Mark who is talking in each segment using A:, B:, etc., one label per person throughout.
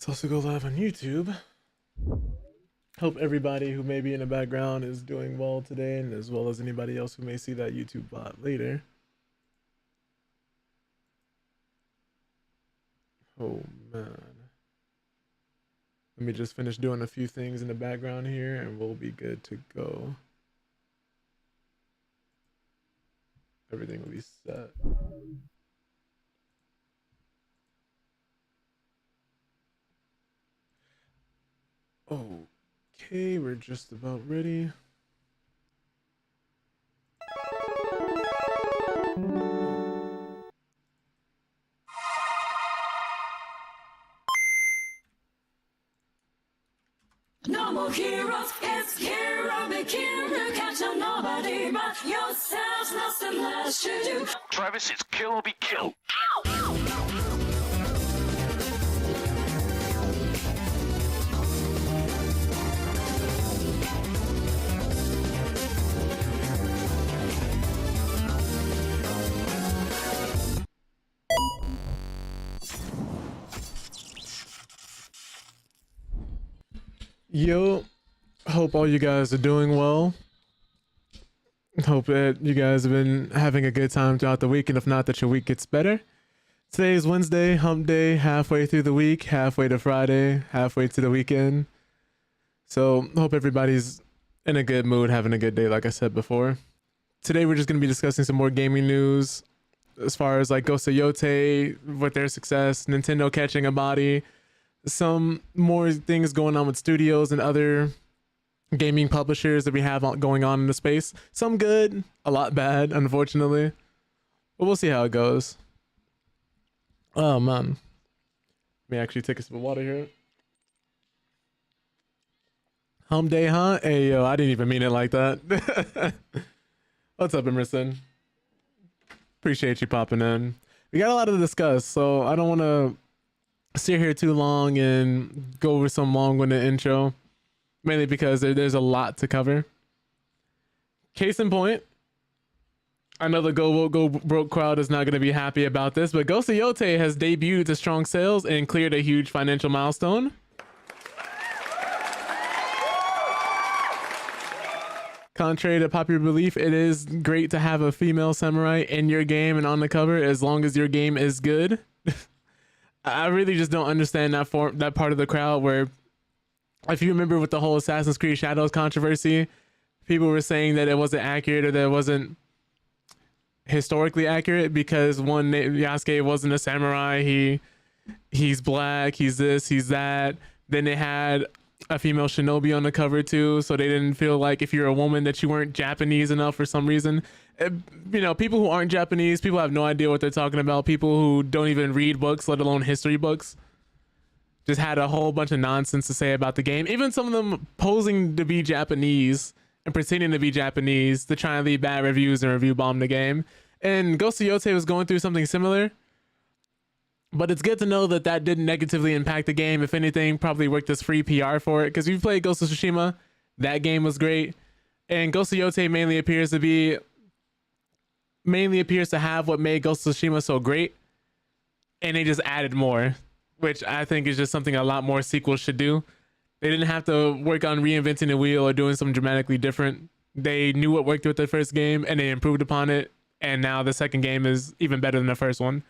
A: Let's also go live on YouTube. Hope everybody who may be in the background is doing well today, and as well as anybody else who may see that YouTube bot later. Oh man. Let me just finish doing a few things in the background here and we'll be good to go. Everything will be set. Okay, we're just about ready.
B: No more heroes, it's hero begin. You can't tell nobody but yourself. Nothing less to do.
C: Travis, it's kill or be killed.
A: Yo, hope all you guys are doing well. Hope that you guys have been having a good time throughout the week, and if not, that your week gets better. Today is Wednesday, hump day, halfway through the week, halfway to Friday, halfway to the weekend. So hope everybody's in a good mood, having a good day, like I said before. Today we're just going to be discussing some more gaming news as far as like Ghost of Yote with their success, Nintendo catching a body, some more things going on with studios and other gaming publishers that we have going on in the space. Some good, a lot bad, unfortunately. But we'll see how it goes. Oh, man. Let me actually take a sip of water here. Home day, huh? Hey, yo, I didn't even mean it like that. What's up, Emerson? Appreciate you popping in. We got a lot to discuss, so I don't want to sit here too long and go over some long-winded intro, mainly because there's a lot to cover. Case in point, I know the Go Broke crowd is not going to be happy about this, but Ghost of Yote has debuted to strong sales and cleared a huge financial milestone. Contrary to popular belief, it is great to have a female samurai in your game and on the cover as long as your game is good. I really just don't understand that part of the crowd where, if you remember with the whole Assassin's Creed Shadows controversy, people were saying that it wasn't accurate or that it wasn't historically accurate because one, Yasuke wasn't a samurai, he's black, he's this, he's that. Then they had a female shinobi on the cover too, so they didn't feel like if you're a woman that you weren't Japanese enough for some reason. You know, people who aren't Japanese, people have no idea what they're talking about. People who don't even read books, let alone history books, just had a whole bunch of nonsense to say about the game. Even some of them posing to be Japanese and pretending to be Japanese to try and leave bad reviews and review bomb the game. And Ghost of Yote was going through something similar. But it's good to know that that didn't negatively impact the game. If anything, probably worked as free PR for it. Because if you played Ghost of Tsushima, that game was great. And Ghost of Yote mainly appears to have what made Ghost of Tsushima so great. And they just added more, which I think is just something a lot more sequels should do. They didn't have to work on reinventing the wheel or doing something dramatically different. They knew what worked with the first game and they improved upon it. And now the second game is even better than the first one.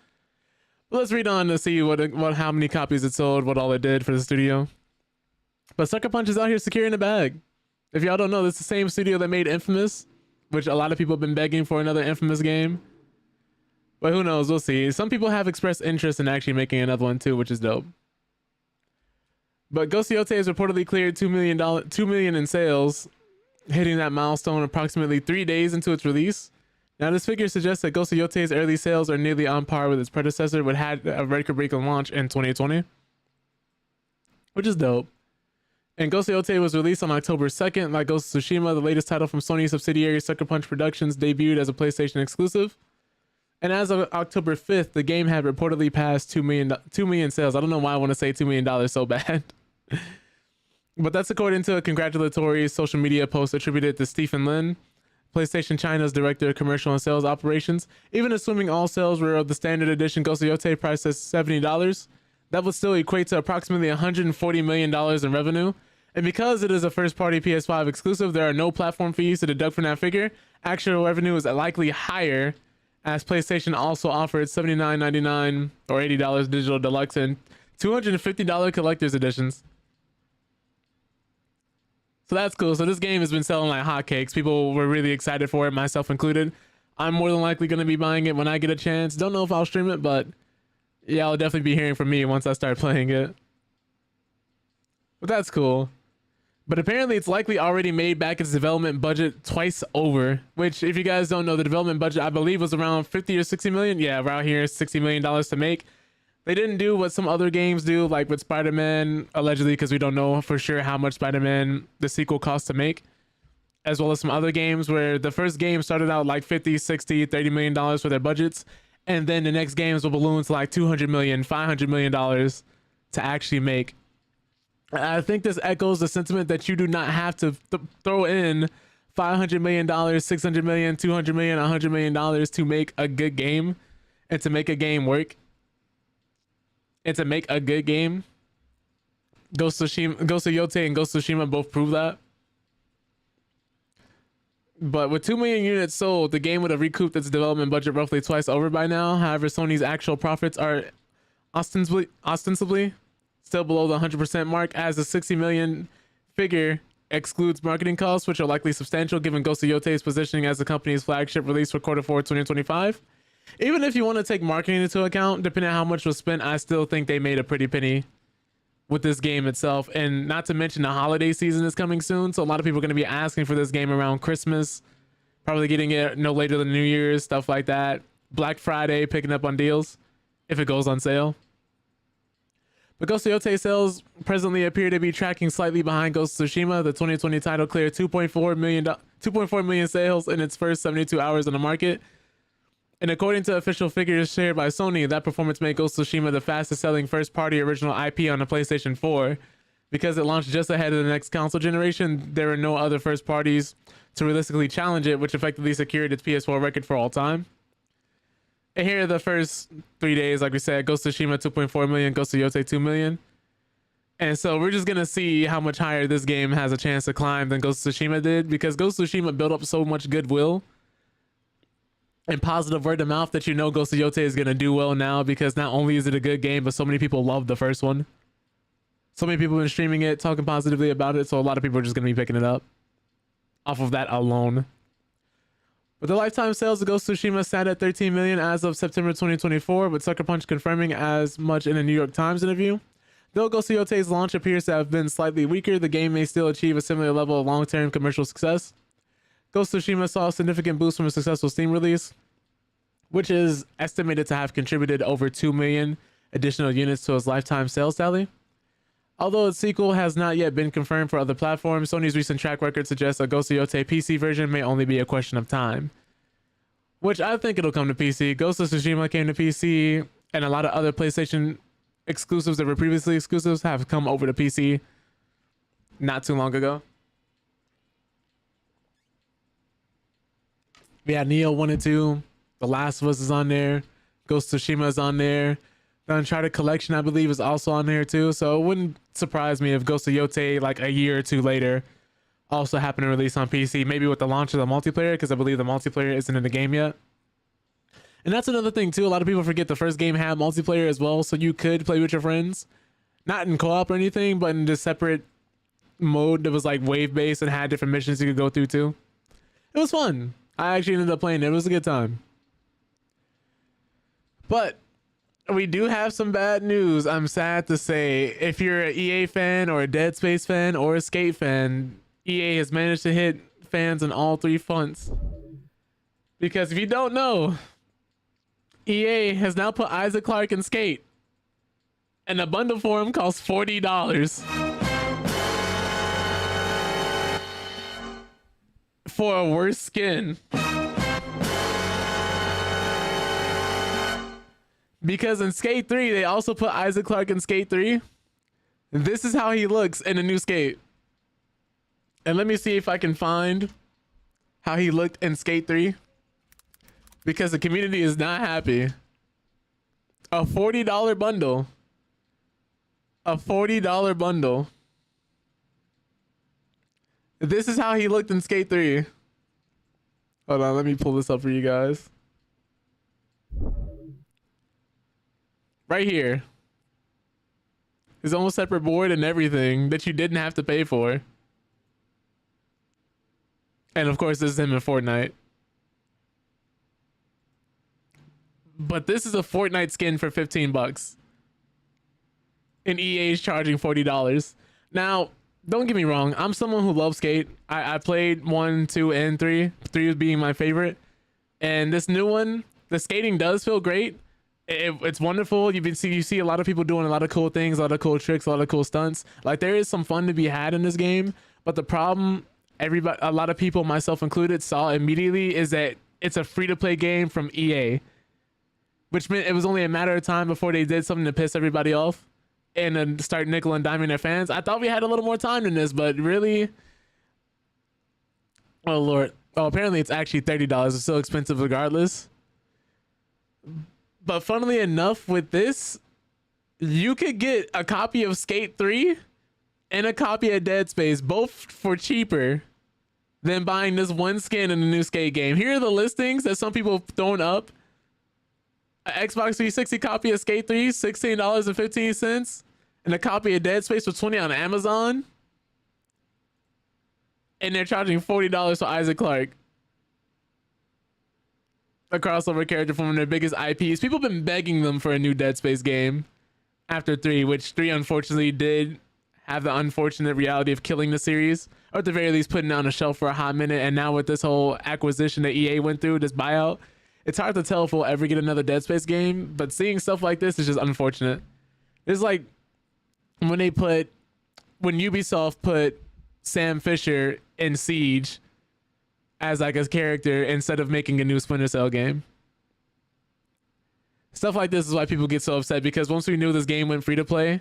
A: Let's read on to see how many copies it sold, what all it did for the studio. But Sucker Punch is out here securing the bag. If y'all don't know, this is the same studio that made Infamous, which a lot of people have been begging for another Infamous game. But who knows, we'll see. Some people have expressed interest in actually making another one too, which is dope. But Ghost of Yote has reportedly cleared $2 million in sales, hitting that milestone approximately 3 days into its release. Now, this figure suggests that Ghost of Yote's early sales are nearly on par with its predecessor, which had a record-breaking launch in 2020, which is dope. And Ghost of Yote was released on October 2nd, like Ghost of Tsushima, the latest title from Sony subsidiary Sucker Punch Productions, debuted as a PlayStation exclusive. And as of October 5th, the game had reportedly passed 2 million sales. I don't know why I want to say $2 million so bad. But that's according to a congratulatory social media post attributed to Stephen Lin, PlayStation China's Director of Commercial and Sales Operations. Even assuming all sales were of the standard edition Ghost of Yote priced at $70, That would still equate to approximately $140 million in revenue. And because it is a first-party PS5 exclusive, there are no platform fees to deduct from that figure. Actual revenue is likely higher, as PlayStation also offered $79.99 or $80 digital deluxe and $250 collector's editions. So that's cool. So this game has been selling like hotcakes. People were really excited for it, myself included. I'm more than likely going to be buying it when I get a chance. Don't know if I'll stream it, but yeah, I'll definitely be hearing from me once I start playing it. But that's cool. But apparently it's likely already made back its development budget twice over, which if you guys don't know, the development budget I believe was around 50 or 60 million. Yeah, around here, $60 million to make. They didn't do what some other games do, like with Spider-Man, allegedly, because we don't know for sure how much Spider-Man the sequel cost to make, as well as some other games where the first game started out like 50, 60, $30 million for their budgets, and then the next games will balloon to like $200 million, $500 million to actually make. I think this echoes the sentiment that you do not have to throw in $500 million, $600 million, $200 million, $100 million to make a good game and to make a game work. And to make a good game. Ghost of Yote and Ghost of Tsushima both prove that. But with 2 million units sold, the game would have recouped its development budget roughly twice over by now. However, Sony's actual profits are ostensibly still below the 100% mark, as the 60 million figure excludes marketing costs, which are likely substantial given Ghost of Yote's positioning as the company's flagship release for Q4 2025. Even if you want to take marketing into account, depending on how much was spent, I still think they made a pretty penny with this game itself. And not to mention the holiday season is coming soon, so a lot of people are going to be asking for this game around Christmas, probably getting it no later than New Year's, stuff like that. Black Friday, picking up on deals if it goes on sale. But Ghost of Yote sales presently appear to be tracking slightly behind Ghost of Tsushima. The 2020 title cleared 2.4 million sales in its first 72 hours on the market. And according to official figures shared by Sony, that performance made Ghost of Tsushima the fastest selling first party original IP on the PlayStation 4. Because it launched just ahead of the next console generation, there are no other first parties to realistically challenge it, which effectively secured its PS4 record for all time. And here are the first 3 days, like we said, Ghost of Tsushima 2.4 million, Ghost of Yote 2 million. And so we're just going to see how much higher this game has a chance to climb than Ghost of Tsushima did, because Ghost of Tsushima built up so much goodwill and positive word of mouth that you know Ghost of Yote is going to do well now, because not only is it a good game, but so many people love the first one. So many people have been streaming it, talking positively about it, so a lot of people are just going to be picking it up off of that alone. But the lifetime sales of Ghost of Tsushima sat at 13 million as of September 2024, with Sucker Punch confirming as much in a New York Times interview. Though Ghost of Yote's launch appears to have been slightly weaker, the game may still achieve a similar level of long-term commercial success. Ghost of Tsushima saw a significant boost from a successful Steam release, which is estimated to have contributed over 2 million additional units to its lifetime sales tally. Although its sequel has not yet been confirmed for other platforms, Sony's recent track record suggests a Ghost of Yote PC version may only be a question of time. Which I think it'll come to PC. Ghost of Tsushima came to PC, and a lot of other PlayStation exclusives that were previously exclusives have come over to PC not too long ago. We had Neo 1 and 2. The Last of Us is on there. Ghost of Tsushima is on there. The Uncharted Collection, I believe, is also on there too. So it wouldn't surprise me if Ghost of Yote, like a year or two later, also happened to release on PC. Maybe with the launch of the multiplayer, because I believe the multiplayer isn't in the game yet. And that's another thing too. A lot of people forget the first game had multiplayer as well, so you could play with your friends, not in co-op or anything, but in just separate mode that was like wave-based and had different missions you could go through too. It was fun. I actually ended up playing it. It was a good time. But we do have some bad news, I'm sad to say. If you're an EA fan or a Dead Space fan or a Skate fan, EA has managed to hit fans on all three fronts. Because if you don't know, EA has now put Isaac Clarke in Skate, and a bundle for him costs $40 for a worse skin. Because in Skate 3, they also put Isaac Clarke in Skate 3. This is how he looks in a new Skate. And let me see if I can find how he looked in Skate 3. Because the community is not happy. A $40 bundle A $40 bundle. This is how he looked in Skate 3. Hold on, let me pull this up for you guys. Right here. His own separate board and everything that you didn't have to pay for. And of course, this is him in Fortnite. But this is a Fortnite skin for 15 bucks. And EA is charging $40. Now, don't get me wrong. I'm someone who loves Skate. I played 1, 2, and 3. 3 being my favorite. And this new one, the skating does feel great. It's wonderful. You see a lot of people doing a lot of cool things, a lot of cool tricks, a lot of cool stunts. Like, there is some fun to be had in this game. But the problem, a lot of people, myself included, saw immediately is that it's a free-to-play game from EA. Which meant it was only a matter of time before they did something to piss everybody off and then start nickel and diming their fans. I thought we had a little more time than this, but really, oh Lord. Oh, apparently it's actually $30. It's so expensive regardless. But funnily enough, with this, you could get a copy of Skate 3 and a copy of Dead Space, both for cheaper than buying this one skin in the new Skate game. Here are the listings that some people have thrown up. An Xbox 360 copy of Skate 3, $16.15, and a copy of Dead Space for $20 on Amazon. And they're charging $40 for Isaac Clarke, a crossover character from one of their biggest IPs. People have been begging them for a new Dead Space game after 3, which 3 unfortunately did have the unfortunate reality of killing the series, or at the very least putting it on a shelf for a hot minute. And now with this whole acquisition that EA went through, this buyout, it's hard to tell if we'll ever get another Dead Space game, but seeing stuff like this is just unfortunate. It's like when Ubisoft put Sam Fisher in Siege as like a character instead of making a new Splinter Cell game. Stuff like this is why people get so upset, because once we knew this game went free to play,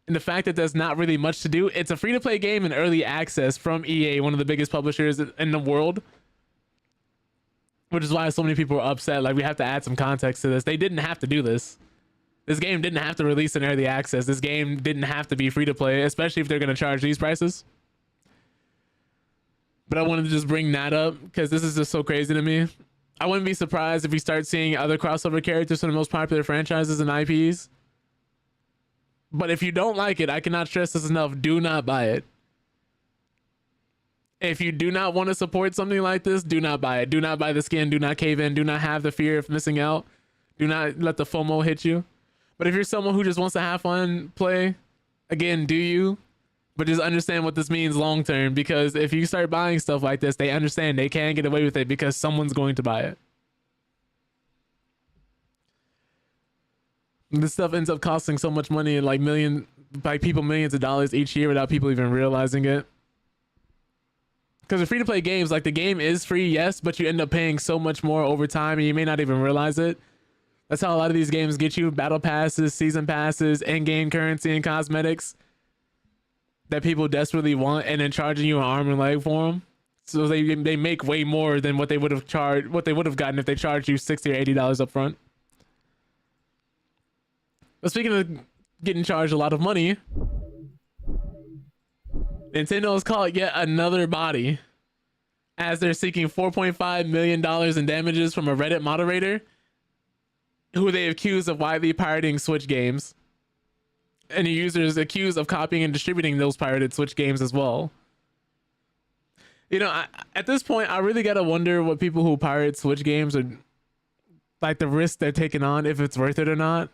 A: and the fact that there's not really much to do, it's a free to play game in early access from EA, one of the biggest publishers in the world. Which is why so many people are upset. Like, we have to add some context to this. They didn't have to do this. This game didn't have to release in early access. This game didn't have to be free to play, especially if they're going to charge these prices. But I wanted to just bring that up because this is just so crazy to me. I wouldn't be surprised if we start seeing other crossover characters from the most popular franchises and IPs. But if you don't like it, I cannot stress this enough. Do not buy it. If you do not want to support something like this, do not buy it. Do not buy the skin. Do not cave in. Do not have the fear of missing out. Do not let the FOMO hit you. But if you're someone who just wants to have fun, play, again, do you? But just understand what this means long term, because if you start buying stuff like this, they understand they can get away with it because someone's going to buy it. This stuff ends up costing so much money, and like people millions of dollars each year without people even realizing it. Because with free-to-play games, like, the game is free, yes, but you end up paying so much more over time, and you may not even realize it. That's how a lot of these games get you: battle passes, season passes, in-game currency, and cosmetics that people desperately want, and then charging you an arm and leg for them. So they make way more than what they would have gotten if they charged you $60 or $80 up front. But speaking of getting charged a lot of money, Nintendo has caught yet another body as they're seeking $4.5 million in damages from a Reddit moderator who they accuse of widely pirating Switch games. And the user is accused of copying and distributing those pirated Switch games as well. You know, at this point, I really gotta wonder what people who pirate Switch games are, like, the risk they're taking on, if it's worth it or not.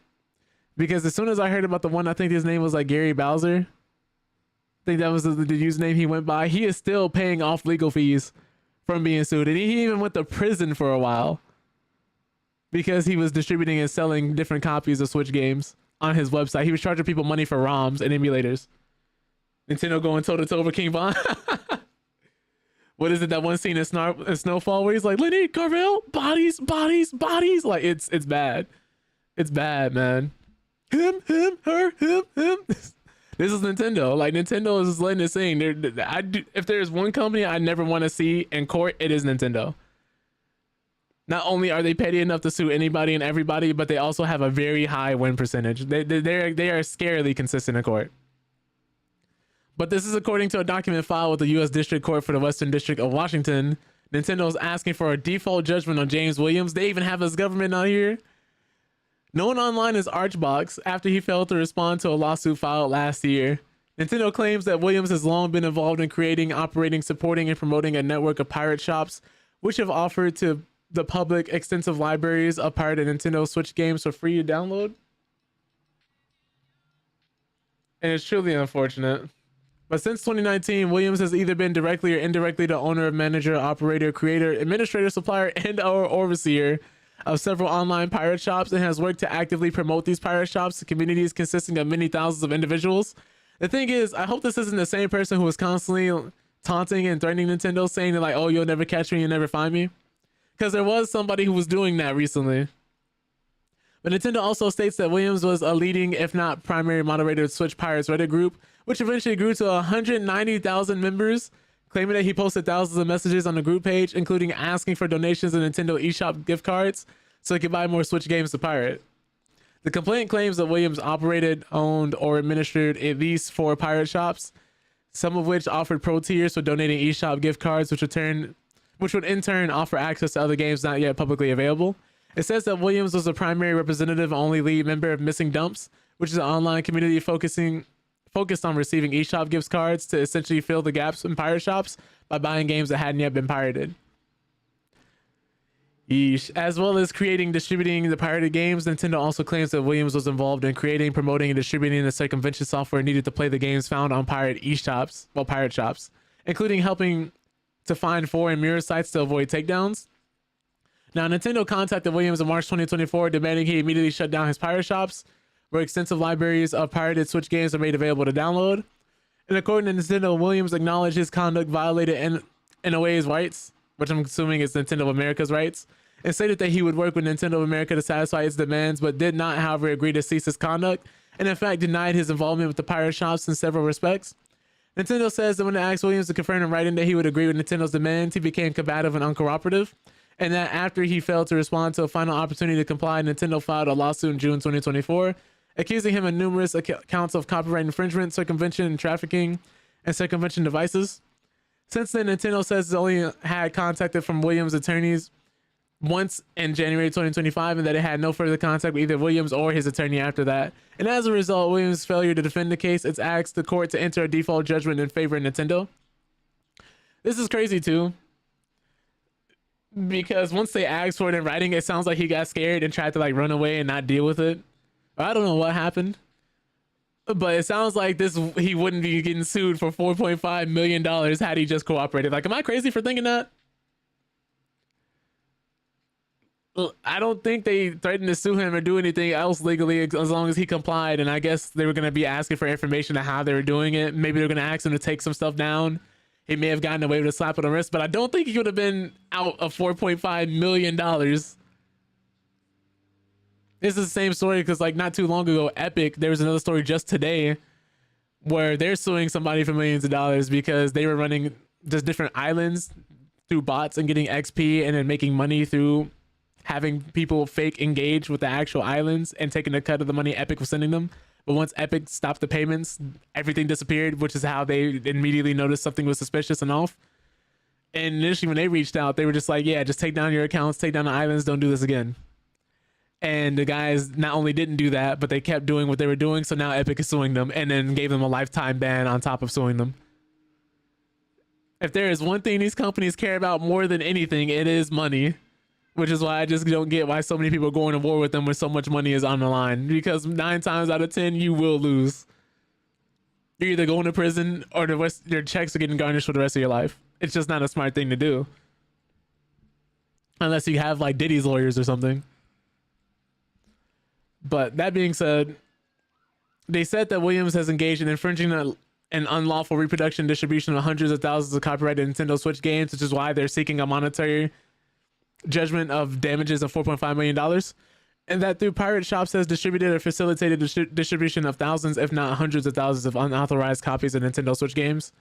A: Because as soon as I heard about the one, I think his name was like Gary Bowser, I think that was the username he went by, he is still paying off legal fees from being sued. And he even went to prison for a while because he was distributing and selling different copies of Switch games on his website. He was charging people money for ROMs and emulators. Nintendo going toe-to-toe over King Von. What is it, that one scene in Snowfall where he's like, Lenny Carvel, bodies, bodies, bodies. Like, it's bad. It's bad, man. Him, her, him. This is Nintendo. Like, Nintendo is just letting it sing. If there's one company I never want to see in court, it is Nintendo. Not only are they petty enough to sue anybody and everybody, but they also have a very high win percentage. They are scarily consistent in court. But this is according to a document filed with the U.S. District Court for the Western District of Washington. Nintendo is asking for a default judgment on James Williams. They even have his government out here. Known online as Archbox, after he failed to respond to a lawsuit filed last year. Nintendo claims that Williams has long been involved in creating, operating, supporting, and promoting a network of pirate shops, which have offered to the public extensive libraries of pirated Nintendo Switch games for free to download. And it's truly unfortunate. But since 2019, Williams has either been directly or indirectly the owner, manager, operator, creator, administrator, supplier, and or overseer of several online pirate shops, and has worked to actively promote these pirate shops to communities consisting of many thousands of individuals. The thing is, I hope this isn't the same person who was constantly taunting and threatening Nintendo, saying that like, oh, you'll never catch me, you'll never find me. Because there was somebody who was doing that recently. But Nintendo also states that Williams was a leading, if not primary moderator of Switch Pirates Reddit group, which eventually grew to 190,000 members, claiming that he posted thousands of messages on the group page, including asking for donations and Nintendo eShop gift cards so he could buy more Switch games to pirate. The complaint claims that Williams operated, owned, or administered at least 4 pirate shops, some of which offered pro tiers for donating eShop gift cards, which would in turn offer access to other games not yet publicly available. It says that Williams was the primary representative and only lead member of Missing Dumps, which is an online community focused on receiving eShop gift cards to essentially fill the gaps in pirate shops by buying games that hadn't yet been pirated. Yeesh. As well as creating, distributing the pirated games, Nintendo also claims that Williams was involved in creating, promoting, and distributing the circumvention software needed to play the games found on pirate shops, including helping to find foreign mirror sites to avoid takedowns. Now, Nintendo contacted Williams in March 2024, demanding he immediately shut down his pirate shops, where extensive libraries of pirated Switch games are made available to download. And according to Nintendo, Williams acknowledged his conduct violated NOA's rights, which I'm assuming is Nintendo of America's rights, and stated that he would work with Nintendo of America to satisfy its demands, but did not, however, agree to cease his conduct, and in fact denied his involvement with the pirate shops in several respects. Nintendo says that when they asked Williams to confirm in writing that he would agree with Nintendo's demands, he became combative and uncooperative, and that after he failed to respond to a final opportunity to comply, Nintendo filed a lawsuit in June 2024, accusing him of numerous counts of copyright infringement, circumvention, and trafficking, and circumvention devices. Since then, Nintendo says it only had contacted from Williams' attorneys once in January 2025, and that it had no further contact with either Williams or his attorney after that. And as a result, Williams' failure to defend the case, it's asked the court to enter a default judgment in favor of Nintendo. This is crazy too, because once they asked for it in writing, it sounds like he got scared and tried to like run away and not deal with it. I don't know what happened, but it sounds like he wouldn't be getting sued for $4.5 million had he just cooperated. Like, am I crazy for thinking that? I don't think they threatened to sue him or do anything else legally as long as he complied. And I guess they were going to be asking for information on how they were doing it. Maybe they're going to ask him to take some stuff down. He may have gotten away with a slap on the wrist, but I don't think he would have been out of $4.5 million. This is the same story because like not too long ago, Epic, there was another story just today where they're suing somebody for millions of dollars because they were running just different islands through bots and getting XP and then making money through having people fake engage with the actual islands and taking a cut of the money Epic was sending them. But once Epic stopped the payments, everything disappeared, which is how they immediately noticed something was suspicious and off. And initially when they reached out, they were just like, yeah, just take down your accounts, take down the islands, don't do this again. And the guys not only didn't do that, but they kept doing what they were doing. So now Epic is suing them and then gave them a lifetime ban on top of suing them. If there is one thing these companies care about more than anything, it is money. Which is why I just don't get why so many people are going to war with them when so much money is on the line. Because 9 times out of 10, you will lose. You're either going to prison or your checks are getting garnished for the rest of your life. It's just not a smart thing to do. Unless you have like Diddy's lawyers or something. But that being said, they said that Williams has engaged in infringing an unlawful reproduction and distribution of hundreds of thousands of copyrighted Nintendo Switch games, which is why they're seeking a monetary judgment of damages of $4.5 million, and that through pirate shops has distributed or facilitated distribution of thousands, if not hundreds of thousands of unauthorized copies of Nintendo Switch games.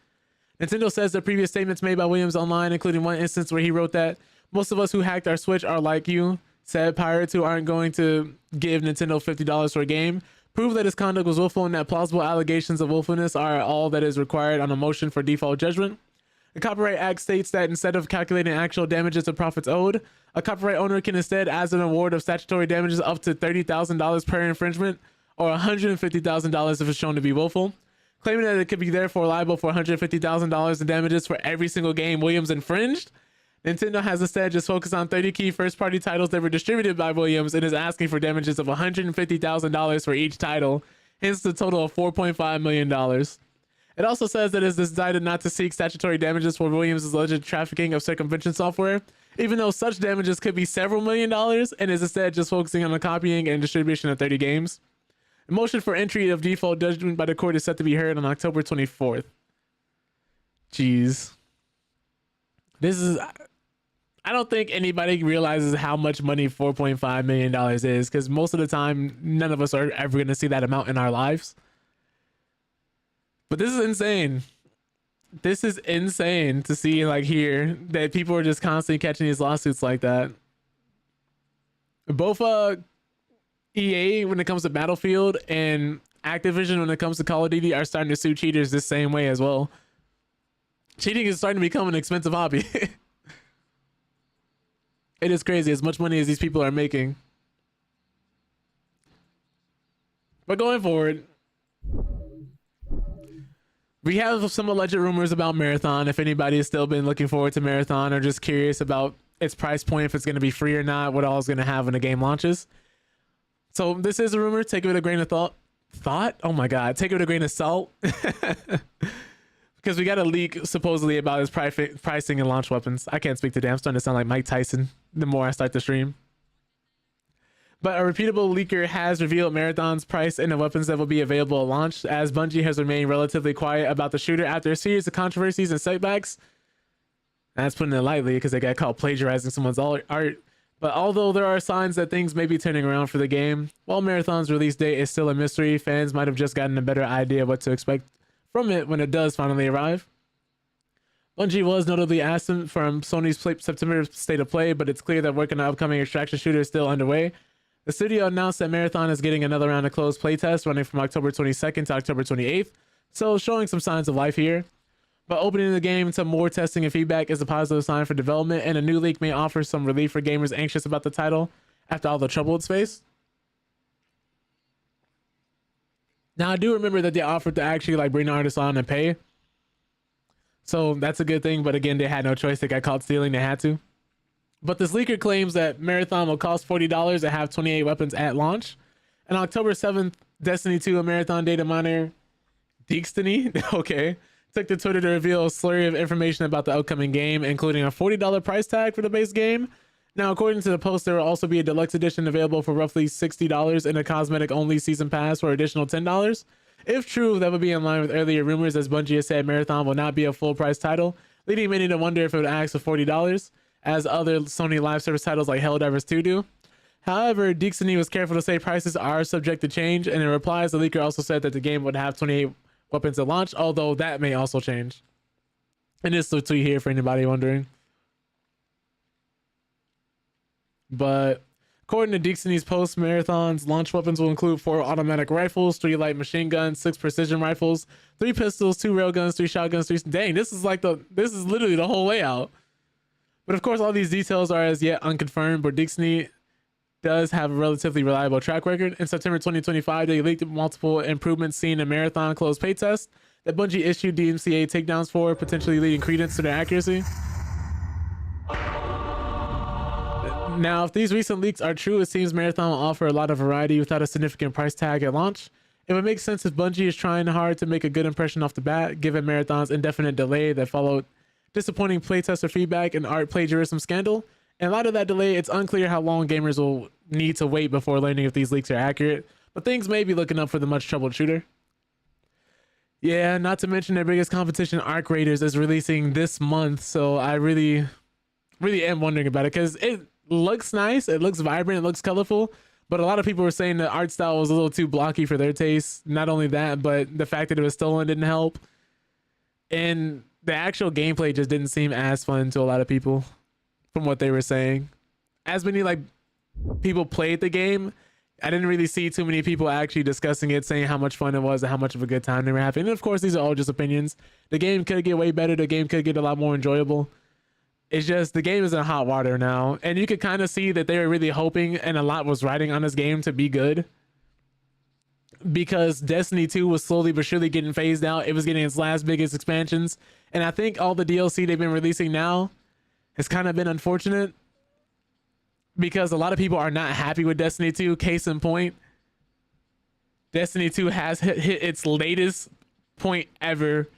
A: Nintendo says that previous statements made by Williams online, including one instance where he wrote that Most of us who hacked our Switch are like you, said pirates who aren't going to give Nintendo $50 for a game. Prove that his conduct was willful and that plausible allegations of willfulness are all that is required on a motion for default judgment. The Copyright Act states that instead of calculating actual damages or profits owed, a copyright owner can instead ask an award of statutory damages up to $30,000 per infringement or $150,000 if it's shown to be willful, claiming that it could be therefore liable for $150,000 in damages for every single game Williams infringed. Nintendo has instead just focused on 30 key first-party titles that were distributed by Williams and is asking for damages of $150,000 for each title, hence the total of $4.5 million. It also says that it has decided not to seek statutory damages for Williams' alleged trafficking of circumvention software, even though such damages could be several million dollars, and is instead just focusing on the copying and distribution of 30 games. The motion for entry of default judgment by the court is set to be heard on October 24th. Jeez. This is... I don't think anybody realizes how much money $4.5 million is, because most of the time, none of us are ever going to see that amount in our lives. But this is insane. This is insane to see, like, here, that people are just constantly catching these lawsuits like that. Both EA, when it comes to Battlefield, and Activision, when it comes to Call of Duty, are starting to sue cheaters the same way as well. Cheating is starting to become an expensive hobby. It is crazy as much money as these people are making. But going forward, we have some alleged rumors about Marathon. If anybody has still been looking forward to Marathon or just curious about its price point, if it's going to be free or not, what all is going to have when the game launches. So this is a rumor. Take it with a grain of thought. Oh my God. Take it with a grain of salt. Because we got a leak supposedly about his pricing and launch weapons. I can't speak today. I'm starting to sound like Mike Tyson the more I start the stream. But a reputable leaker has revealed Marathon's price and the weapons that will be available at launch, as Bungie has remained relatively quiet about the shooter after a series of controversies and setbacks. That's putting it lightly, because they got caught plagiarizing someone's art. But although there are signs that things may be turning around for the game, while Marathon's release date is still a mystery, fans might have just gotten a better idea of what to expect from it when it does finally arrive. Bungie was notably absent from Sony's September State of Play, but it's clear that work on the upcoming extraction shooter is still underway. The studio announced that Marathon is getting another round of closed playtests running from October 22nd to October 28th, so showing some signs of life here. But opening the game to more testing and feedback is a positive sign for development, and a new leak may offer some relief for gamers anxious about the title after all the trouble it's faced. Now, I do remember that they offered to actually like bring the artists on and pay. So that's a good thing. But again, they had no choice. They got caught stealing. They had to. But this leaker claims that Marathon will cost $40 and have 28 weapons at launch. And October 7th, Destiny 2, a Marathon data miner, Destiny, okay, took to Twitter to reveal a slurry of information about the upcoming game, including a $40 price tag for the base game. Now, according to the post, there will also be a deluxe edition available for roughly $60 and a cosmetic-only season pass for additional $10. If true, that would be in line with earlier rumors, as Bungie has said Marathon will not be a full-price title, leading many to wonder if it would ask for $40, as other Sony live service titles like Helldivers 2 do. However, Destiny was careful to say prices are subject to change, and in replies, the leaker also said that the game would have 28 weapons at launch, although that may also change. And this is the tweet here for anybody wondering. But according to Destiny's post, Marathon's launch weapons will include 4 automatic rifles, 3 light machine guns, 6 precision rifles, 3 pistols, 2 railguns, 3 shotguns, 3... Dang, this is literally the whole layout. But of course, all these details are as yet unconfirmed, but Destiny does have a relatively reliable track record. In September 2025, they leaked multiple improvements seen in Marathon closed pay test that Bungie issued DMCA takedowns for, potentially leading credence to their accuracy. Now, if these recent leaks are true, it seems Marathon will offer a lot of variety without a significant price tag at launch. It would make sense if Bungie is trying hard to make a good impression off the bat, given Marathon's indefinite delay that followed disappointing playtester feedback and art plagiarism scandal. In light of that delay, it's unclear how long gamers will need to wait before learning if these leaks are accurate, but things may be looking up for the much troubled shooter. Yeah, not to mention their biggest competition, Arc Raiders, is releasing this month, so I really am wondering about it, because it looks nice, it looks vibrant, it looks colorful, but a lot of people were saying the art style was a little too blocky for their taste. Not only that, but the fact that it was stolen didn't help, and the actual gameplay just didn't seem as fun to a lot of people. from what they were saying. As many like people played the game, I didn't really see too many people actually discussing it, saying how much fun it was and how much of a good time they were having. And of course, these are all just opinions. The game could get way better. The game could get a lot more enjoyable. It's just the game is in hot water now. And you could kind of see that they were really hoping, and a lot was riding on this game to be good. Because Destiny 2 was slowly but surely getting phased out. It was getting its last biggest expansions. And I think all the DLC they've been releasing now has kind of been unfortunate. Because a lot of people are not happy with Destiny 2. Case in point, Destiny 2 has hit its latest point ever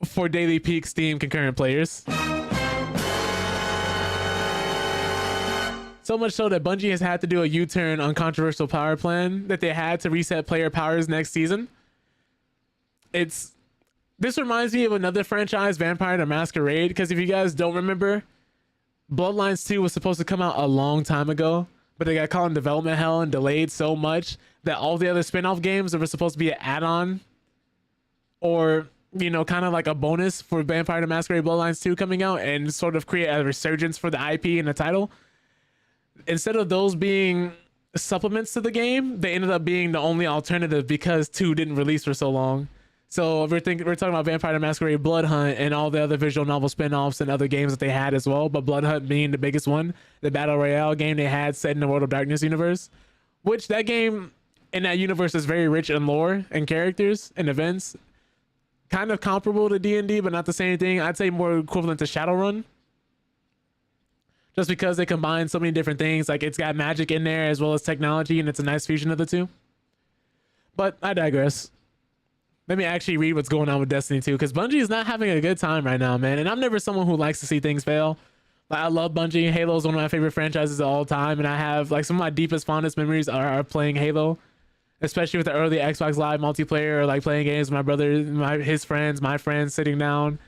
A: for daily peak Steam concurrent players. So much so that Bungie has had to do a U-turn on controversial power plan that they had to reset player powers next season. This reminds me of another franchise, Vampire the Masquerade, because if you guys don't remember, Bloodlines 2 was supposed to come out a long time ago, but they got caught in development hell and delayed so much that all the other spin-off games that were supposed to be an add-on or, you know, kind of like a bonus for Vampire the Masquerade Bloodlines 2 coming out and sort of create a resurgence for the IP and the title. Instead of those being supplements to the game, they ended up being the only alternative because 2 didn't release for so long. So we're talking about Vampire the Masquerade Blood Hunt and all the other visual novel spin-offs and other games that they had as well, but Blood Hunt being the biggest one, the Battle Royale game they had set in the World of Darkness universe, which that game in that universe is very rich in lore and characters and events, kind of comparable to D&D, but not the same thing. I'd say more equivalent to Shadowrun. Just because they combine so many different things, like it's got magic in there as well as technology, and it's a nice fusion of the two. But I digress. Let me actually read what's going on with Destiny 2, because Bungie is not having a good time right now, man. And I'm never someone who likes to see things fail. Like, I love Bungie. Halo is one of my favorite franchises of all time, and I have like some of my deepest, fondest memories are playing Halo, especially with the early Xbox Live multiplayer, or like playing games with my brother, his friends, my friends sitting down,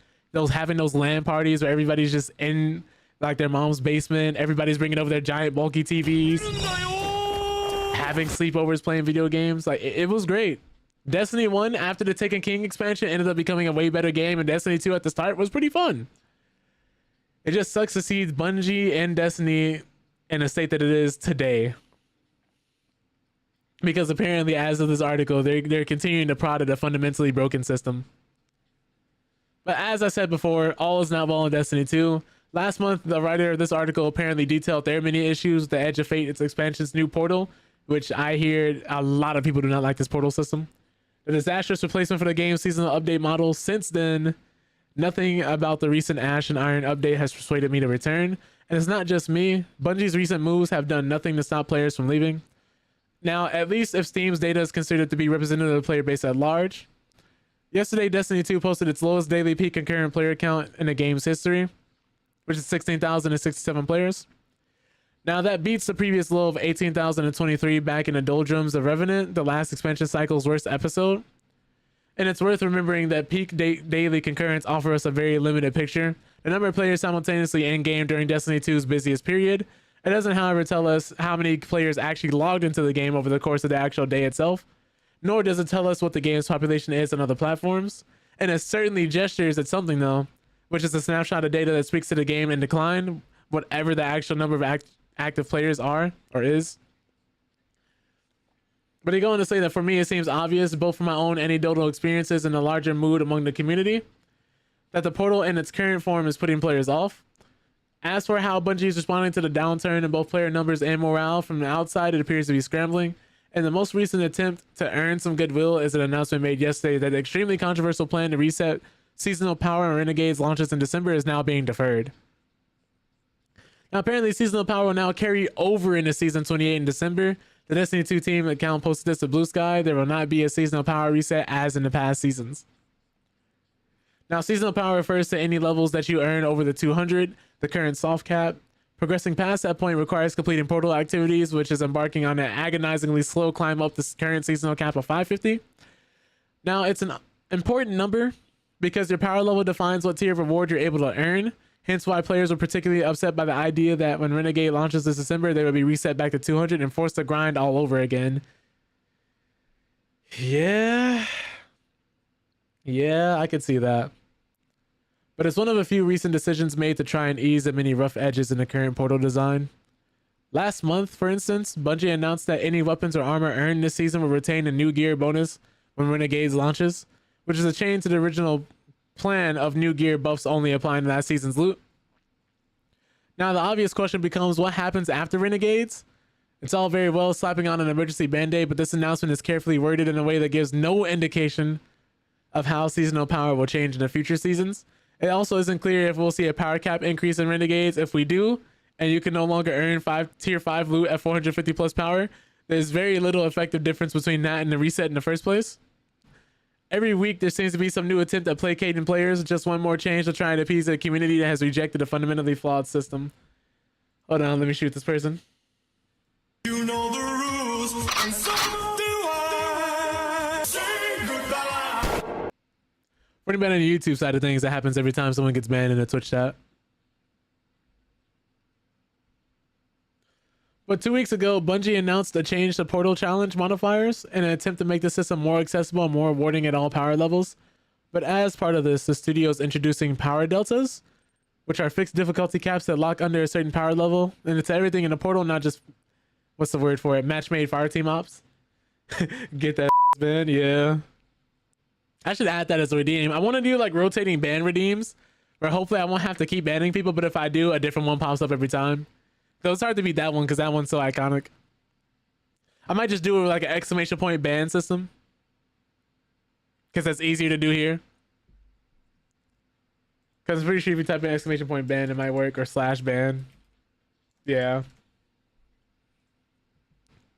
A: having those LAN parties where everybody's just in like their mom's basement, everybody's bringing over their giant bulky TVs, having sleepovers, playing video games. Like it was great. Destiny 1 after the Taken King expansion ended up becoming a way better game, and Destiny 2 at the start was pretty fun. It just sucks to see Bungie and Destiny in a state that it is today, because apparently, as of this article, they're continuing to prod at a fundamentally broken system. But as I said before, all is not well in Destiny 2. Last month, the writer of this article apparently detailed their many issues with the Edge of Fate, its expansion's new portal, which I hear a lot of people do not like this portal system. The disastrous replacement for the game's seasonal update model. Since then, nothing about the recent Ash and Iron update has persuaded me to return. And it's not just me. Bungie's recent moves have done nothing to stop players from leaving. Now, at least if Steam's data is considered to be representative of the player base at large. Yesterday, Destiny 2 posted its lowest daily peak concurrent player count in the game's history, which is 16,067 players. Now that beats the previous low of 18,023 back in the doldrums of Revenant, the last expansion cycle's worst episode. And it's worth remembering that peak daily concurrence offers us a very limited picture. The number of players simultaneously in-game during Destiny 2's busiest period. It doesn't, however, tell us how many players actually logged into the game over the course of the actual day itself, nor does it tell us what the game's population is on other platforms. And it certainly gestures at something, though, which is a snapshot of data that speaks to the game in decline, whatever the actual number of active players are or is. But they go on to say that for me, it seems obvious, both from my own anecdotal experiences and the larger mood among the community, that the portal in its current form is putting players off. As for how Bungie is responding to the downturn in both player numbers and morale from the outside, it appears to be scrambling. And the most recent attempt to earn some goodwill is an announcement made yesterday that the extremely controversial plan to reset seasonal power and Renegades launches in December is now being deferred. Now, apparently, seasonal power will now carry over into Season 28 in December. The Destiny 2 team account posted this to Blue Sky. There will not be a seasonal power reset as in the past seasons. Now, seasonal power refers to any levels that you earn over the 200, the current soft cap. Progressing past that point requires completing portal activities, which is embarking on an agonizingly slow climb up the current seasonal cap of 550. Now, it's an important number because your power level defines what tier of reward you're able to earn. Hence why players were particularly upset by the idea that when Renegade launches this December, they will be reset back to 200 and forced to grind all over again. Yeah, I could see that. but it's one of a few recent decisions made to try and ease the many rough edges in the current portal design. Last month, for instance, Bungie announced that any weapons or armor earned this season will retain a new gear bonus when Renegades launches, which is a change to the original plan of new gear buffs only applying to last season's loot. Now, the obvious question becomes, what happens after Renegades? It's all very well slapping on an emergency band-aid, but this announcement is carefully worded in a way that gives no indication of how seasonal power will change in the future seasons. It also isn't clear if we'll see a power cap increase in Renegades. If we do, and you can no longer earn tier 5 loot at 450 plus power, there's very little effective difference between that and the reset in the first place. Every week, there seems to be some new attempt at placating players, just one more change to try and appease a community that has rejected a fundamentally flawed system. Hold on, let me shoot this person.
D: You know the rules, and so do I. Say goodbye.
A: For anybody on the YouTube side of things, that happens every time someone gets banned in a Twitch chat. But 2 weeks ago, Bungie announced a change to Portal Challenge modifiers in an attempt to make the system more accessible and more rewarding at all power levels. But as part of this, the studio is introducing power deltas, which are fixed difficulty caps that lock under a certain power level. And it's everything in the portal, not just, what's the word for it? Match-made fire team ops. Get that, man. Yeah. I should add that as a redeem. I want to do like rotating ban redeems, where hopefully I won't have to keep banning people, but if I do, a different one pops up every time. So it's hard to beat that one because that one's so iconic. I might just do it with like an exclamation point ban system, because that's easier to do here. Because I'm pretty sure if you type in exclamation point ban, it might work, or slash ban. Yeah.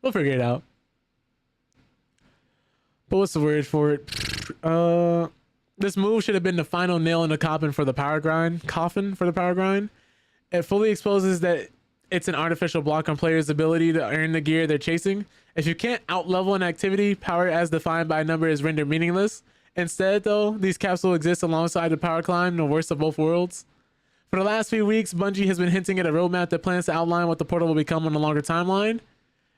A: We'll figure it out. But what's the word for it? This move should have been the final nail in the coffin for the power grind. It fully exposes that it's an artificial block on players' ability to earn the gear they're chasing. If you can't outlevel an activity, power as defined by a number is rendered meaningless. Instead, though, these caps will exist alongside the power climb, the worst of both worlds. For the last few weeks, Bungie has been hinting at a roadmap that plans to outline what the portal will become on a longer timeline.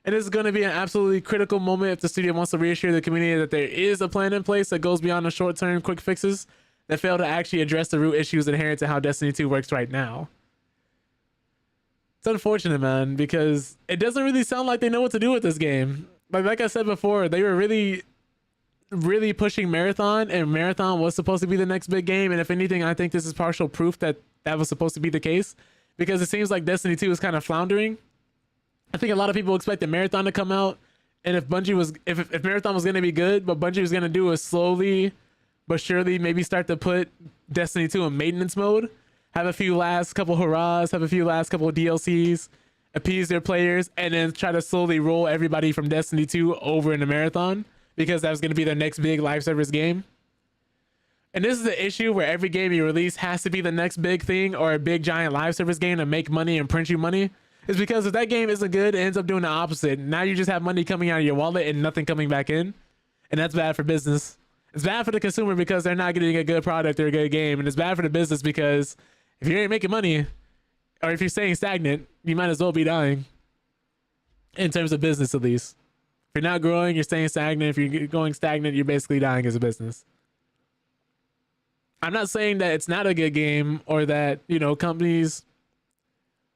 A: And this is going to be an absolutely critical moment if the studio wants to reassure the community that there is a plan in place that goes beyond the short-term quick fixes that fail to actually address the root issues inherent to how Destiny 2 works right now. It's unfortunate, man, because it doesn't really sound like they know what to do with this game. Like I said before, they were really pushing Marathon, and Marathon was supposed to be the next big game. And if anything, I think this is partial proof that that was supposed to be the case, because it seems like Destiny 2 is kind of floundering. I think a lot of people expected Marathon to come out, and if Marathon was going to be good, what Bungie was going to do is slowly but surely maybe start to put Destiny 2 in maintenance mode. Have a few last couple hurrahs, have a few last couple of DLCs, appease their players, and then try to slowly roll everybody from Destiny 2 over into Marathon, because that was going to be their next big live service game. And this is the issue where every game you release has to be the next big thing or a big giant live service game to make money and print you money. Is because if that game isn't good, it ends up doing the opposite. Now you just have money coming out of your wallet and nothing coming back in. And that's bad for business. It's bad for the consumer because they're not getting a good product or a good game. And it's bad for the business because if you ain't making money, or if you're staying stagnant, you might as well be dying. In terms of business, at least. If you're not growing, you're staying stagnant. If you're going stagnant, you're basically dying as a business. I'm not saying that it's not a good game, or that, you know, companies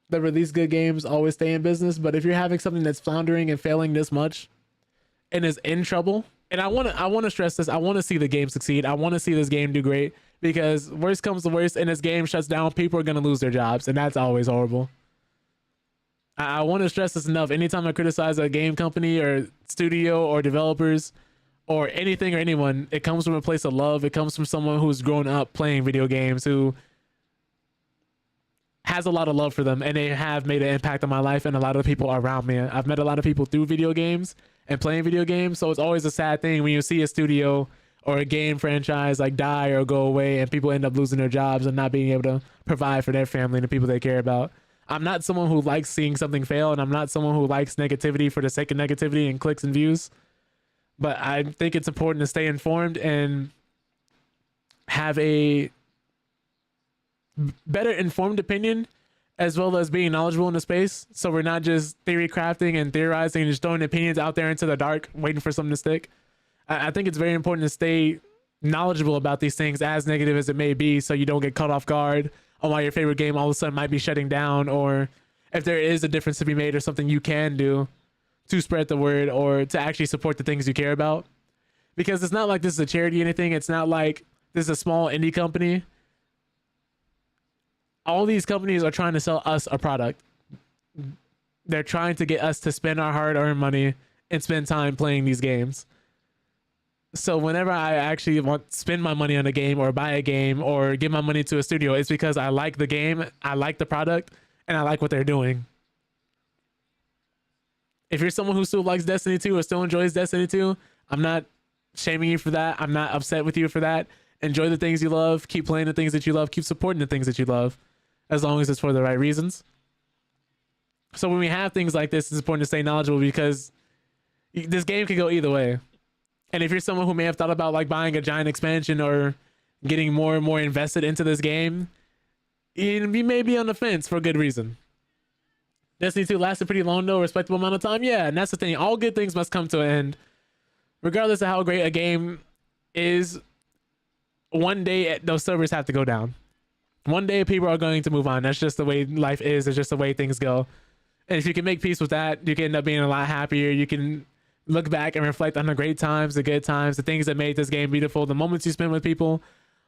A: that release good games always stay in business, but if you're having something that's floundering and failing this much and is in trouble, and I want to stress this, I want to see the game succeed. I want to see this game do great, because worst comes to worst and this game shuts down, people are going to lose their jobs, and that's always horrible. I want to stress this enough. Anytime I criticize a game company or studio or developers or anything or anyone, it comes from a place of love. It comes from someone who's grown up playing video games, who has a lot of love for them, and they have made an impact on my life and a lot of people around me. I've met a lot of people through video games and playing video games, so it's always a sad thing when you see a studio or a game franchise like die or go away, and people end up losing their jobs and not being able to provide for their family and the people they care about. I'm not someone who likes seeing something fail, and I'm not someone who likes negativity for the sake of negativity and clicks and views, but I think it's important to stay informed and have a better informed opinion, as well as being knowledgeable in the space, so we're not just theory crafting and theorizing and just throwing opinions out there into the dark waiting for something to stick. I think it's very important to stay knowledgeable about these things, as negative as it may be, so you don't get caught off guard on why your favorite game all of a sudden might be shutting down, or if there is a difference to be made or something you can do to spread the word or to actually support the things you care about. Because it's not like this is a charity or anything. It's not like this is a small indie company. All these companies are trying to sell us a product. They're trying to get us to spend our hard-earned money and spend time playing these games. So whenever I actually want to spend my money on a game or buy a game or give my money to a studio, it's because I like the game, I like the product, and I like what they're doing. If you're someone who still likes Destiny 2 or still enjoys Destiny 2, I'm not shaming you for that. I'm not upset with you for that. Enjoy the things you love. Keep playing the things that you love. Keep supporting the things that you love, as long as it's for the right reasons. So when we have things like this, it's important to stay knowledgeable, because this game can go either way. And if you're someone who may have thought about like buying a giant expansion or getting more and more invested into this game, you may be on the fence for a good reason. Destiny 2 lasted pretty long though, a respectable amount of time. Yeah, and that's the thing. All good things must come to an end. Regardless of how great a game is, one day those servers have to go down. One day people are going to move on. That's just the way life is. It's just the way things go. And if you can make peace with that, you can end up being a lot happier. You can look back and reflect on the great times, the good times, the things that made this game beautiful, the moments you spent with people,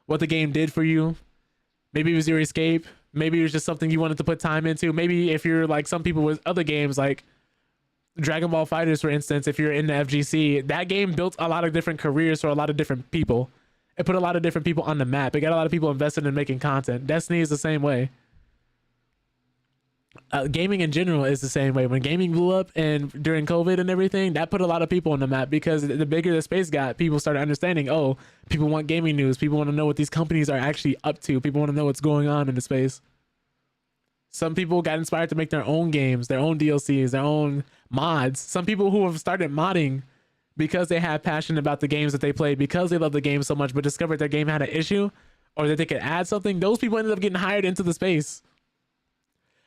A: what the game did for you. Maybe it was your escape. Maybe it was just something you wanted to put time into. Maybe if you're like some people with other games like Dragon Ball FighterZ, for instance, if you're in the FGC, that game built a lot of different careers for a lot of different people. It put a lot of different people on the map. It got a lot of people invested in making content. Destiny is the same way. Gaming in general is the same way. When gaming blew up and during COVID and everything, that put a lot of people on the map, because the bigger the space got, people started understanding, oh, people want gaming news. People want to know what these companies are actually up to. People want to know what's going on in the space. Some people got inspired to make their own games, their own DLCs, their own mods. Some people who have started modding because they had passion about the games that they played, because they love the game so much, but discovered their game had an issue or that they could add something. Those people ended up getting hired into the space.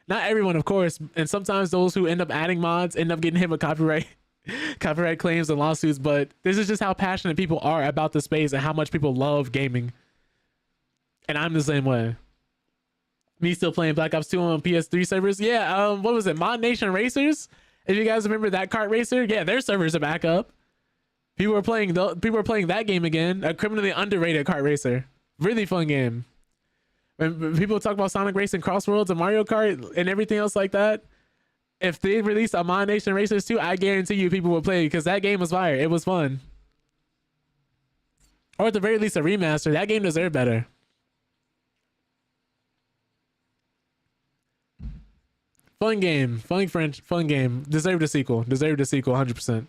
A: Not everyone, of course, and sometimes those who end up adding mods end up getting hit with copyright claims and lawsuits, but this is just how passionate people are about the space and how much people love gaming. And I'm the same way. Me still playing Black Ops 2 on PS3 servers. Yeah, what was it? Mod Nation Racers? If you guys remember that kart racer, yeah, their servers are back up. People are playing that game again. A criminally underrated kart racer. Really fun game. When people talk about Sonic Racing, Crossworlds, and Mario Kart, and everything else like that, if they release a Mod Nation Racers 2, I guarantee you people will play, because that game was fire. It was fun. Or at the very least, a remaster. That game deserved better. Fun game. Fun game. Deserved a sequel. 100%.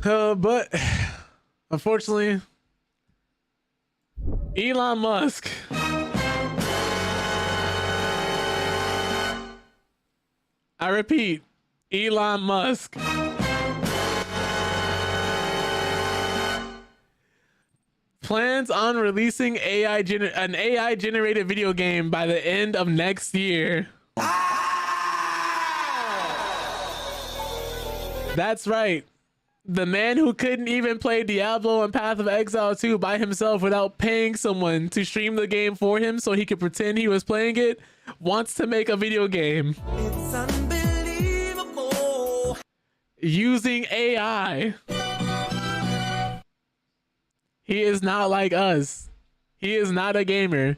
A: But unfortunately, Elon Musk I repeat, Elon Musk plans on releasing an AI generated video game by the end of next year. That's right. The man who couldn't even play Diablo and Path of Exile 2 by himself without paying someone to stream the game for him so he could pretend he was playing it wants to make a video game.
D: It's unbelievable.
A: Using AI. He is not like us. He is not a gamer.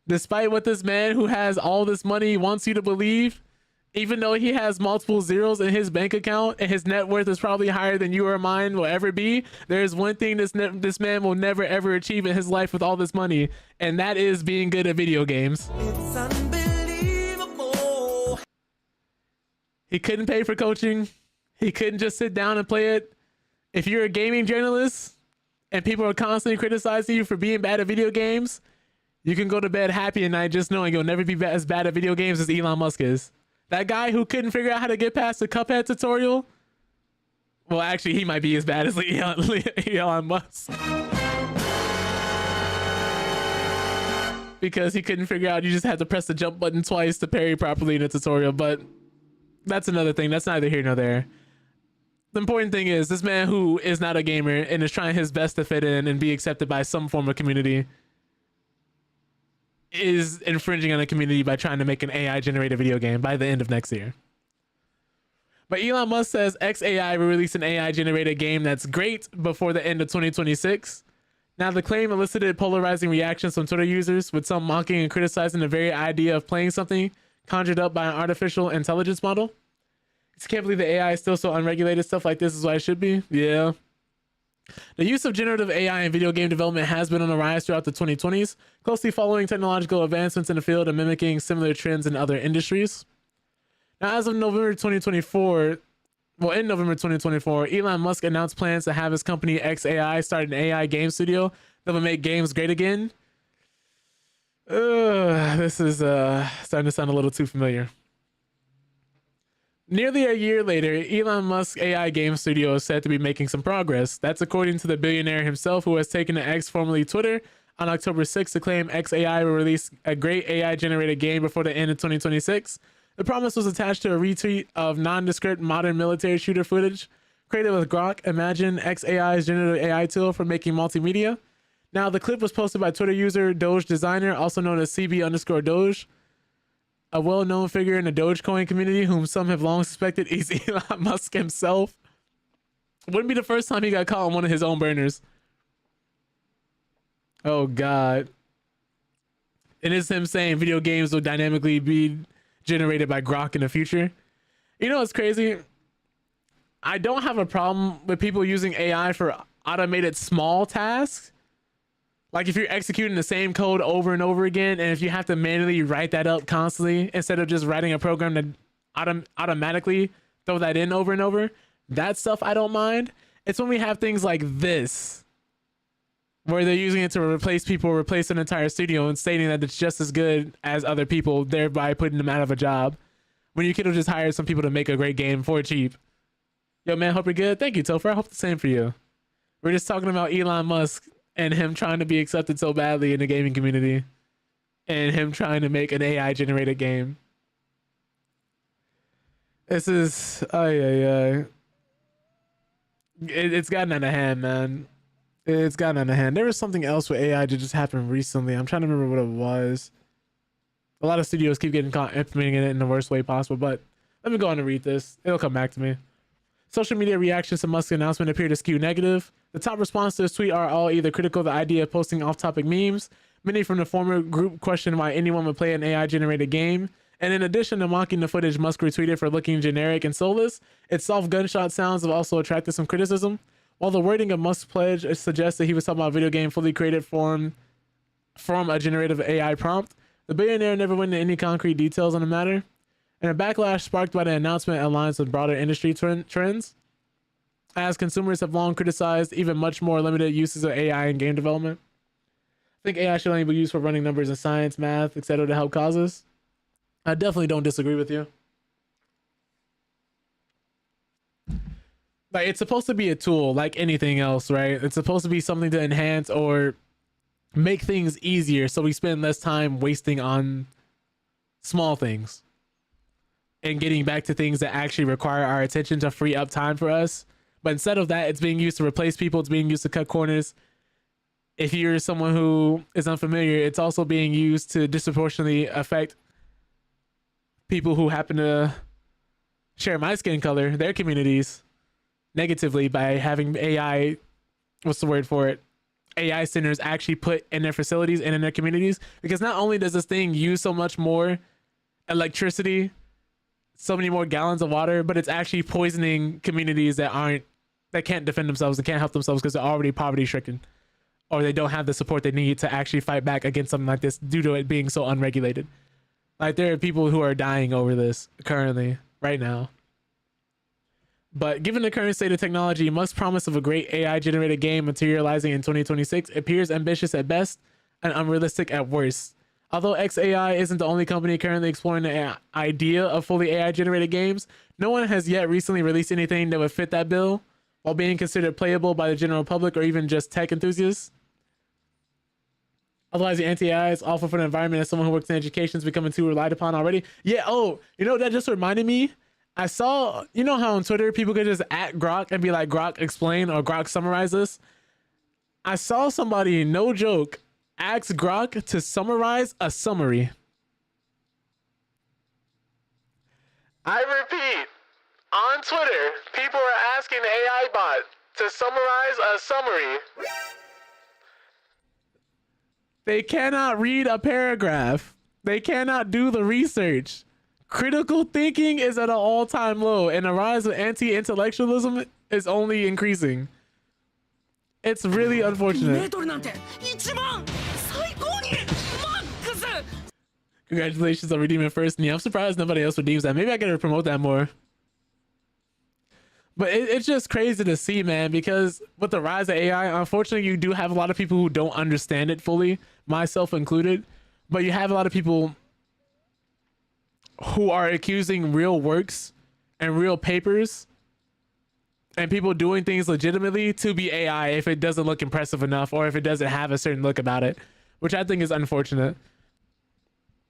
A: Despite what this man who has all this money wants you to believe, even though he has multiple zeros in his bank account and his net worth is probably higher than you or mine will ever be, there's one thing this man will never ever achieve in his life with all this money, and that is being good at video games.
D: It's unbelievable.
A: He couldn't pay for coaching. He couldn't just sit down and play it. If you're a gaming journalist and people are constantly criticizing you for being bad at video games, you can go to bed happy at night just knowing you'll never be as bad at video games as Elon Musk is. That guy who couldn't figure out how to get past the Cuphead tutorial, well, actually, he might be as bad as Elon Musk. Because he couldn't figure out you just had to press the jump button twice to parry properly in a tutorial, but that's another thing. That's neither here nor there. The important thing is this man who is not a gamer and is trying his best to fit in and be accepted by some form of community is infringing on the community by trying to make an AI generated video game by the end of next year. But Elon Musk says XAI will release an AI generated game that's great before the end of 2026. Now, the claim elicited polarizing reactions from Twitter users, with some mocking and criticizing the very idea of playing something conjured up by an artificial intelligence model. I can't believe the AI is still so unregulated. Stuff like this is what it should be. Yeah. The use of generative AI in video game development has been on the rise throughout the 2020s, closely following technological advancements in the field and mimicking similar trends in other industries. Now, as of November 2024, in November 2024, Elon Musk announced plans to have his company XAI start an AI game studio that will make games great again. This is starting to sound a little too familiar. Nearly a year later, Elon Musk's AI game studio is said to be making some progress. That's according to the billionaire himself, who has taken to X, formerly Twitter, on October 6th to claim XAI will release a great AI-generated game before the end of 2026. The promise was attached to a retweet of nondescript modern military shooter footage created with Grok. Imagine XAI's generative AI tool for making multimedia. Now, the clip was posted by Twitter user Doge Designer, also known as CB_Doge, a well-known figure in the Dogecoin community, whom some have long suspected is Elon Musk himself. Wouldn't be the first time he got caught on one of his own burners. Oh, God. And it's him saying video games will dynamically be generated by Grok in the future. You know what's crazy? I don't have a problem with people using AI for automated small tasks. Like if you're executing the same code over and over again, and if you have to manually write that up constantly instead of just writing a program to automatically throw that in over and over, that stuff I don't mind. It's when we have things like this, where they're using it to replace people, replace an entire studio, and stating that it's just as good as other people, thereby putting them out of a job. When you could have just hired some people to make a great game for cheap. Yo, man, hope you're good. Thank you, Topher. I hope the same for you. We're just talking about Elon Musk and him trying to be accepted so badly in the gaming community, and him trying to make an AI-generated game. This is... It's gotten out of hand, man. It's gotten out of hand. There was something else with AI that just happened recently. I'm trying to remember what it was. A lot of studios keep getting caught implementing it in the worst way possible, but let me go on and read this. It'll come back to me. Social media reactions to Musk's announcement appear to skew negative. The top response to this tweet are all either critical of the idea of posting off-topic memes. Many from the former group question why anyone would play an AI-generated game. And in addition to mocking the footage Musk retweeted for looking generic and soulless, its soft gunshot sounds have also attracted some criticism. While the wording of Musk's pledge suggests that he was talking about a video game fully created from a generative AI prompt, the billionaire never went into any concrete details on the matter. And a backlash sparked by the announcement aligns with broader industry trends, as consumers have long criticized even much more limited uses of AI in game development. I think AI should only be used for running numbers in science, math, etc. to help causes. I definitely don't disagree with you. Like, it's supposed to be a tool like anything else, right? It's supposed to be something to enhance or make things easier so we spend less time wasting on small things and getting back to things that actually require our attention to free up time for us. But instead of that, it's being used to replace people. It's being used to cut corners. If you're someone who is unfamiliar, it's also being used to disproportionately affect people who happen to share my skin color, their communities, negatively by having AI, what's the word for it? AI centers actually put in their facilities and in their communities. Because not only does this thing use so much more electricity, so many more gallons of water, but it's actually poisoning communities that can't defend themselves, that can't help themselves because they're already poverty stricken, or they don't have the support they need to actually fight back against something like this due to it being so unregulated. Like, there are people who are dying over this currently, right now. But given the current state of technology, Musk's promise of a great AI-generated game materializing in 2026 appears ambitious at best and unrealistic at worst. Although XAI isn't the only company currently exploring the idea of fully AI-generated games, no one has yet recently released anything that would fit that bill while being considered playable by the general public or even just tech enthusiasts. Otherwise, the anti-AI is awful for the environment, as someone who works in education is becoming too relied upon already. Yeah, oh, you know, that just reminded me. I saw, you know how on Twitter people could just at Grok and be like, Grok explain or Grok summarize this. I saw somebody, no joke, ask Grok to summarize a summary. I repeat, on Twitter, people are asking AI bot to summarize a summary. They cannot read a paragraph. They cannot do the research. Critical thinking is at an all-time low, and the rise of anti-intellectualism is only increasing. It's really unfortunate. Congratulations on redeeming first. Yeah, I'm surprised nobody else redeems that. Maybe I gotta promote that more. But it's just crazy to see, man, because with the rise of AI, unfortunately, you do have a lot of people who don't understand it fully, myself included. But you have a lot of people who are accusing real works and real papers and people doing things legitimately to be AI if it doesn't look impressive enough or if it doesn't have a certain look about it, which I think is unfortunate.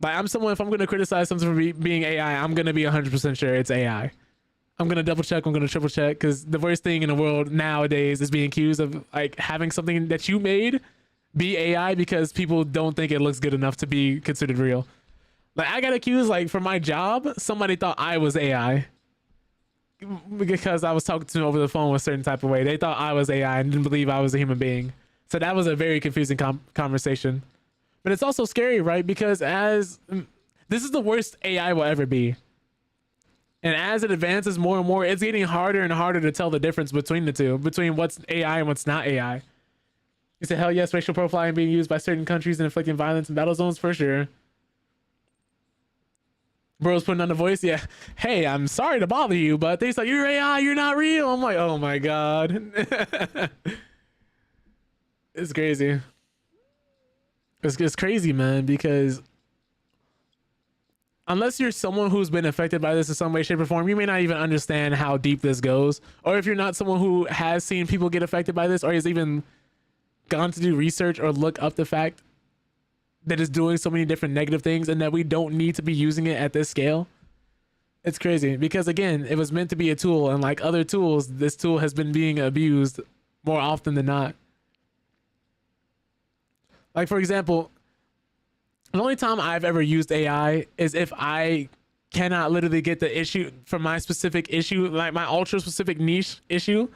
A: Like, I'm someone, if I'm going to criticize something for being AI, I'm going to be 100% sure it's AI. I'm going to double check, I'm going to triple check, because the worst thing in the world nowadays is being accused of like having something that you made be AI because people don't think it looks good enough to be considered real. Like, I got accused, like, for my job, somebody thought I was AI because I was talking to them over the phone a certain type of way. They thought I was AI and didn't believe I was a human being. So that was a very confusing conversation. But it's also scary, right? Because this is the worst AI will ever be. And as it advances more and more, it's getting harder and harder to tell the difference between the two, between what's AI and what's not AI. You said, hell yes, racial profiling being used by certain countries and inflicting violence in battle zones, for sure. Bro's putting on the voice, yeah. Hey, I'm sorry to bother you, but they say, you're AI, you're not real. I'm like, oh my God. It's crazy. It's crazy, man, because unless you're someone who's been affected by this in some way, shape, or form, you may not even understand how deep this goes. Or if you're not someone who has seen people get affected by this or has even gone to do research or look up the fact that it's doing so many different negative things and that we don't need to be using it at this scale. It's crazy because, again, it was meant to be a tool, and like other tools, this tool has been being abused more often than not. Like, for example, the only time I've ever used AI is if I cannot literally get the issue for my specific issue, like my ultra specific niche issue,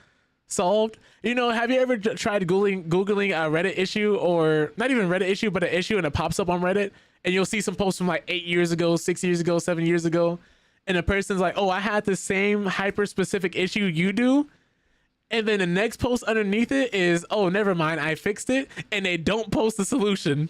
A: solved. You know, have you ever tried googling a Reddit issue, or not even Reddit issue, but an issue, and it pops up on Reddit and you'll see some posts from like 8 years ago, 6 years ago, 7 years ago, and a person's like, oh, I had the same hyper specific issue you do, and then the next post underneath it is, oh, never mind, I fixed it, and they don't post the solution.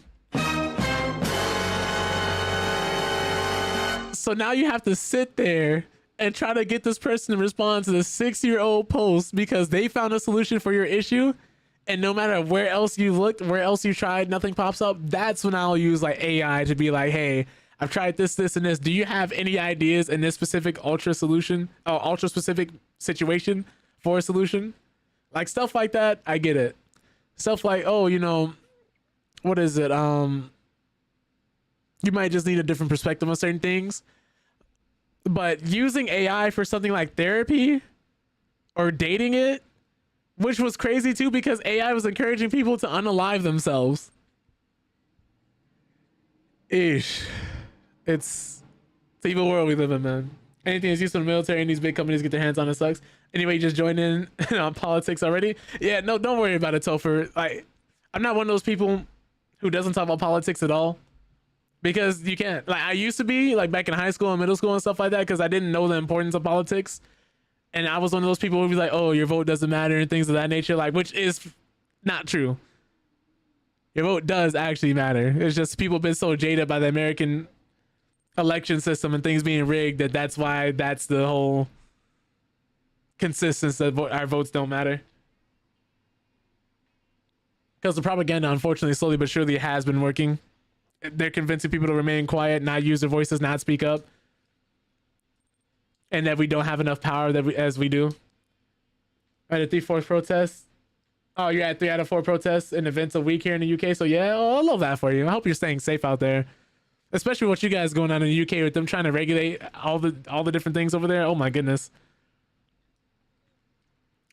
A: So now you have to sit there and try to get this person to respond to the 6-year-old post because they found a solution for your issue. And no matter where else you looked, where else you tried, nothing pops up. That's when I'll use like AI to be like, hey, I've tried this, this, and this. Do you have any ideas in this specific ultra specific situation for a solution? Like stuff like that, I get it. Stuff like, oh, you know, what is it? You might just need a different perspective on certain things. But using AI for something like therapy or dating it, which was crazy too, because AI was encouraging people to unalive themselves. It's the evil world we live in, man. Anything that's used in the military and these big companies get their hands on it sucks. Anyway, you just joined in on politics already. Yeah, no, don't worry about it, Topher. Like, I'm not one of those people who doesn't talk about politics at all. Because you can't. Like, I used to be, like, back in high school and middle school and stuff like that, because I didn't know the importance of politics. And I was one of those people who would be like, oh, your vote doesn't matter and things of that nature, like, which is not true. Your vote does actually matter. It's just people have been so jaded by the American election system and things being rigged that's why that's the whole consistency that our votes don't matter. Because the propaganda, unfortunately, slowly but surely has been working. They're convincing people to remain quiet, not use their voices, not speak up, and that we don't have enough power as we do. At a 3/4 protest. Oh, you're at 3 out of 4 protests and events a week here in the UK. So yeah, I love that for you. I hope you're staying safe out there. especially what you guys going on in the UK with them trying to regulate all the different things over there. Oh my goodness.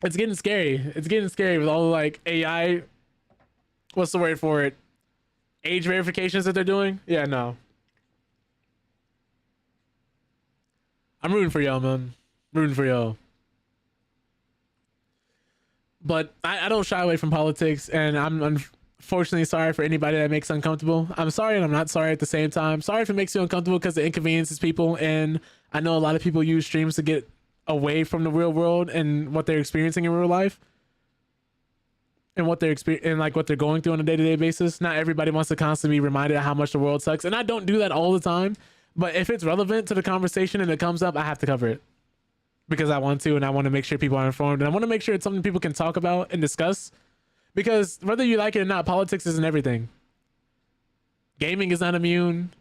A: It's getting scary. It's getting scary with all the like AI, what's the word for it? Age verifications that they're doing. Yeah, no. I'm rooting for y'all, man. Rooting for y'all. But I don't shy away from politics, and I'm unfortunately sorry for anybody that makes uncomfortable. I'm sorry and I'm not sorry at the same time. Sorry if it makes you uncomfortable because it inconveniences people, and I know a lot of people use streams to get away from the real world and what they're experiencing in real life and what they're and like what they're going through on a day-to-day basis. Not everybody wants to constantly be reminded of how much the world sucks, and I don't do that all the time, but if it's relevant to the conversation and it comes up, I have to cover it because I want to, and I want to make sure people are informed, and I want to make sure it's something people can talk about and discuss, because whether you like it or not, politics isn't everything. Gaming is not immune.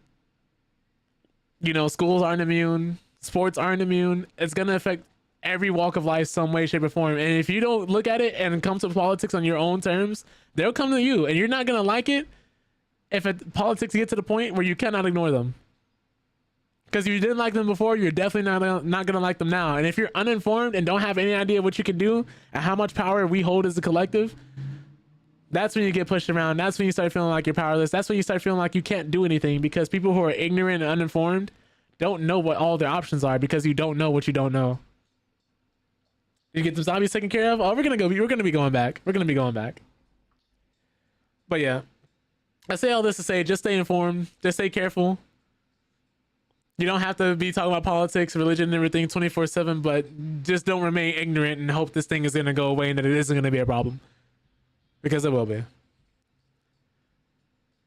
A: You know, schools aren't immune. Sports aren't immune. It's going to affect every walk of life some way, shape, or form. And if you don't look at it and come to politics on your own terms, they'll come to you, and you're not going to like it if politics get to the point where you cannot ignore them. Because if you didn't like them before, you're definitely not going to like them now. And if you're uninformed and don't have any idea what you can do and how much power we hold as a collective, that's when you get pushed around. That's when you start feeling like you're powerless. That's when you start feeling like you can't do anything, because people who are ignorant and uninformed don't know what all their options are, because you don't know what you don't know. You get the zombies taken care of? Oh, we're going to be going back. We're going to be going back. But yeah, I say all this to say, just stay informed. Just stay careful. You don't have to be talking about politics, religion, and everything 24/7, but just don't remain ignorant and hope this thing is going to go away and that it isn't going to be a problem. Because it will be.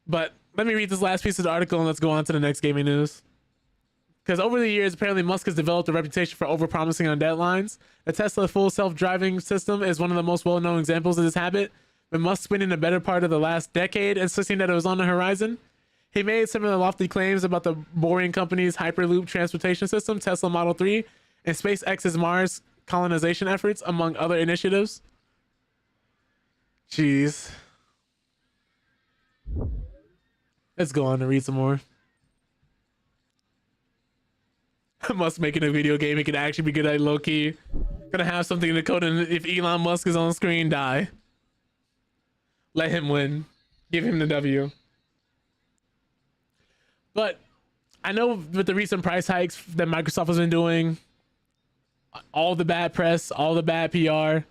A: But let me read this last piece of the article and let's go on to the next gaming news. Because over the years, apparently Musk has developed a reputation for overpromising on deadlines. The Tesla full self-driving system is one of the most well-known examples of this habit, with Musk spending the better part of the last decade insisting that it was on the horizon. He made similar lofty claims about the Boring Company's Hyperloop transportation system, Tesla Model 3, and SpaceX's Mars colonization efforts, among other initiatives. Jeez. Let's go on and read some more. Musk making a video game, it could actually be good at low-key. Gonna have something in the code, and if Elon Musk is on screen, die. Let him win. Give him the W. But I know with the recent price hikes that Microsoft has been doing, all the bad press, all the bad PR,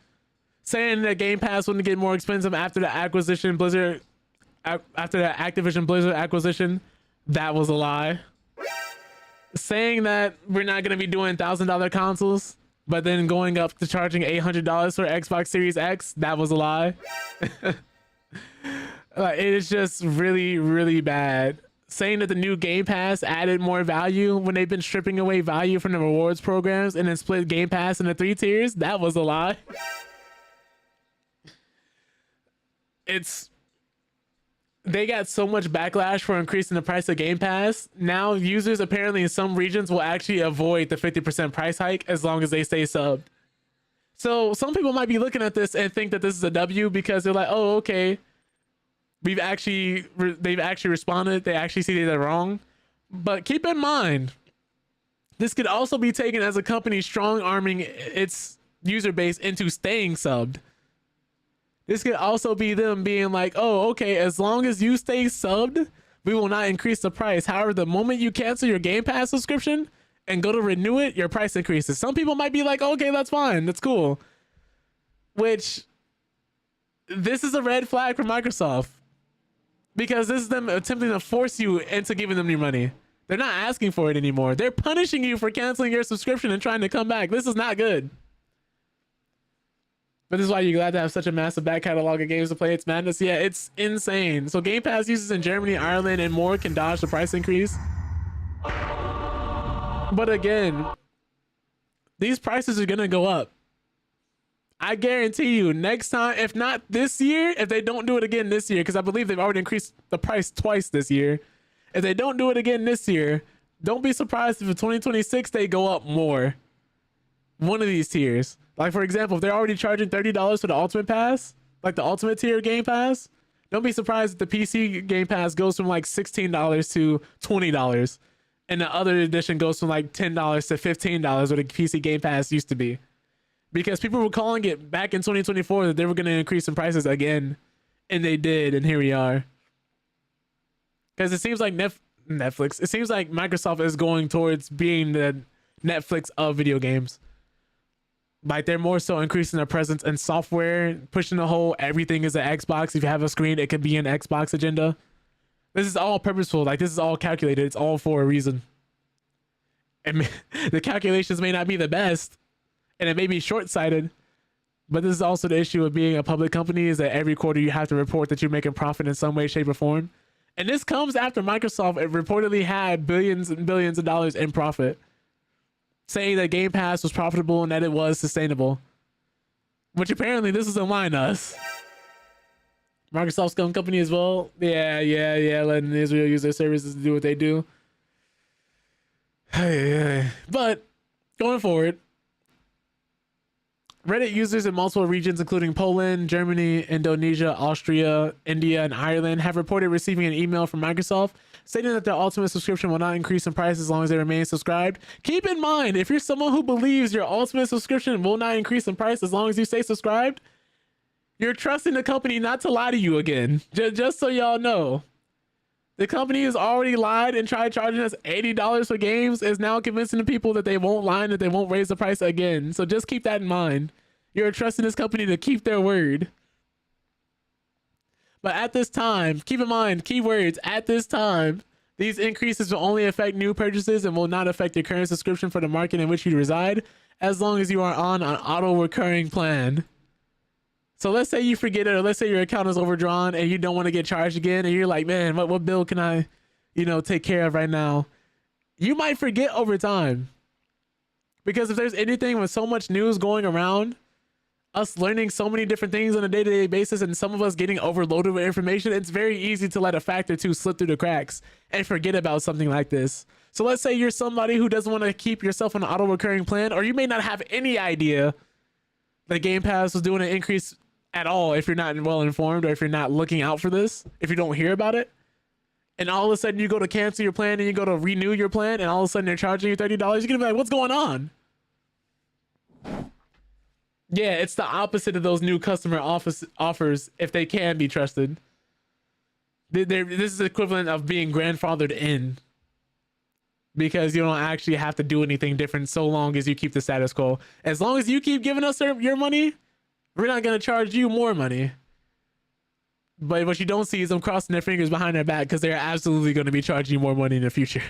A: saying that Game Pass wouldn't get more expensive after the Activision Blizzard acquisition, that was a lie. Saying that we're not going to be doing $1,000 consoles, but then going up to charging $800 for Xbox Series X, that was a lie. It is just really, really bad. Saying that the new Game Pass added more value when they've been stripping away value from the rewards programs and then split Game Pass into 3 tiers, that was a lie. They got so much backlash for increasing the price of Game Pass. Now users apparently in some regions will actually avoid the 50% price hike as long as they stay subbed. So some people might be looking at this and think that this is a W because they're like, oh, okay, they've actually responded. They actually see they're wrong. But keep in mind, this could also be taken as a company strong arming its user base into staying subbed. This could also be them being like, oh, okay, as long as you stay subbed, we will not increase the price. However, the moment you cancel your Game Pass subscription and go to renew it, your price increases. Some people might be like, okay, that's fine. That's cool. Which, this is a red flag for Microsoft. Because this is them attempting to force you into giving them your money. They're not asking for it anymore. They're punishing you for canceling your subscription and trying to come back. This is not good. But this is why you're glad to have such a massive back catalog of games to play. It's madness. Yeah, it's insane. So Game Pass users in Germany, Ireland, and more can dodge the price increase. But again, these prices are going to go up. I guarantee you next time, if not this year, if they don't do it again this year, because I believe they've already increased the price twice this year. If they don't do it again this year, don't be surprised if in 2026 they go up more. One of these tiers. Like, for example, if they're already charging $30 for the Ultimate Pass, like the Ultimate tier Game Pass, Don't be surprised if the PC Game Pass goes from like $16 to $20, and the other edition goes from like $10 to $15, where the PC Game Pass used to be. Because people were calling it back in 2024 that they were going to increase in prices again, and they did, and here we are. Because it seems like Netflix, it seems like Microsoft is going towards being the Netflix of video games. Like, they're more so increasing their presence in software, pushing the whole everything is an Xbox. If you have a screen, it could be an Xbox agenda. This is all purposeful. Like, this is all calculated. It's all for a reason. And the calculations may not be the best, and it may be short-sighted, but this is also the issue of being a public company, is that every quarter you have to report that you're making profit in some way, shape, or form. And this comes after Microsoft reportedly had billions and billions of dollars in profit, saying that Game Pass was profitable and that it was sustainable. Which apparently this is in line to us. Microsoft's scum company as well. Yeah, letting Israel use their services to do what they do. But going forward, Reddit users in multiple regions, including Poland, Germany, Indonesia, Austria, India, and Ireland, have reported receiving an email from Microsoft stating that their ultimate subscription will not increase in price as long as they remain subscribed. Keep in mind, if you're someone who believes your ultimate subscription will not increase in price as long as you stay subscribed, you're trusting the company not to lie to you again. Just so y'all know. The company has already lied and tried charging us $80 for games, is now convincing the people that they won't lie and that they won't raise the price again. So just keep that in mind. You're trusting this company to keep their word. But at this time, keep in mind, keywords, at this time, these increases will only affect new purchases and will not affect your current subscription for the market in which you reside, as long as you are on an auto-recurring plan. So let's say you forget it, or let's say your account is overdrawn and you don't want to get charged again, and you're like, man, what bill can I, take care of right now? You might forget over time. Because if there's anything with so much news going around, us learning so many different things on a day-to-day basis, and some of us getting overloaded with information, it's very easy to let a fact or two slip through the cracks and forget about something like this. So let's say you're somebody who doesn't want to keep yourself on an auto-recurring plan, or you may not have any idea that Game Pass was doing an increase at all if you're not well informed, or if you're not looking out for this, if you don't hear about it. And all of a sudden you go to cancel your plan and you go to renew your plan, and all of a sudden they're charging you $30. You're going to be like, what's going on? Yeah, it's the opposite of those new customer offers, if they can be trusted. This is equivalent of being grandfathered in, because you don't actually have to do anything different so long as you keep the status quo. As long as you keep giving us your money, we're not going to charge you more money. But what you don't see is them crossing their fingers behind their back, because they're absolutely going to be charging you more money in the future.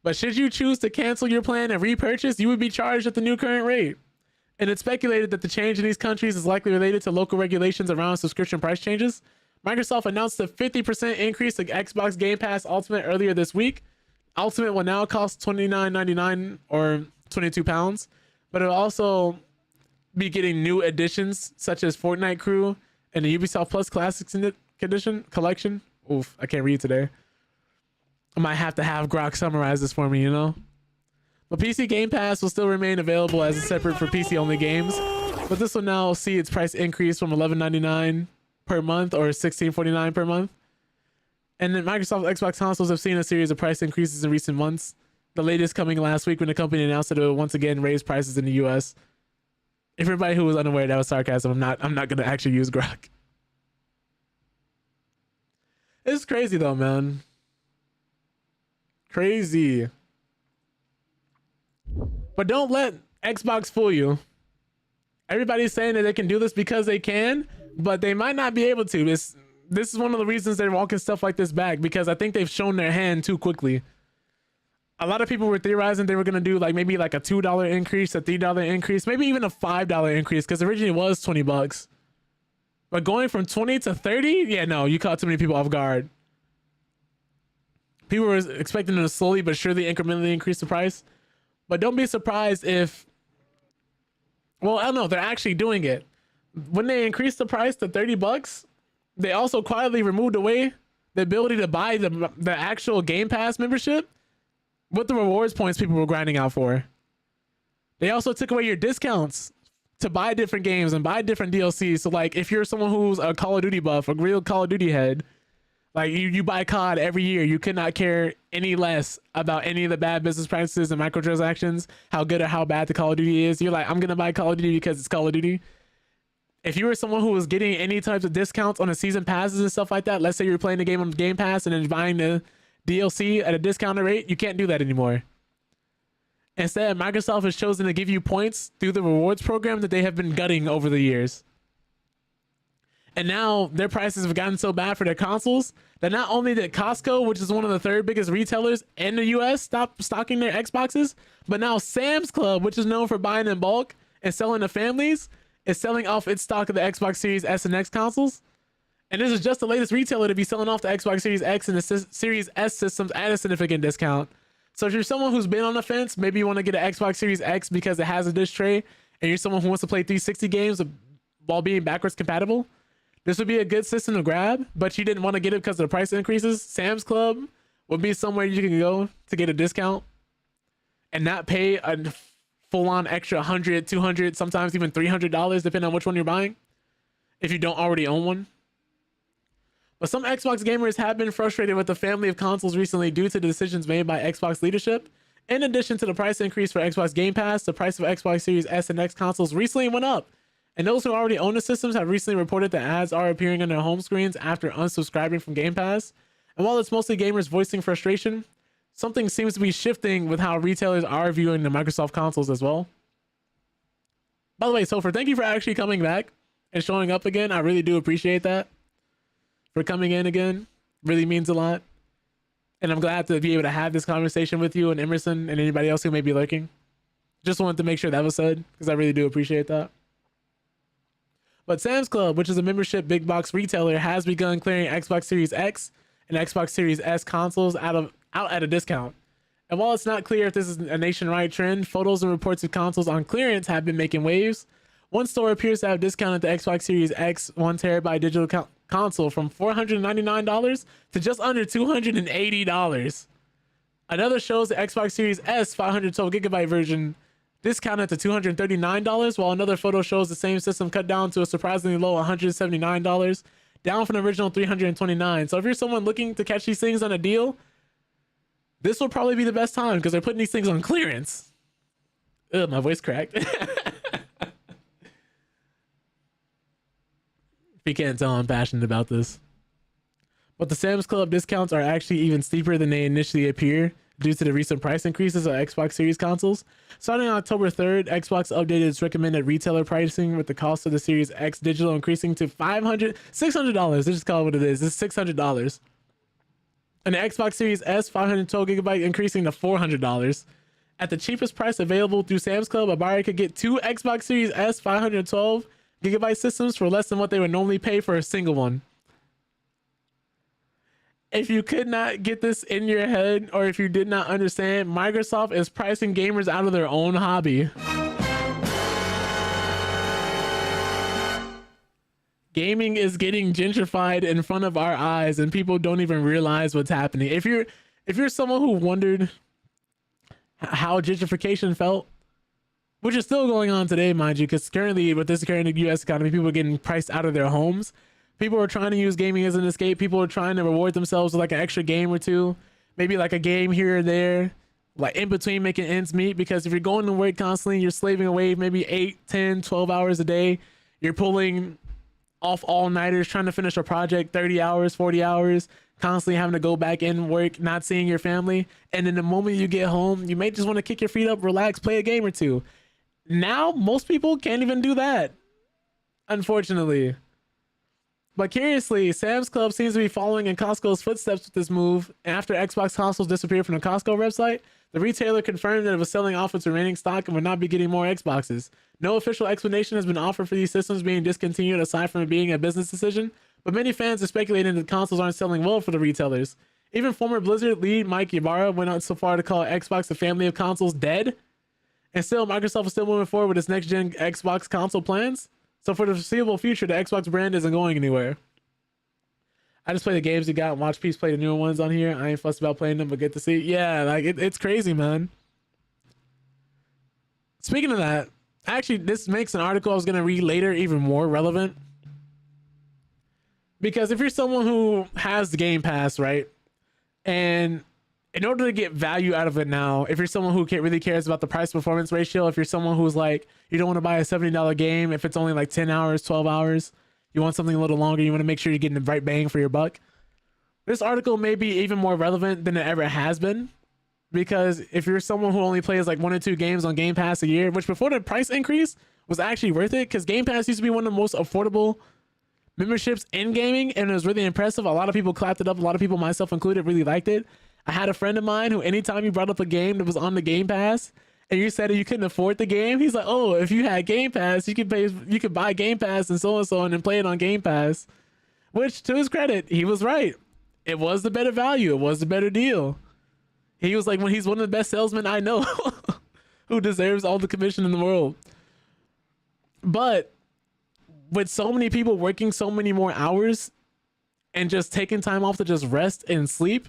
A: But should you choose to cancel your plan and repurchase, you would be charged at the new current rate. And it's speculated that the change in these countries is likely related to local regulations around subscription price changes. Microsoft announced a 50% increase to Xbox Game Pass Ultimate earlier this week. Ultimate will now cost $29.99 or £22, but it'll also be getting new additions such as Fortnite Crew and the Ubisoft Plus Classics collection. Oof, I can't read today. I might have to have Grok summarize this for me, But PC Game Pass will still remain available as a separate for PC only games, but this will now see its price increase from $11.99 per month or $16.49 per month. And then Microsoft Xbox consoles have seen a series of price increases in recent months, the latest coming last week when the company announced that it would once again raise prices in the US. If everybody who was unaware, that was sarcasm. I'm not gonna actually use Grok. It's crazy though, man. Crazy. But don't let Xbox fool you. Everybody's saying that they can do this because they can, but they might not be able to. This is one of the reasons they're walking stuff like this back, because I think they've shown their hand too quickly. A lot of people were theorizing they were going to do maybe a $2 increase, a $3 increase, maybe even a $5 increase, because originally it was $20. But going from 20 to 30, yeah, no, you caught too many people off guard. People were expecting them to slowly but surely incrementally increase the price. But don't be surprised if, well, I don't know, they're actually doing it. When they increased the price to $30, they also quietly removed away the ability to buy the actual Game Pass membership with the rewards points people were grinding out for. They also took away your discounts to buy different games and buy different DLCs. So like if you're someone who's a Call of Duty buff, a real Call of Duty head, like you buy COD every year, you could not care any less about any of the bad business practices and microtransactions, how good or how bad the Call of Duty is. You're like, I'm gonna buy Call of Duty because it's Call of Duty. If you were someone who was getting any types of discounts on the season passes and stuff like that, let's say you're playing the game on Game Pass and then buying the DLC at a discounted rate, you can't do that anymore. Instead, Microsoft has chosen to give you points through the rewards program that they have been gutting over the years. And now their prices have gotten so bad for their consoles that not only did Costco, which is one of the third biggest retailers in the US, stop stocking their Xboxes, but now Sam's Club, which is known for buying in bulk and selling to families, is selling off its stock of the Xbox Series S and X consoles. And this is just the latest retailer to be selling off the Xbox Series X and the Series S systems at a significant discount. So if you're someone who's been on the fence, maybe you want to get an Xbox Series X because it has a disc tray, and you're someone who wants to play 360 games while being backwards compatible, this would be a good system to grab, but you didn't want to get it because of the price increases. Sam's Club would be somewhere you can go to get a discount and not pay a full-on extra $100, $200, sometimes even $300, depending on which one you're buying, if you don't already own one. But some Xbox gamers have been frustrated with the family of consoles recently due to the decisions made by Xbox leadership. In addition to the price increase for Xbox Game Pass, the price of Xbox Series S and X consoles recently went up. And those who already own the systems have recently reported that ads are appearing on their home screens after unsubscribing from Game Pass. And while it's mostly gamers voicing frustration, something seems to be shifting with how retailers are viewing the Microsoft consoles as well. By the way, Topher, thank you for actually coming back and showing up again. I really do appreciate that. For coming in again, really means a lot. And I'm glad to be able to have this conversation with you and Emerson and anybody else who may be lurking. Just wanted to make sure that was said because I really do appreciate that. But Sam's Club, which is a membership big box retailer, has begun clearing Xbox Series X and Xbox Series S consoles out at a discount. And while it's not clear if this is a nationwide trend, photos and reports of consoles on clearance have been making waves. One store appears to have discounted the Xbox Series X 1TB digital console from $499 to just under $280. Another shows the Xbox Series S 512GB version discounted to $239, while another photo shows the same system cut down to a surprisingly low $179, down from the original $329. So if you're someone looking to catch these things on a deal, this will probably be the best time because they're putting these things on clearance. Ugh, my voice cracked. If you can't tell, I'm passionate about this. But the Sam's Club discounts are actually even steeper than they initially appear due to the recent price increases of Xbox Series consoles. Starting on October 3rd, Xbox updated its recommended retailer pricing with the cost of the Series X digital increasing to $600. Let's just call it what it is. It's $600. And the Xbox Series S 512GB increasing to $400. At the cheapest price available through Sam's Club, a buyer could get two Xbox Series S 512GB systems for less than what they would normally pay for a single one. If you could not get this in your head, or if you did not understand, Microsoft is pricing gamers out of their own hobby. Gaming is getting gentrified in front of our eyes, and people don't even realize what's happening. If you're someone who wondered how gentrification felt, which is still going on today, mind you, because currently with this current U.S. economy, people are getting priced out of their homes. People are trying to use gaming as an escape. People are trying to reward themselves with like an extra game or two, maybe like a game here or there, like in between making ends meet. Because if you're going to work constantly, you're slaving away maybe 8, 10, 12 hours a day. You're pulling off all-nighters, trying to finish a project, 30 hours, 40 hours, constantly having to go back in work, not seeing your family. And then the moment you get home, you may just want to kick your feet up, relax, play a game or two. Now, most people can't even do that, unfortunately. But curiously, Sam's Club seems to be following in Costco's footsteps with this move. After Xbox consoles disappeared from the Costco website, the retailer confirmed that it was selling off its remaining stock and would not be getting more Xboxes. No official explanation has been offered for these systems being discontinued aside from it being a business decision, but many fans are speculating that the consoles aren't selling well for the retailers. Even former Blizzard lead Mike Ybarra went out so far to call Xbox the family of consoles dead. And still, Microsoft is still moving forward with its next-gen Xbox console plans. So for the foreseeable future, the Xbox brand isn't going anywhere. I just play the games you got and watch Peace play the newer ones on here. I ain't fussed about playing them, but get to see. Yeah, like it's crazy, man. Speaking of that, Actually, this makes an article I was going to read later even more relevant. Because if you're someone who has the Game Pass, right? And in order to get value out of it now, if you're someone who really cares about the price performance ratio, if you're someone who's like, you don't want to buy a $70 game if it's only like 10 hours, 12 hours, you want something a little longer, you want to make sure you're getting the right bang for your buck. This article may be even more relevant than it ever has been. Because if you're someone who only plays like 1 or 2 games on Game Pass a year, which before the price increase was actually worth it, because Game Pass used to be one of the most affordable memberships in gaming, and it was really impressive. A lot of people clapped it up. A lot of people, myself included, really liked it. I had a friend of mine who, anytime you brought up a game that was on the Game Pass and you said that you couldn't afford the game, he's like, oh, if you had Game Pass, you could buy Game Pass and so and then play it on Game Pass. Which, to his credit, he was right. It was the better value. It was the better deal. He was like, when he's one of the best salesmen I know who deserves all the commission in the world. But with so many people working so many more hours and just taking time off to just rest and sleep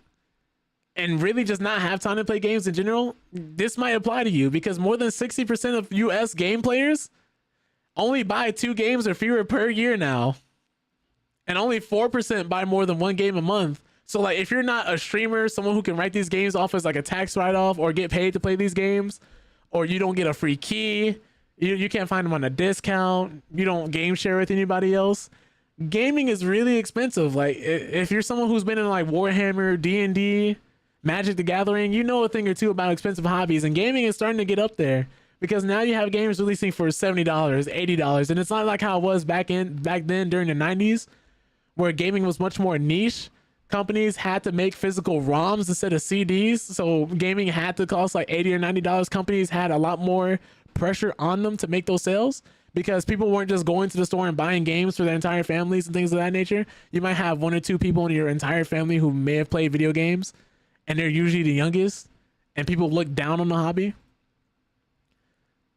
A: and really just not have time to play games in general, this might apply to you, because more than 60% of US game players only buy 2 games or fewer per year now. And only 4% buy more than 1 game a month. So like, if you're not a streamer, someone who can write these games off as like a tax write-off or get paid to play these games, or you don't get a free key, you can't find them on a discount, you don't game share with anybody else, gaming is really expensive. Like, if you're someone who's been in like Warhammer, D&D, Magic the Gathering, you know a thing or two about expensive hobbies, and gaming is starting to get up there, because now you have games releasing for $70, $80, and it's not like how it was back then during the 90s, where gaming was much more niche. Companies had to make physical ROMs instead of CDs, so gaming had to cost like $80 or $90. Companies had a lot more pressure on them to make those sales, because people weren't just going to the store and buying games for their entire families and things of that nature. You might have 1 or 2 people in your entire family who may have played video games, and they're usually the youngest, and people look down on the hobby.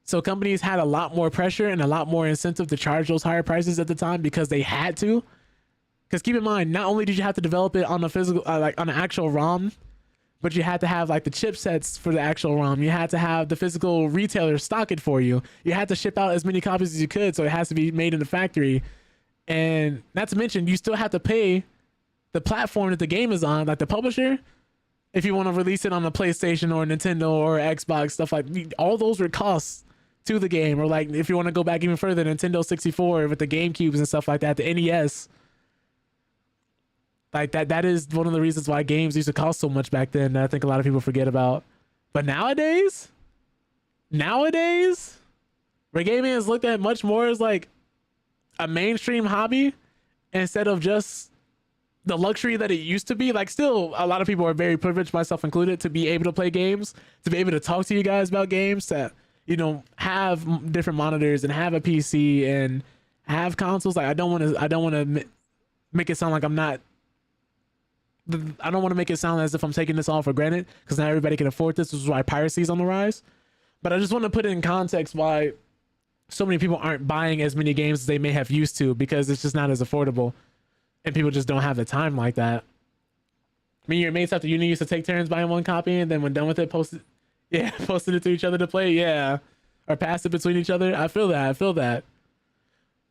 A: So companies had a lot more pressure and a lot more incentive to charge those higher prices at the time, because they had to. Because keep in mind, not only did you have to develop it on a physical, like on an actual ROM, but you had to have like the chipsets for the actual ROM. You had to have the physical retailer stock it for you. You had to ship out as many copies as you could, so it has to be made in the factory. And not to mention, you still have to pay the platform that the game is on, like the publisher, if you want to release it on a PlayStation or Nintendo or Xbox, stuff like all those were costs to the game. Or like, if you want to go back even further, Nintendo 64 with the GameCubes and stuff like that, the NES. Like that is one of the reasons why games used to cost so much back then that I think a lot of people forget about. But nowadays, where gaming is looked at much more as like a mainstream hobby instead of just the luxury that it used to be. Like, still, a lot of people are very privileged, myself included, to be able to play games, to be able to talk to you guys about games, to, you know, have different monitors and have a PC and have consoles. Like, I don't want to make it sound like I don't want to make it sound as if I'm taking this all for granted, because not everybody can afford this. This is why piracy is on the rise. But I just want to put it in context why so many people aren't buying as many games as they may have used to, because it's just not as affordable, and people just don't have the time like that. I mean, your mates after uni used to take turns buying 1 copy, and then when done with it, posted it to each other to play, or pass it between each other. I feel that.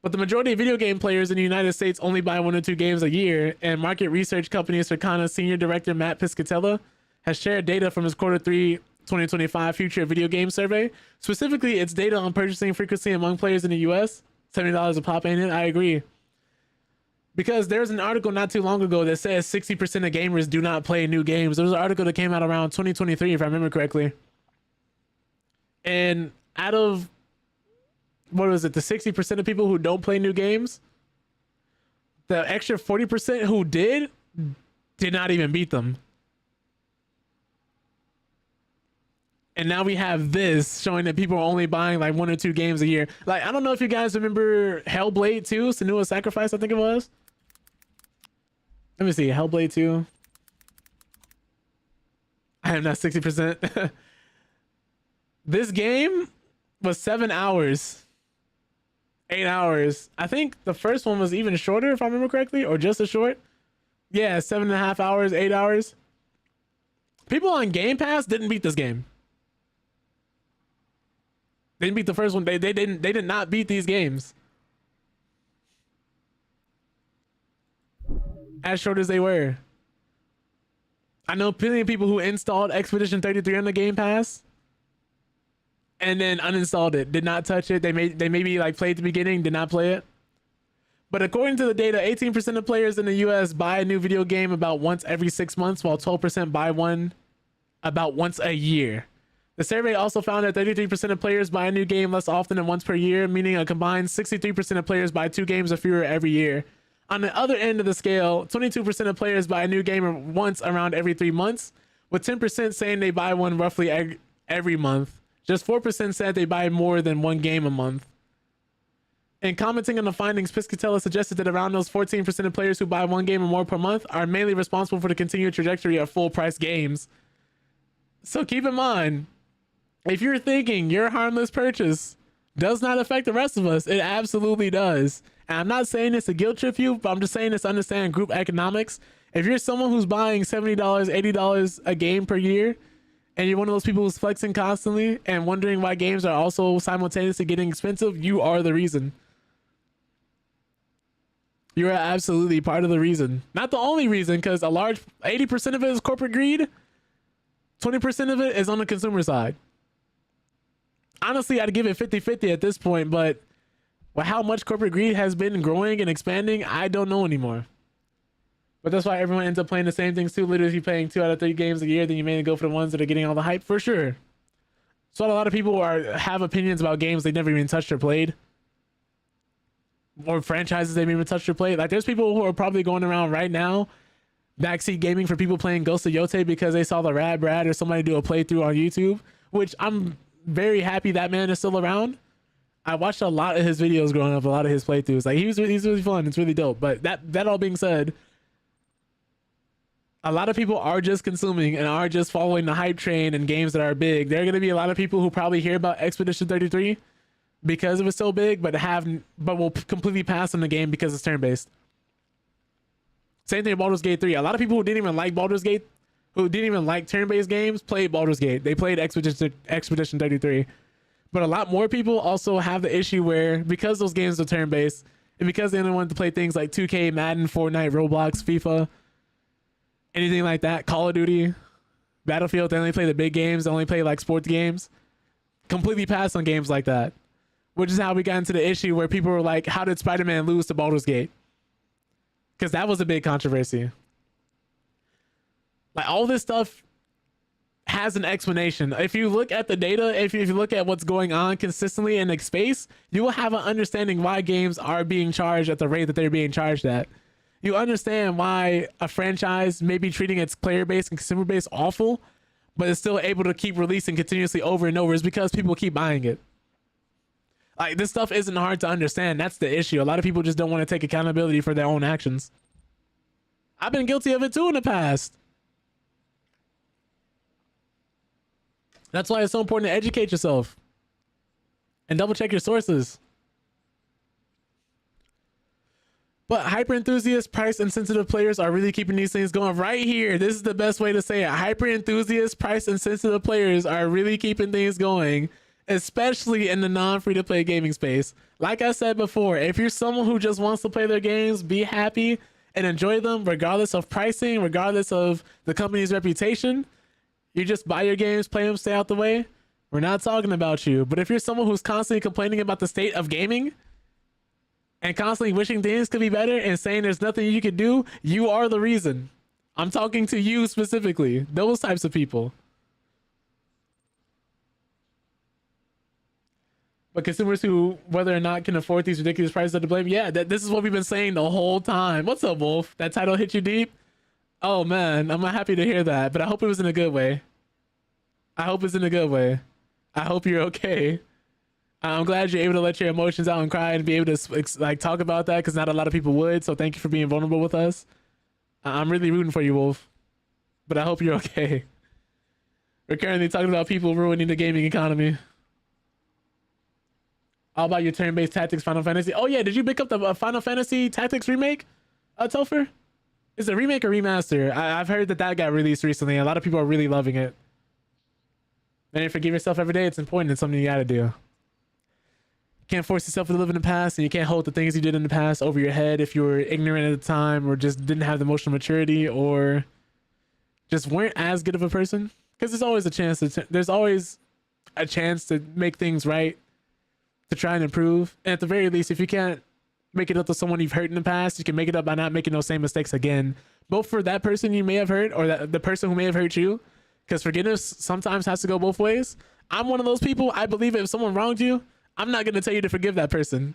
A: But the majority of video game players in the United States only buy 1 or 2 games a year, and market research company Circana senior director Matt Piscatella has shared data from his Q3 2025 Future Video Game Survey. Specifically, it's data on purchasing frequency among players in the US. $70 a pop, ain't it? I agree. Because there's an article not too long ago that says 60% of gamers do not play new games. There was an article that came out around 2023, if I remember correctly. And out of, what was it, the 60% of people who don't play new games, the extra 40% who did not even beat them. And now we have this showing that people are only buying like 1 or 2 games a year. Like, I don't know if you guys remember Hellblade 2, Senua's Sacrifice, I think it was. Let me see, Hellblade 2. I am not 60%. This game was 7 hours. 8 hours. I think the first one was even shorter, if I remember correctly, or just as short. Yeah, 7.5 hours, 8 hours. People on Game Pass didn't beat this game. They didn't beat the first one. They did not beat these games. As short as they were. I know plenty of people who installed Expedition 33 on the Game Pass and then uninstalled it, did not touch it. They maybe like played the beginning, did not play it. But according to the data, 18% of players in the US buy a new video game about once every 6 months, while 12% buy one about once a year. The survey also found that 33% of players buy a new game less often than once per year, meaning a combined 63% of players buy 2 games or fewer every year. On the other end of the scale, 22% of players buy a new game once around every 3 months, with 10% saying they buy one roughly every month. Just 4% said they buy more than one game a month. In commenting on the findings, Piscatella suggested that around those 14% of players who buy one game or more per month are mainly responsible for the continued trajectory of full-price games. So keep in mind, if you're thinking your harmless purchase does not affect the rest of us, it absolutely does. And I'm not saying this to guilt trip you, but I'm just saying this to understand group economics. If you're someone who's buying $70, $80 a game per year, and you're one of those people who's flexing constantly and wondering why games are also simultaneously getting expensive, you are the reason. You are absolutely part of the reason. Not the only reason, because a large 80% of it is corporate greed. 20% of it is on the consumer side. Honestly, I'd give it 50-50 at this point, but with how much corporate greed has been growing and expanding, I don't know anymore. But that's why everyone ends up playing the same things too. Literally, if you're playing 2 out of 3 games a year, then you mainly go for the ones that are getting all the hype for sure. So a lot of people have opinions about games they never even touched or played. Or franchises they've even touched or played. Like, there's people who are probably going around right now backseat gaming for people playing Ghost of Yote because they saw the Rad Brad or somebody do a playthrough on YouTube, which I'm very happy that man is still around. I watched a lot of his videos growing up, a lot of his playthroughs. Like, he's really fun. It's really dope. But that all being said, a lot of people are just consuming and are just following the hype train and games that are big. There are going to be a lot of people who probably hear about Expedition 33 because it was so big, but will completely pass on the game because it's turn-based. Same thing with Baldur's Gate 3. A lot of people who didn't even like Baldur's Gate, who didn't even like turn-based games, played Baldur's Gate. They played Expedition 33. But a lot more people also have the issue where, because those games are turn-based, and because they only want to play things like 2K, Madden, Fortnite, Roblox, FIFA, anything like that, Call of Duty, Battlefield, they only play the big games, they only play like sports games, completely pass on games like that. Which is how we got into the issue where people were like, how did Spider-Man lose to Baldur's Gate? Because that was a big controversy. Like, all this stuff has an explanation. If you look at the data, if you look at what's going on consistently in the space, you will have an understanding why games are being charged at the rate that they're being charged at. You understand why a franchise may be treating its player base and consumer base awful, but is still able to keep releasing continuously over and over. Is because people keep buying it. Like, this stuff isn't hard to understand. That's the issue. A lot of people just don't want to take accountability for their own actions. I've been guilty of it too in the past. That's why it's so important to educate yourself and double check your sources. But hyper enthusiasts, price insensitive players are really keeping these things going right here. This is the best way to say it. Hyper enthusiasts, price insensitive players are really keeping things going, especially in the non-free-to-play gaming space. Like I said before, if you're someone who just wants to play their games, be happy and enjoy them regardless of pricing, regardless of the company's reputation, you just buy your games, play them, stay out the way, we're not talking about you. But if you're someone who's constantly complaining about the state of gaming and constantly wishing things could be better and saying there's nothing you can do, you are the reason. I'm talking to you specifically, those types of people. But consumers who, whether or not can afford these ridiculous prices, are to blame. Yeah, this is what we've been saying the whole time. What's up, Wolf? That title hit you deep? Oh, man, I'm happy to hear that. But I hope it was in a good way. I hope it's in a good way. I hope you're okay. I'm glad you're able to let your emotions out and cry and be able to like talk about that, because not a lot of people would. So thank you for being vulnerable with us. I'm really rooting for you, Wolf. But I hope you're okay. We're currently talking about people ruining the gaming economy. All about your turn-based tactics, Final Fantasy. Oh yeah, did you pick up the Final Fantasy Tactics remake, Topher? Is it a remake or remaster? I've heard that got released recently. A lot of people are really loving it. And you forgive yourself every day. It's important. It's something you gotta do. can't force yourself to live in the past, and you can't hold the things you did in the past over your head if you were ignorant at the time or just didn't have the emotional maturity or just weren't as good of a person. Because there's always a chance to make things right, to try and improve. And at the very least, if you can't make it up to someone you've hurt in the past, you can make it up by not making those same mistakes again, both for that person you may have hurt or the person who may have hurt you. Because forgiveness sometimes has to go both ways. I'm one of those people. I believe if someone wronged you, I'm not going to tell you to forgive that person.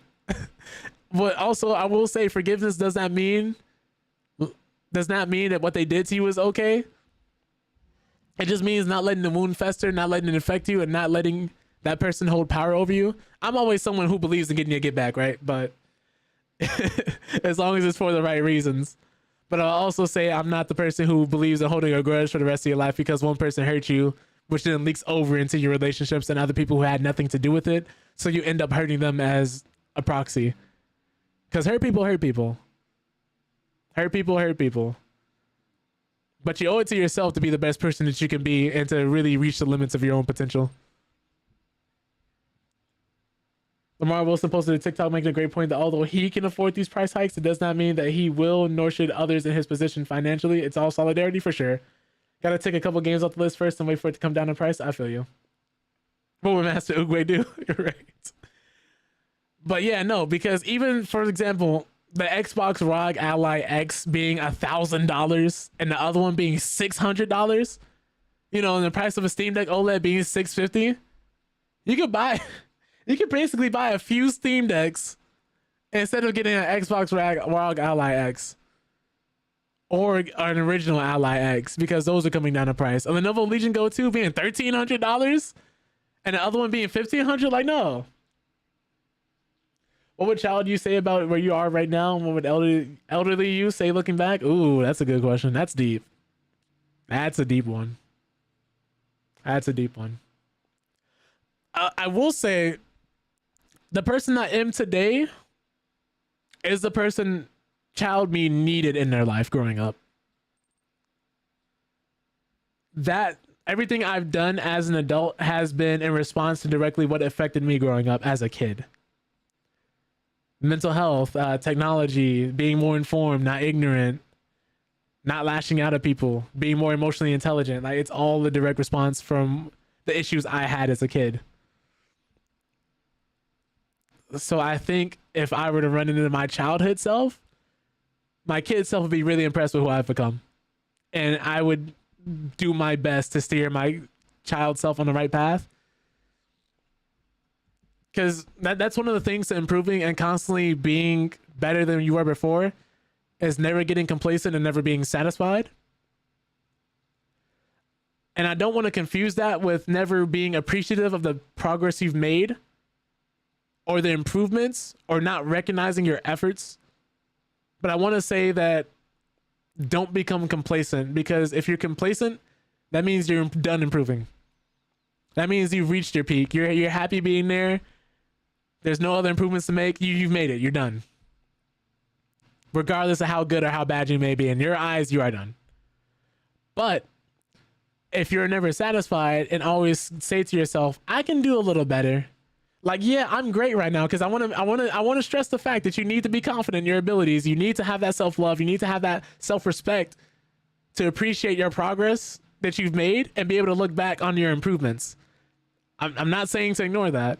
A: But also, I will say forgiveness does not mean that what they did to you is okay. It just means not letting the wound fester, not letting it affect you, and not letting that person hold power over you. I'm always someone who believes in getting your get back, right? But as long as it's for the right reasons. But I'll also say I'm not the person who believes in holding a grudge for the rest of your life because one person hurt you, which then leaks over into your relationships and other people who had nothing to do with it. So you end up hurting them as a proxy. Because hurt people hurt people. Hurt people hurt people. But you owe it to yourself to be the best person that you can be and to really reach the limits of your own potential. Lamar Wilson posted a TikTok making a great point that although he can afford these price hikes, it does not mean that he will, nor should others in his position financially. It's all solidarity for sure. Gotta take a couple games off the list first and wait for it to come down in price. I feel you. What would Master Oogway do? You're right. But yeah, no, because even, for example, the Xbox ROG Ally X being $1,000 and the other one being $600, you know, and the price of a Steam Deck OLED being $650, you could basically buy a few Steam Decks instead of getting an Xbox ROG Ally X or an original Ally X, because those are coming down in price. And the Lenovo Legion Go 2 being $1,300 and the other one being $1,500, like, no. What would child you say about where you are right now? And what would elderly you say looking back? Ooh, that's a good question. That's deep. That's a deep one. That's a deep one. I will say the person I am today is the person child me needed in their life growing up. That everything I've done as an adult has been in response to directly what affected me growing up as a kid. Mental health, technology, being more informed, not ignorant, not lashing out at people, being more emotionally intelligent. Like, it's all a direct response from the issues I had as a kid. So I think if I were to run into my childhood self, my kid self would be really impressed with who I've become. And I would do my best to steer my child self on the right path. Because that's one of the things to improving and constantly being better than you were before is never getting complacent and never being satisfied. And I don't want to confuse that with never being appreciative of the progress you've made or the improvements or not recognizing your efforts. But I want to say that don't become complacent, because if you're complacent, that means you're done improving. That means you've reached your peak. You're happy being there. There's no other improvements to make. You've made it. You're done. Regardless of how good or how bad you may be. In your eyes, you are done. But if you're never satisfied and always say to yourself, I can do a little better. Like, yeah, I'm great right now, because I want to stress the fact that you need to be confident in your abilities. You need to have that self-love. You need to have that self-respect to appreciate your progress that you've made and be able to look back on your improvements. I'm not saying to ignore that.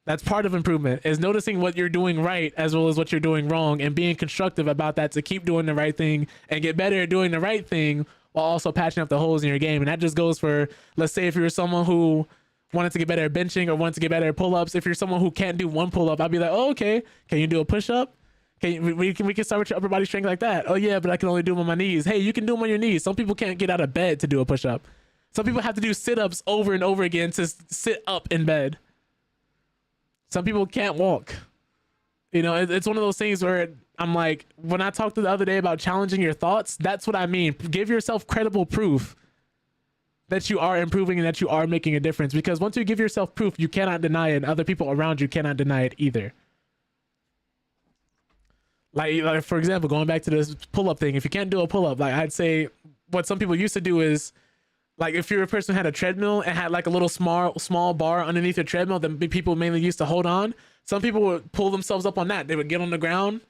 A: That's part of improvement, is noticing what you're doing right as well as what you're doing wrong and being constructive about that to keep doing the right thing and get better at doing the right thing while also patching up the holes in your game. And that just goes for, let's say if you're someone who wanted to get better at benching or wanted to get better at pull-ups. If you're someone who can't do one pull-up, I'd be like, oh, okay, can you do a push-up? We can start with your upper body strength like that. Oh yeah, but I can only do them on my knees. Hey, you can do them on your knees. Some people can't get out of bed to do a push-up. Some people have to do sit-ups over and over again to sit up in bed. Some people can't walk. You know, it's one of those things where I'm like, when I talked the other day about challenging your thoughts, that's what I mean. Give yourself credible proof that you are improving and that you are making a difference. Because once you give yourself proof, you cannot deny it, and other people around you cannot deny it either. Like for example, going back to this pull-up thing, if you can't do a pull-up, like I'd say what some people used to do is Like if you're a person who had a treadmill and had like a little small bar underneath your treadmill that people mainly used to hold on, some people would pull themselves up on that. They would get on the ground,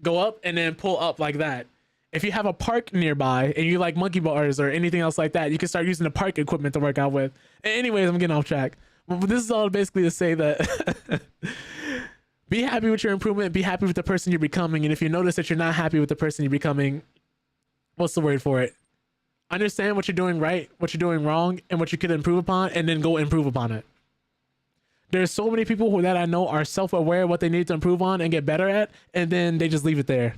A: go up, and then pull up like that. If you have a park nearby and you like monkey bars or anything else like that, you can start using the park equipment to work out with. Anyways, I'm getting off track. But this is all basically to say that be happy with your improvement. Be happy with the person you're becoming. And if you notice that you're not happy with the person you're becoming, what's the word for it? Understand what you're doing right, what you're doing wrong, and what you could improve upon, and then go improve upon it. There's so many people that I know are self-aware of what they need to improve on and get better at, and then they just leave it there.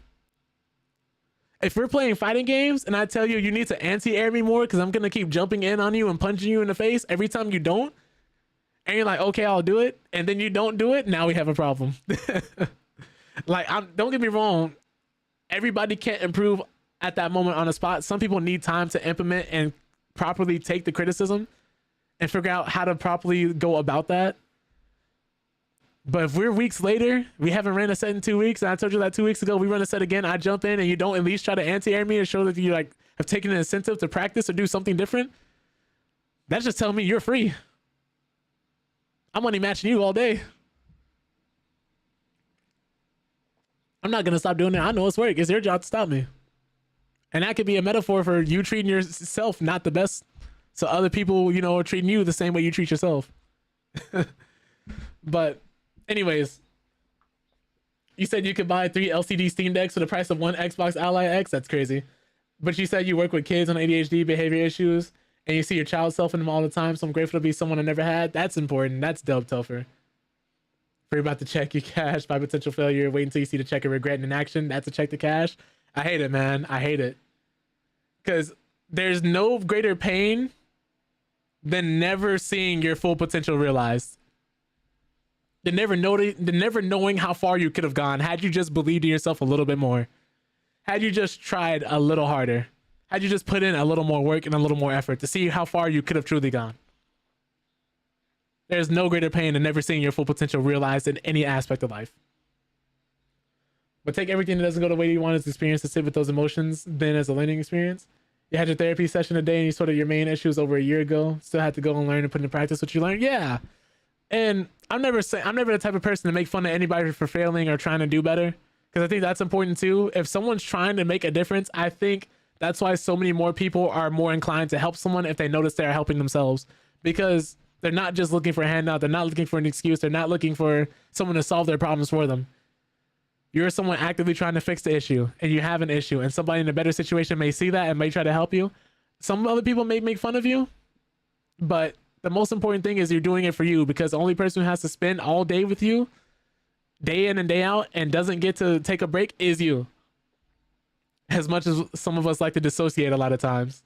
A: If we're playing fighting games and I tell you need to anti-air me more because I'm going to keep jumping in on you and punching you in the face every time you don't, and you're like, okay, I'll do it, and then you don't do it, now we have a problem. Like, don't get me wrong, everybody can't improve at that moment on the spot. Some people need time to implement and properly take the criticism and figure out how to properly go about that. But if we're weeks later, we haven't ran a set in 2 weeks, and I told you that 2 weeks ago, we run a set again, I jump in and you don't at least try to anti-air me or show that you like have taken an incentive to practice or do something different, that's just telling me you're free. I'm money matching you all day. I'm not going to stop doing it. I know it's work. It's your job to stop me. And that could be a metaphor for you treating yourself not the best, so other people, you know, are treating you the same way you treat yourself. But anyways, you said you could buy 3 LCD Steam Decks for the price of 1 Xbox Ally X. That's crazy. But you said you work with kids on ADHD behavior issues, and you see your child self in them all the time. So I'm grateful to be someone I never had. That's important. That's dope, Topher. You're about to check your cash by potential failure. Wait until you see the check and regret in action. That's a check to cash. I hate it, man. I hate it. Because there's no greater pain than never seeing your full potential realized. The never knowing how far you could have gone had you just believed in yourself a little bit more. Had you just tried a little harder. Had you just put in a little more work and a little more effort to see how far you could have truly gone. There's no greater pain than never seeing your full potential realized in any aspect of life. But take everything that doesn't go the way you want as experience to sit with those emotions, then as a learning experience. You had your therapy session today and you sorted your main issues over a year ago. Still had to go and learn and put into practice what you learned. Yeah. And I'm never the type of person to make fun of anybody for failing or trying to do better. Because I think that's important too. If someone's trying to make a difference, I think that's why so many more people are more inclined to help someone if they notice they're helping themselves. Because they're not just looking for a handout. They're not looking for an excuse. They're not looking for someone to solve their problems for them. You're someone actively trying to fix the issue, and you have an issue, and somebody in a better situation may see that and may try to help you. Some other people may make fun of you, but the most important thing is you're doing it for you, because the only person who has to spend all day with you, day in and day out, and doesn't get to take a break is you. As much as some of us like to dissociate a lot of times.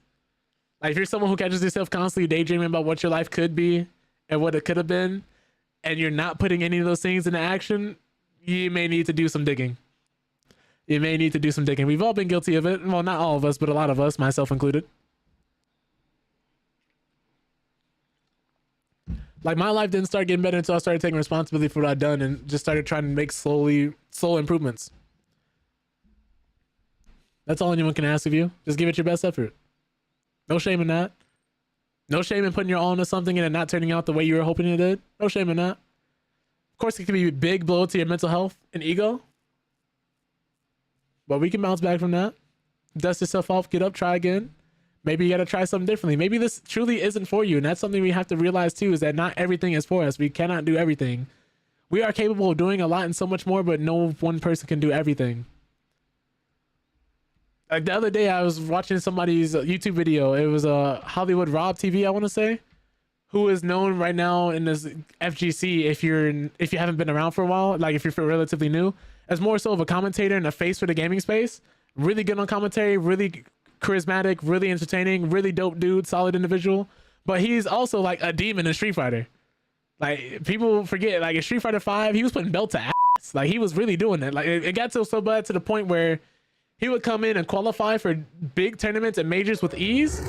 A: Like if you're someone who catches yourself constantly daydreaming about what your life could be and what it could have been, and you're not putting any of those things into action, you may need to do some digging. You may need to do some digging. We've all been guilty of it. Well, not all of us, but a lot of us, myself included. Like my life didn't start getting better until I started taking responsibility for what I'd done and just started trying to make slow improvements. That's all anyone can ask of you. Just give it your best effort. No shame in that. No shame in putting your all into something and it not turning out the way you were hoping it did. No shame in that. Of course, it can be a big blow to your mental health and ego, but we can bounce back from that. Dust yourself off, get up, try again. Maybe you got to try something differently. Maybe this truly isn't for you. And that's something we have to realize too, is that not everything is for us. We cannot do everything. We are capable of doing a lot and so much more, but no one person can do everything. Like the other day, I was watching somebody's YouTube video. It was a Hollywood Rob TV, I want to say, who is known right now in this FGC, if you haven't been around for a while, like if you're relatively new, as more so of a commentator and a face for the gaming space. Really good on commentary, really charismatic, really entertaining, really dope dude, solid individual. But he's also like a demon in Street Fighter. Like people forget, like in Street Fighter 5, he was putting belt to ass. Like he was really doing it. Like it got so bad to the point where he would come in and qualify for big tournaments and majors with ease.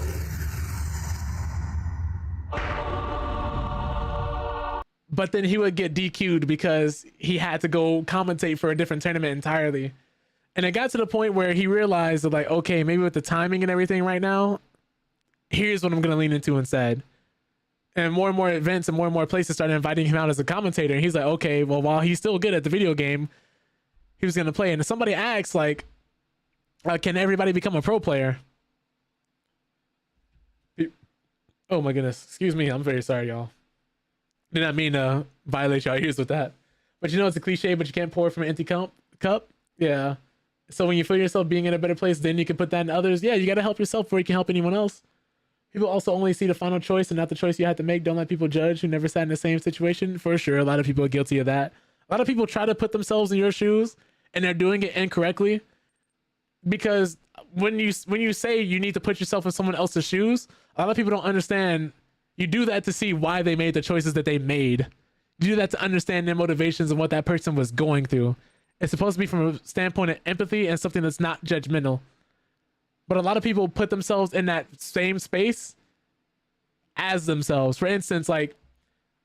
A: But then he would get DQ'd because he had to go commentate for a different tournament entirely. And it got to the point where he realized that, like, okay, maybe with the timing and everything right now, here's what I'm going to lean into instead. And more events and more places started inviting him out as a commentator. And he's like, okay, well, while he's still good at the video game, he was going to play. And if somebody asks, like, can everybody become a pro player? Oh my goodness. Excuse me. I'm very sorry, y'all. Did not mean to violate y'all ears with that. But you know, it's a cliche, but you can't pour from an empty cup. Yeah. So when you feel yourself being in a better place, then you can put that in others. Yeah, you got to help yourself before you can help anyone else. People also only see the final choice and not the choice you had to make. Don't let people judge who never sat in the same situation. For sure, a lot of people are guilty of that. A lot of people try to put themselves in your shoes and they're doing it incorrectly. Because when you say you need to put yourself in someone else's shoes, a lot of people don't understand. You do that to see why they made the choices that they made. You do that to understand their motivations and what that person was going through. It's supposed to be from a standpoint of empathy and something that's not judgmental. But a lot of people put themselves in that same space as themselves. For instance, like,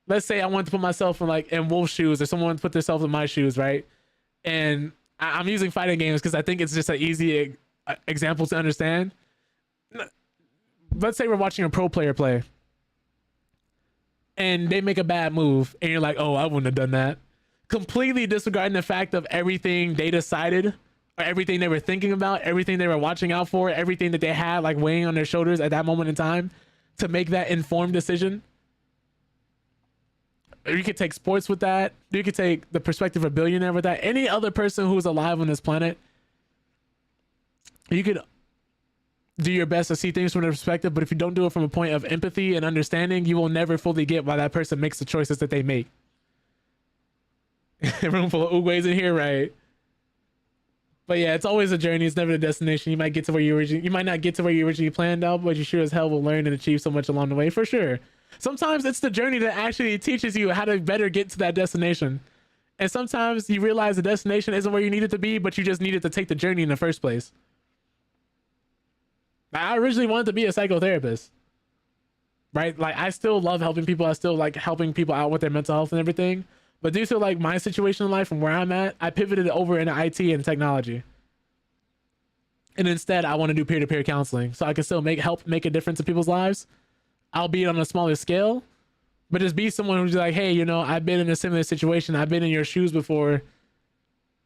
A: let's say I want to put myself in Wolf's shoes, or someone put themselves in my shoes, right? And I'm using fighting games because I think it's just an easy example to understand. Let's say we're watching a pro player play and they make a bad move and you're like, oh, I wouldn't have done that. Completely disregarding the fact of everything they decided, or everything they were thinking about, everything they were watching out for, everything that they had like weighing on their shoulders at that moment in time to make that informed decision. You could take sports with that. You could take the perspective of a billionaire with that. Any other person who's alive on this planet, you could do your best to see things from their perspective, but if you don't do it from a point of empathy and understanding, you will never fully get why that person makes the choices that they make. Room full of oogways in here, right? But yeah, it's always a journey. It's never the destination. You might get to where you might not get to where you originally planned out, but you sure as hell will learn and achieve so much along the way, for sure. Sometimes it's the journey that actually teaches you how to better get to that destination. And sometimes you realize the destination isn't where you need it to be, but you just needed to take the journey in the first place. I originally wanted to be a psychotherapist, right? Like, I still love helping people. I still like helping people out with their mental health and everything. But due to like my situation in life and where I'm at, I pivoted over into IT and technology. And instead, I want to do peer-to-peer counseling so I can still help make a difference in people's lives, albeit on a smaller scale, but just be someone who's like, hey, you know, I've been in a similar situation. I've been in your shoes before.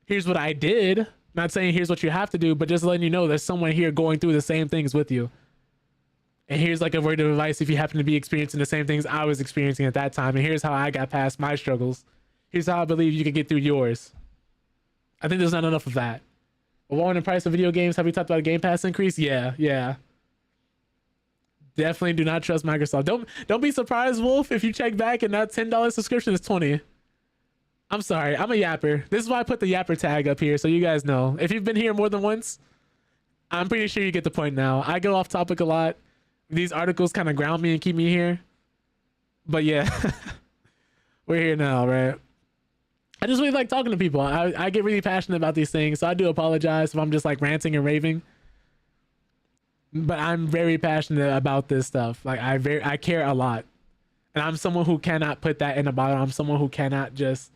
A: Here's what I did. Not saying here's what you have to do, but just letting you know there's someone here going through the same things with you. And here's like a word of advice if you happen to be experiencing the same things I was experiencing at that time. And here's how I got past my struggles. Here's how I believe you can get through yours. I think there's not enough of that. Lowering the price of video games. Have we talked about a Game Pass increase? Yeah. Definitely do not trust Microsoft. Don't be surprised, Wolf, if you check back and that $10 subscription is $20. I'm sorry. I'm a yapper. This is why I put the yapper tag up here so you guys know. If you've been here more than once, I'm pretty sure you get the point now. I go off topic a lot. These articles kind of ground me and keep me here. But yeah, we're here now, right? I just really like talking to people. I get really passionate about these things, so I do apologize if I'm just like ranting and raving. But I'm very passionate about this stuff. Like I care a lot, and I'm someone who cannot put that in a bottle. I'm someone who cannot just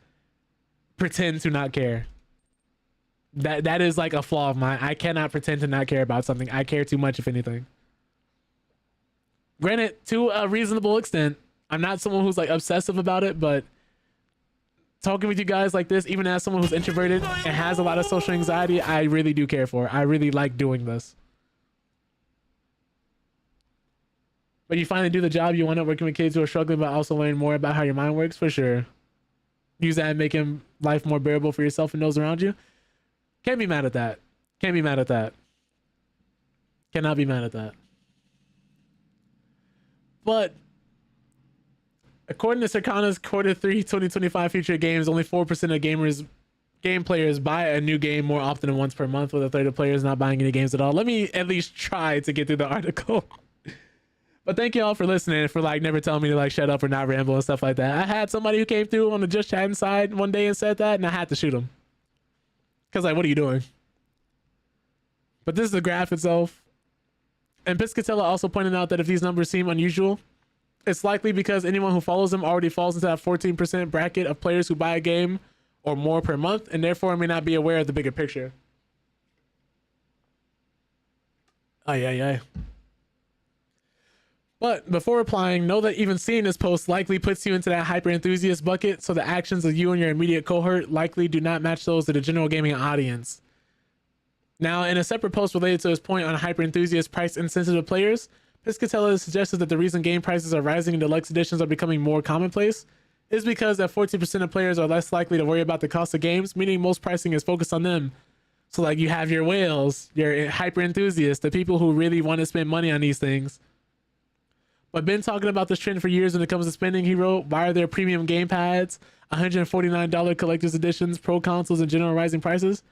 A: pretend to not care. That is like a flaw of mine. I cannot pretend to not care about something. I care too much, if anything. Granted, to a reasonable extent, I'm not someone who's like obsessive about it, but talking with you guys like this, even as someone who's introverted and has a lot of social anxiety, I really do care for. I really like doing this. But you finally do the job you want to, working with kids who are struggling, but also learn more about how your mind works, for sure. Use that and making life more bearable for yourself and those around you. Can't be mad at that. Can't be mad at that. Cannot be mad at that. But according to Circana's Quarter 3 2025 feature games, only 4% of game players buy a new game more often than once per month, with a third of players not buying any games at all. Let me at least try to get through the article. But thank you all for listening, for like never telling me to like shut up or not ramble and stuff like that. I had somebody who came through on the Just Chatting side one day and said that, and I had to shoot him. Because like, what are you doing? But this is the graph itself. And Piscatella also pointed out that if these numbers seem unusual, it's likely because anyone who follows them already falls into that 14% bracket of players who buy a game or more per month, and therefore may not be aware of the bigger picture. Aye. But before replying, know that even seeing this post likely puts you into that hyper enthusiast bucket, so the actions of you and your immediate cohort likely do not match those of the general gaming audience. Now, in a separate post related to his point on hyper enthusiast price insensitive players, Piscatella suggested that the reason game prices are rising and deluxe editions are becoming more commonplace is because that 14% of players are less likely to worry about the cost of games, meaning most pricing is focused on them. So like you have your whales, your hyper enthusiasts, the people who really want to spend money on these things. But been talking about this trend for years when it comes to spending, he wrote. Why are there premium game pads, $149 collector's editions, pro consoles, and general rising prices?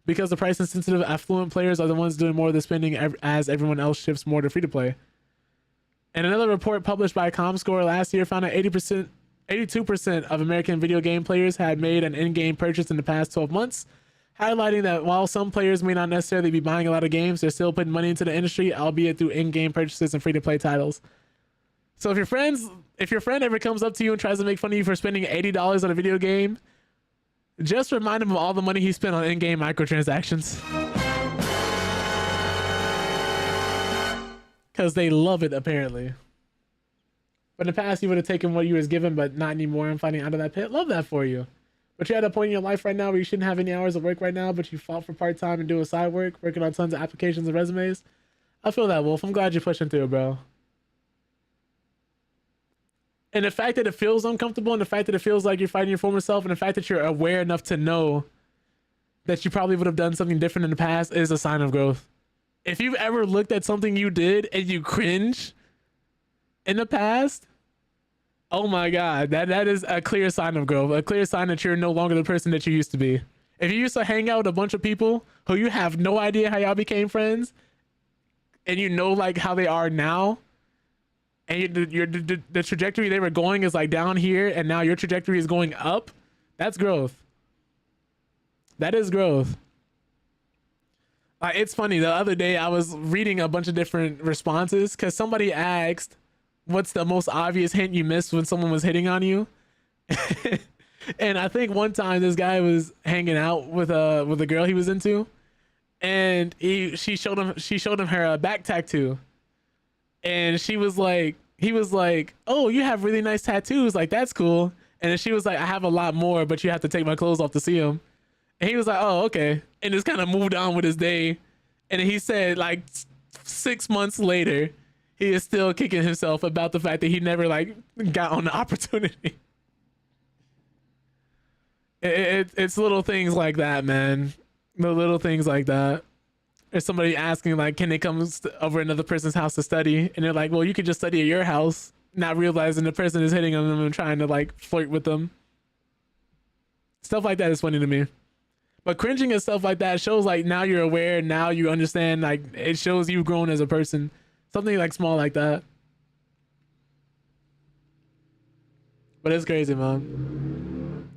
A: Because the price insensitive affluent players are the ones doing more of the spending as everyone else shifts more to free-to-play. And another report published by ComScore last year found that 82% of American video game players had made an in-game purchase in the past 12 months, highlighting that while some players may not necessarily be buying a lot of games, they're still putting money into the industry, albeit through in-game purchases and free-to-play titles. So if your friend ever comes up to you and tries to make fun of you for spending $80 on a video game, just remind him of all the money he spent on in-game microtransactions. Because they love it, apparently. But in the past, you would have taken what you was given, but not anymore. I'm fighting out of that pit. Love that for you. But you're at a point in your life right now where you shouldn't have any hours of work right now, but you fought for part-time and doing side work, working on tons of applications and resumes. I feel that, Wolf. I'm glad you're pushing through, bro. And the fact that it feels uncomfortable, and the fact that it feels like you're fighting your former self, and the fact that you're aware enough to know that you probably would have done something different in the past is a sign of growth. If you've ever looked at something you did and you cringe in the past, oh my God, that is a clear sign of growth, a clear sign that you're no longer the person that you used to be. If you used to hang out with a bunch of people who you have no idea how y'all became friends, and you know like how they are now, and the trajectory they were going is like down here, and now your trajectory is going up, that's growth. That is growth. It's funny, the other day I was reading a bunch of different responses because somebody asked, what's the most obvious hint you missed when someone was hitting on you? And I think one time this guy was hanging out with a girl he was into, and she showed him her back tattoo. And he was like, oh, you have really nice tattoos. Like, that's cool. And then she was like, I have a lot more, but you have to take my clothes off to see them. And he was like, oh, okay. And just kind of moved on with his day. And he said like 6 months later, he is still kicking himself about the fact that he never like got on the opportunity. It's little things like that, man. The little things like that. There's somebody asking like, can they come over another person's house to study? And they're like, well, you could just study at your house, not realizing the person is hitting on them and trying to like flirt with them. Stuff like that is funny to me. But cringing and stuff like that shows like now you're aware, now you understand, like it shows you've grown as a person. Something like small like that. But it's crazy, man.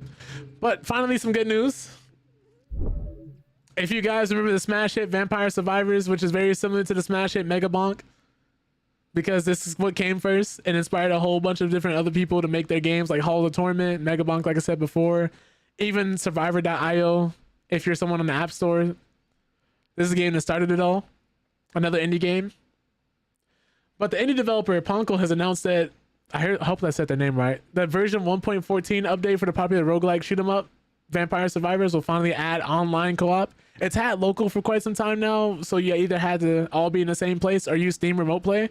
A: But finally, some good news. If you guys remember the smash hit Vampire Survivors, which is very similar to the smash hit Mega Bonk, because this is what came first and inspired a whole bunch of different other people to make their games, like Hall of the Torment, Mega Bonk, like I said before, even Survivor.io. If you're someone on the App Store, this is a game that started it all. Another indie game. But the indie developer Ponko has announced that, I hope I said their name right, that version 1.14 update for the popular roguelike shoot 'em up Vampire Survivors will finally add online co-op. It's had local for quite some time now, so you either had to all be in the same place or use Steam Remote Play.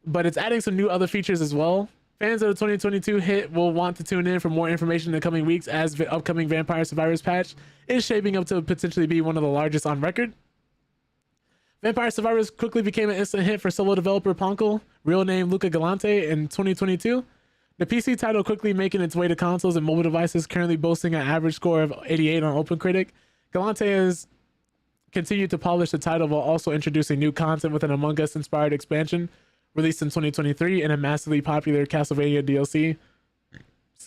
A: But it's adding some new other features as well. Fans of the 2022 hit will want to tune in for more information in the coming weeks, as the upcoming Vampire Survivors patch is shaping up to potentially be one of the largest on record. Vampire Survivors quickly became an instant hit for solo developer Ponko, real name Luca Galante, in 2022. The PC title quickly making its way to consoles and mobile devices, currently boasting an average score of 88 on OpenCritic. Galante has continued to polish the title while also introducing new content with an Among Us inspired expansion released in 2023 and a massively popular Castlevania DLC,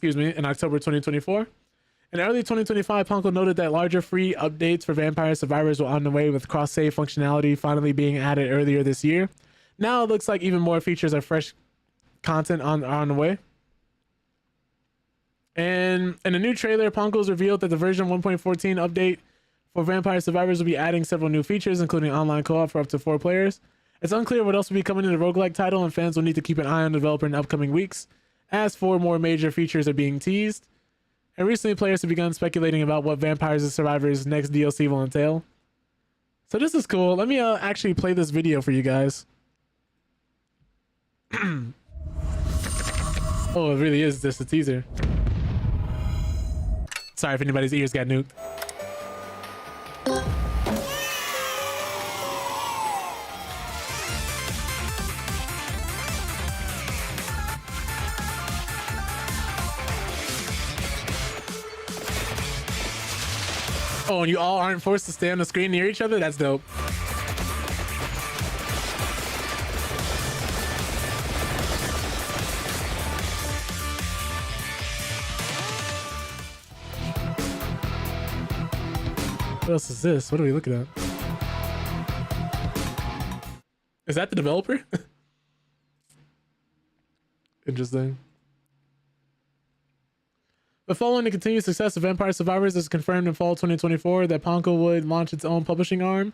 A: in October 2024. In early 2025, Ponko noted that larger free updates for Vampire Survivors were on the way, with cross-save functionality finally being added earlier this year. Now it looks like even more features of fresh content are on the way. And in a new trailer, Ponko's revealed that the version 1.14 update for Vampire Survivors will be adding several new features, including online co-op for up to 4 players. It's unclear what else will be coming in the roguelike title, and fans will need to keep an eye on the developer in the upcoming weeks, as 4 more major features are being teased. And recently, players have begun speculating about what Vampires and Survivors' next DLC will entail. So this is cool. Let me actually play this video for you guys. Oh, it really is just a teaser. Sorry if anybody's ears got nuked. Oh, and you all aren't forced to stay on the screen near each other? That's dope. What else is this? What are we looking at? Is that the developer? Interesting. But following the continued success of Vampire Survivors, it's confirmed in fall 2024 that Ponko would launch its own publishing arm.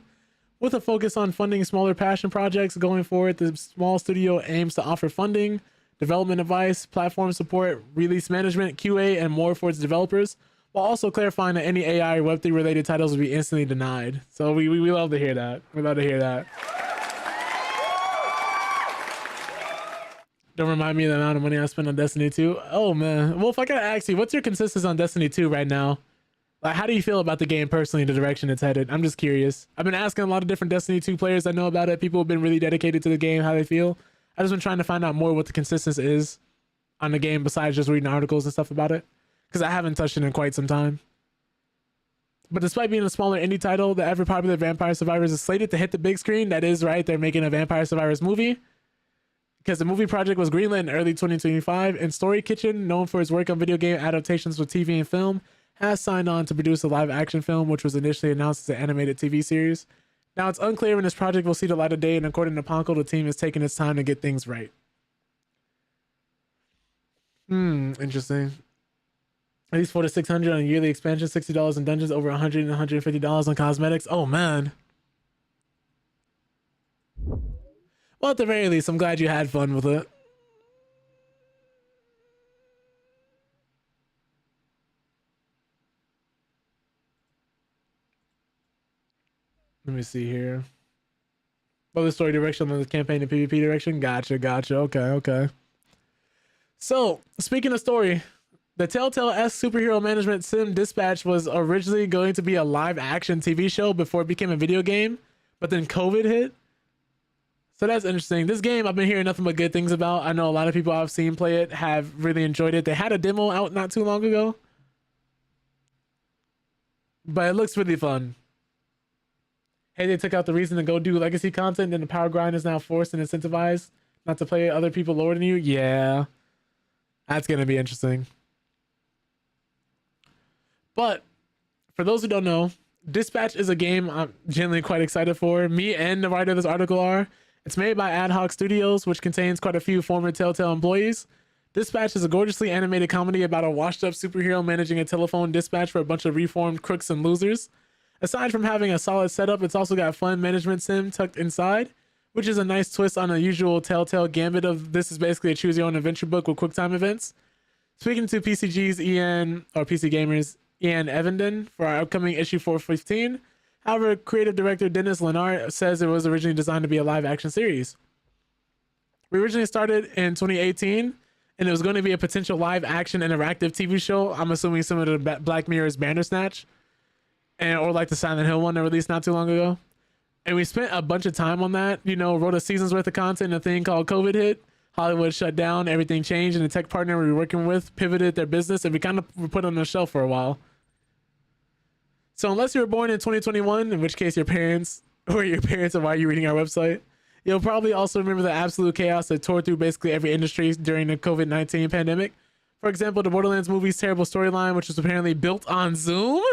A: With a focus on funding smaller passion projects going forward, the small studio aims to offer funding, development advice, platform support, release management, QA, and more for its developers, while also clarifying that any AI or Web3 related titles will be instantly denied. So we love to hear that. We love to hear that. Don't remind me of the amount of money I spent on Destiny 2. Oh man. Well, if I gotta ask you, what's your consensus on Destiny 2 right now? Like, how do you feel about the game personally, the direction it's headed? I'm just curious. I've been asking a lot of different Destiny 2 players I know about it. People have been really dedicated to the game, how they feel. I've just been trying to find out more what the consensus is on the game besides just reading articles and stuff about it. Because I haven't touched it in quite some time. But despite being a smaller indie title, the ever popular Vampire Survivors is slated to hit the big screen. That is right, they're making a Vampire Survivors movie. Because the movie project was greenlit in early 2025, and Story Kitchen, known for its work on video game adaptations for TV and film, has signed on to produce a live-action film, which was initially announced as an animated TV series. Now, it's unclear when this project will see the light of day, and according to Ponko, the team is taking its time to get things right. Interesting. At least 400 to 600 on a yearly expansion, $60 in dungeons, over 100 and $150 on cosmetics. Oh, man. Well, at the very least, I'm glad you had fun with it. Let me see here. Oh, the story direction on the campaign and PvP direction. Gotcha. Okay. So, speaking of story, the Telltale-esque superhero management sim Dispatch was originally going to be a live-action TV show before it became a video game, but then COVID hit. So that's interesting. This game, I've been hearing nothing but good things about. I know a lot of people I've seen play it have really enjoyed it. They had a demo out not too long ago, but it looks really fun. Hey, they took out the reason to go do legacy content, and the power grind is now forced and incentivized not to play other people lower than you. Yeah, that's going to be interesting. But for those who don't know, Dispatch is a game I'm genuinely quite excited for. Me and the writer of this article are. It's made by Ad Hoc Studios, which contains quite a few former Telltale employees. Dispatch is a gorgeously animated comedy about a washed-up superhero managing a telephone dispatch for a bunch of reformed crooks and losers. Aside from having a solid setup, it's also got a fun management sim tucked inside, which is a nice twist on the usual Telltale gambit of this is basically a choose-your-own-adventure book with QuickTime events. Speaking to PCG's PC Gamers, Ian Evenden for our upcoming issue 415. However, creative director Dennis Lennart says it was originally designed to be a live-action series. We originally started in 2018, and it was going to be a potential live-action interactive TV show. I'm assuming similar to Black Mirror's Bandersnatch, or like the Silent Hill one that released not too long ago. And we spent a bunch of time on that. You know, wrote a season's worth of content. A thing called COVID hit. Hollywood shut down. Everything changed, and the tech partner we were working with pivoted their business, and we kind of were put on the shelf for a while. So unless you were born in 2021, in which case your parents or your parents are why you're reading our website, you'll probably also remember the absolute chaos that tore through basically every industry during the COVID-19 pandemic. For example, the Borderlands movie's terrible storyline, which was apparently built on Zoom.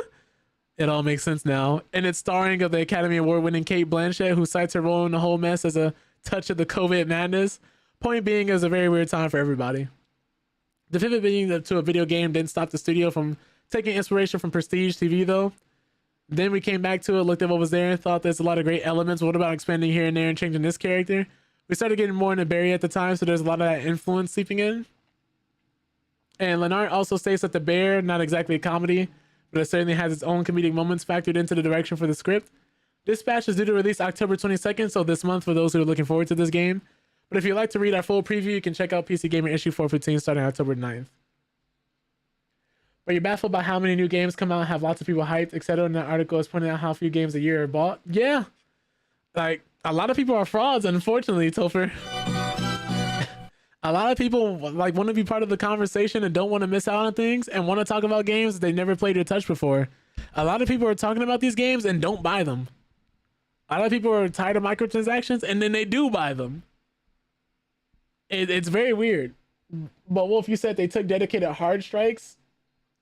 A: It all makes sense now. And it's starring of the Academy Award-winning Cate Blanchett, who cites her role in the whole mess as a touch of the COVID madness. Point being, it was a very weird time for everybody. The pivot being to a video game didn't stop the studio from taking inspiration from Prestige TV, though. Then we came back to it, looked at what was there, and thought there's a lot of great elements. What about expanding here and there and changing this character? We started getting more into Barry at the time, so there's a lot of that influence seeping in. And Lennart also states that the bear, not exactly a comedy, but it certainly has its own comedic moments factored into the direction for the script. Dispatch is due to release October 22nd, so this month for those who are looking forward to this game. But if you'd like to read our full preview, you can check out PC Gamer issue 415 starting October 9th. But you're baffled by how many new games come out and have lots of people hyped, etc. And that article is pointing out how few games a year are bought. Yeah. Like, a lot of people are frauds, unfortunately, Topher. A lot of people like want to be part of the conversation and don't want to miss out on things and want to talk about games they never played or touched before. A lot of people are talking about these games and don't buy them. A lot of people are tired of microtransactions and then they do buy them. It's very weird. But Wolf, you said they took dedicated hard strikes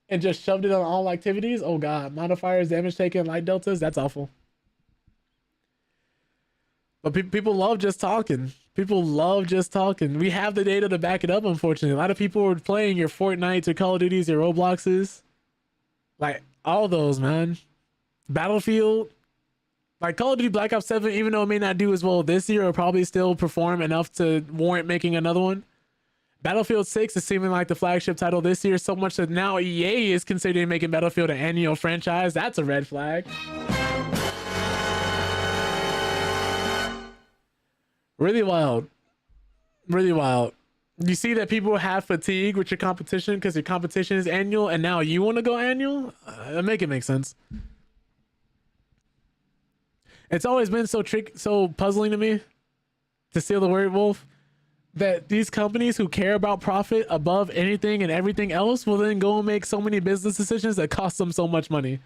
A: and just shoved it on all activities. Oh god, modifiers, damage taken, light deltas. That's awful. But people love just talking. People love just talking. We have the data to back it up, unfortunately. A lot of people are playing your Fortnites, your Call of Duties, your Robloxes. Like, all those, man. Battlefield. Like, Call of Duty Black Ops 7, even though it may not do as well this year, will probably still perform enough to warrant making another one. Battlefield 6 is seeming like the flagship title this year, so much that now EA is considering making Battlefield an annual franchise. That's a red flag. Really wild. Really wild. You see that people have fatigue with your competition because your competition is annual and now you want to go annual? Make it make sense. It's always been so puzzling to me, to steal the word, Wolf, that these companies who care about profit above anything and everything else will then go and make so many business decisions that cost them so much money.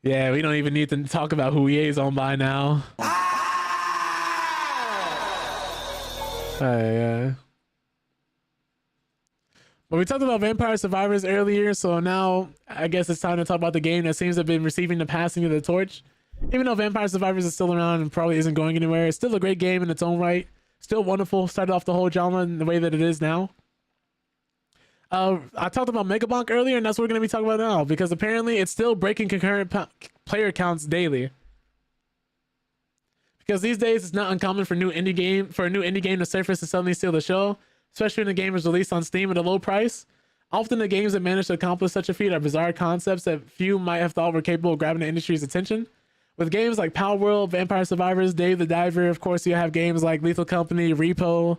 A: Yeah, we don't even need to talk about who EA's owned by now. But we talked about Vampire Survivors earlier, so now I guess it's time to talk about the game that seems to have been receiving the passing of the torch. Even though Vampire Survivors is still around and probably isn't going anywhere, it's still a great game in its own right. Still wonderful. Started off the whole genre in the way that it is now. I talked about Megabonk earlier, and that's what we're going to be talking about now, because apparently it's still breaking concurrent player counts daily. Because these days it's not uncommon for a new indie game to surface and suddenly steal the show, especially when the game is released on Steam at a low price. Often the games that manage to accomplish such a feat are bizarre concepts that few might have thought were capable of grabbing the industry's attention. With games like Power World, Vampire Survivors, Dave the Diver, of course you have games like Lethal Company, Repo,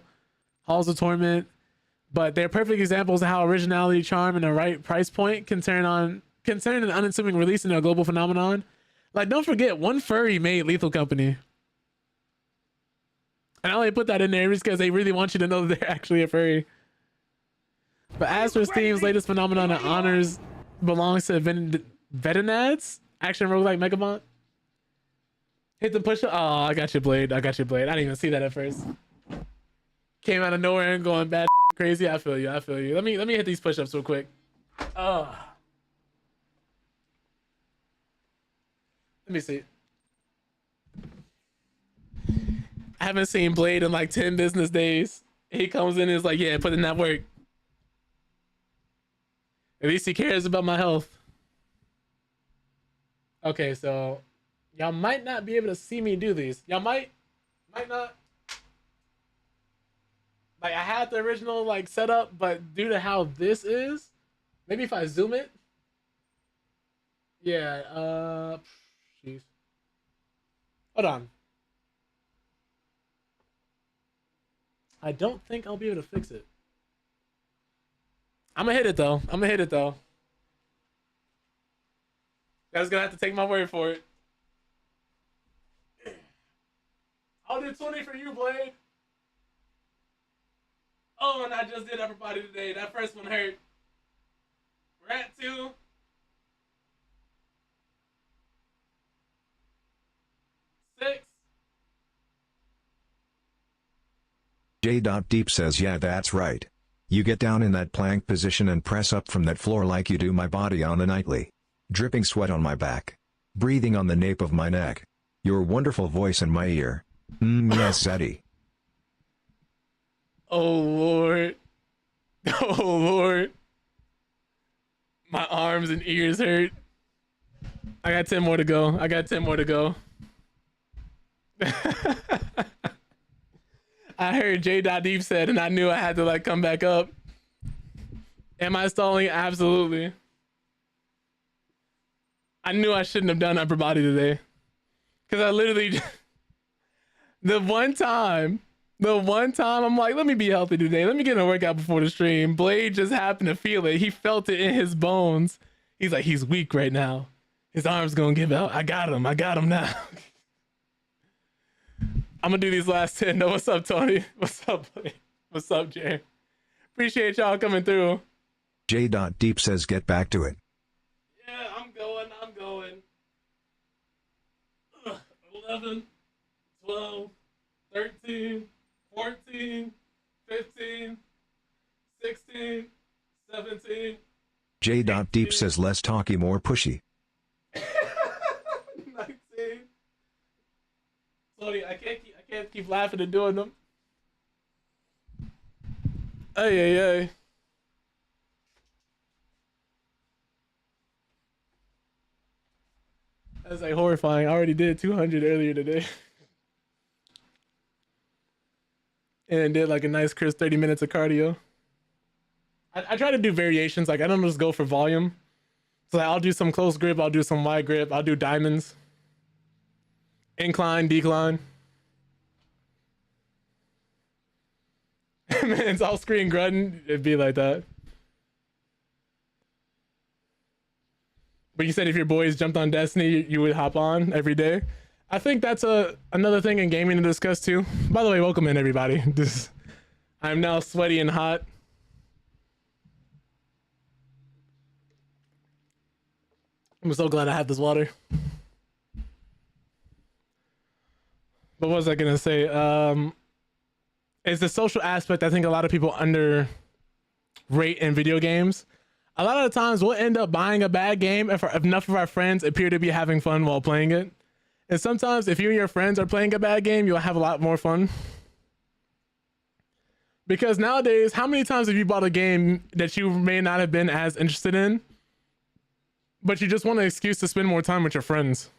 A: Halls of Torment, but they're perfect examples of how originality, charm, and the right price point can turn an unassuming release into a global phenomenon. Like, don't forget, one furry made Lethal Company. And I only put that in there just because they really want you to know that they're actually a furry. But as for Steam's latest phenomenon that honors belongs to Vetinads, action roguelike Megabonk. Hit the push up. Oh, I got you, Blade. I got you, Blade. I didn't even see that at first. Came out of nowhere and going bad crazy. I feel you. I feel you. Let me hit these push-ups real quick. Let me see. I haven't seen Blade in like 10 business days. He comes in and is like, yeah, put in that work. At least he cares about my health. Okay, so y'all might not be able to see me do these. Y'all might not. Like, I had the original like setup, but due to how this is, maybe if I zoom it. Yeah, jeez. Hold on. I don't think I'll be able to fix it. I'm gonna hit it though. Guys gonna have to take my word for it. I'll do 20 for you, Blade. Oh, and I just did upper body today. That first one hurt. We're at 2.
E: J.Deep says, yeah, that's right. You get down in that plank position and press up from that floor like you do my body on the nightly. Dripping sweat on my back. Breathing on the nape of my neck. Your wonderful voice in my ear. Yes, Eddie.
A: Oh, Lord. Oh, Lord. My arms and ears hurt. I got 10 more to go. I got 10 more to go. I heard J.Deep said, and I knew I had to like come back up. Am I stalling? Absolutely. I knew I shouldn't have done upper body today. Cause I literally, the one time I'm like, let me be healthy today. Let me get in a workout before the stream. Blade just happened to feel it. He felt it in his bones. He's like, he's weak right now. His arm's gonna give out. I got him now. I'm gonna do these last 10. No, what's up, Tony? What's up, Blade? What's up, Jay? Appreciate y'all coming through.
E: J.Deep says get back to it.
A: Yeah, I'm going. 11, 12, 13, 14, 15, 16, 17.
E: J.Deep says less talky, more pushy.
A: 19. Sorry, I can't keep laughing and doing them. Ay. That's like horrifying. I already did 200 earlier today. And did like a nice crisp 30 minutes of cardio. I try to do variations. Like I don't just go for volume. So like, I'll do some close grip. I'll do some wide grip. I'll do diamonds. Incline, decline. Man, it's all screen grunting. It'd be like that. But you said if your boys jumped on Destiny, you would hop on every day. I think that's another thing in gaming to discuss too. By the way, welcome in everybody. I'm now sweaty and hot. I'm so glad I have this water. What was I gonna say? It's the social aspect I think a lot of people underrate in video games. A lot of the times we'll end up buying a bad game if enough of our friends appear to be having fun while playing it. And sometimes if you and your friends are playing a bad game, you'll have a lot more fun. Because nowadays, how many times have you bought a game that you may not have been as interested in, but you just want an excuse to spend more time with your friends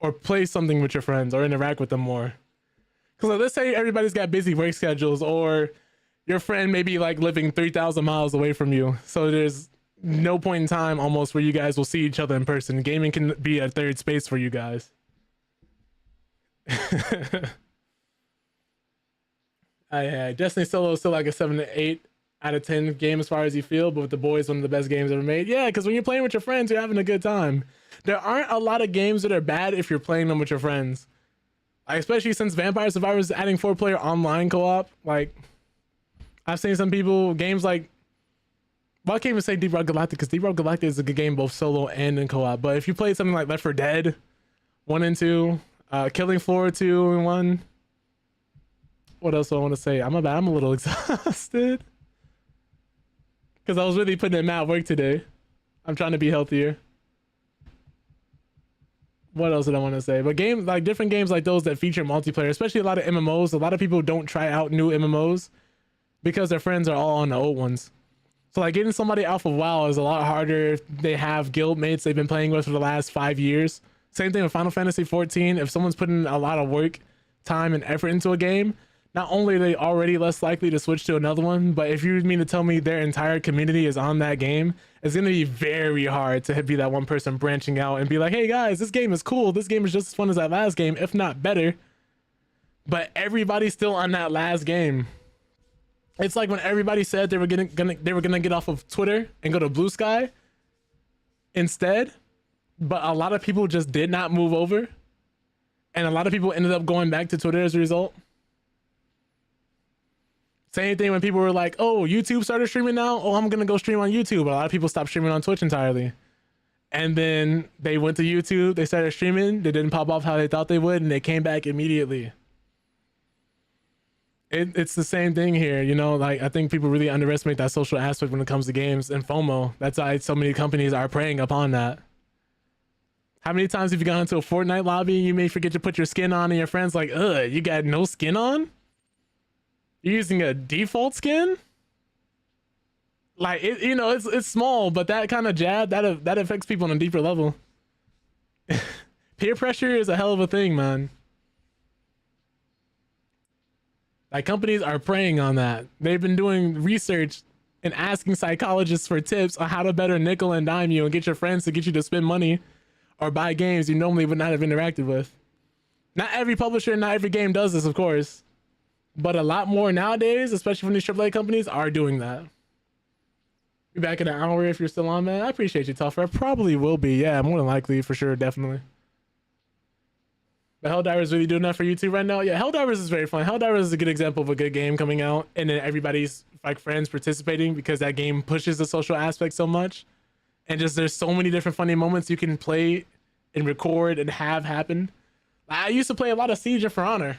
A: or play something with your friends or interact with them more? Because like, let's say everybody's got busy work schedules or your friend may be like living 3,000 miles away from you. So there's no point in time almost where you guys will see each other in person. Gaming can be a third space for you guys. Destiny Solo is still like a 7 to 8 out of 10 game as far as you feel, but with the boys, one of the best games ever made. Yeah, because when you're playing with your friends, you're having a good time. There aren't a lot of games that are bad if you're playing them with your friends. Like, especially since Vampire Survivors is adding 4-player online co-op. Like, I've seen some people, games like, well, I can't even say Deep Rock Galactic because Deep Rock Galactic is a good game both solo and in co-op. But if you play something like Left 4 Dead 1 and 2, Killing Floor 2 and 1, what else do I want to say? I'm a little exhausted because I was really putting in mad work today. I'm trying to be healthier. What else did I want to say? But games like different games like those that feature multiplayer, especially a lot of MMOs. A lot of people don't try out new MMOs because their friends are all on the old ones. So like getting somebody off of WoW is a lot harder if they have guild mates they've been playing with for the last 5 years. Same thing with Final Fantasy 14. If someone's putting a lot of work, time, and effort into a game, not only are they already less likely to switch to another one, but if you mean to tell me their entire community is on that game, it's going to be very hard to be that one person branching out and be like, hey guys, this game is cool. This game is just as fun as that last game, if not better. But everybody's still on that last game. It's like when everybody said they were gonna get off of Twitter and go to Blue Sky instead, but a lot of people just did not move over, and a lot of people ended up going back to Twitter as a result. Same thing when people were like, oh, YouTube started streaming now, oh, I'm gonna go stream on YouTube, but a lot of people stopped streaming on Twitch entirely. And then they went to YouTube, they started streaming, they didn't pop off how they thought they would, and they came back immediately. It's the same thing here, you know, like I think people really underestimate that social aspect when it comes to games and FOMO. That's why so many companies are preying upon that. How many times have you gone into a Fortnite lobby and you may forget to put your skin on and your friend's like, ugh, you got no skin on? You're using a default skin? Like, you know, it's small, but that kind of jab, that affects people on a deeper level. Peer pressure is a hell of a thing, man. Like, companies are preying on that. They've been doing research and asking psychologists for tips on how to better nickel and dime you and get your friends to get you to spend money or buy games you normally would not have interacted with. Not every publisher, not every game does this, of course, but a lot more nowadays, especially from these AAA companies, are doing that. Be back in an hour if you're still on, man. I appreciate you, Tougher. I probably will be. Yeah, more than likely, for sure, definitely. But Helldivers really doing that for YouTube right now? Yeah, Helldivers is very fun. Helldivers is a good example of a good game coming out, and then everybody's like friends participating because that game pushes the social aspect so much. And just there's so many different funny moments you can play and record and have happen. I used to play a lot of Siege and For Honor.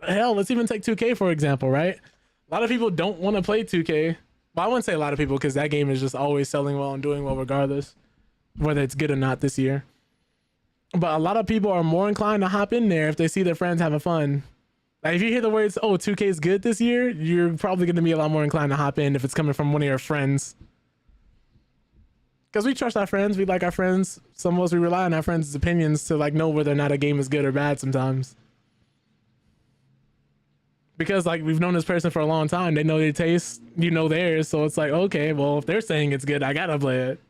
A: Hell, let's even take 2K for example, right? A lot of people don't want to play 2K. Well, I wouldn't say a lot of people because that game is just always selling well and doing well regardless, whether it's good or not this year. But a lot of people are more inclined to hop in there if they see their friends having fun. Like, if you hear the words, oh, 2K is good this year, you're probably going to be a lot more inclined to hop in if it's coming from one of your friends. Because we trust our friends. We like our friends. Some of us, we rely on our friends' opinions to like know whether or not a game is good or bad sometimes. Because like we've known this person for a long time. They know their taste, you know theirs. So it's like, okay, well, if they're saying it's good, I got to play it.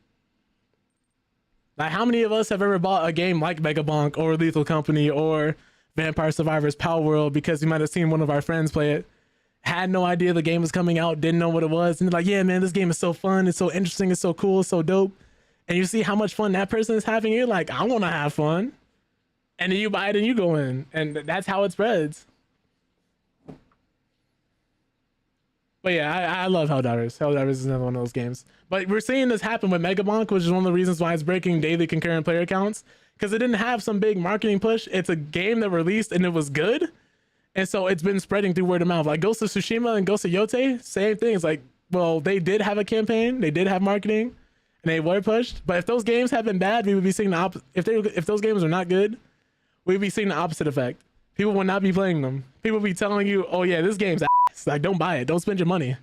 A: Like, how many of us have ever bought a game like Megabonk or Lethal Company or Vampire Survivors Power World because we might have seen one of our friends play it, had no idea the game was coming out, didn't know what it was, and they're like, yeah, man, this game is so fun, it's so interesting, it's so cool, it's so dope. And you see how much fun that person is having, you're like, I want to have fun. And then you buy it and you go in, and that's how it spreads. But yeah, I love Helldivers. Helldivers is another one of those games. But we're seeing this happen with Megabonk, which is one of the reasons why it's breaking daily concurrent player counts, because it didn't have some big marketing push. It's a game that released and it was good. And so it's been spreading through word of mouth. Like Ghost of Tsushima and Ghost of Yote, same thing. It's like, well, they did have a campaign, they did have marketing, and they were pushed. But if those games have been bad, we would be seeing the opposite. If those games are not good, we'd be seeing the opposite effect. People would not be playing them. People would be telling you, oh yeah, this game's ass. Like, don't buy it. Don't spend your money.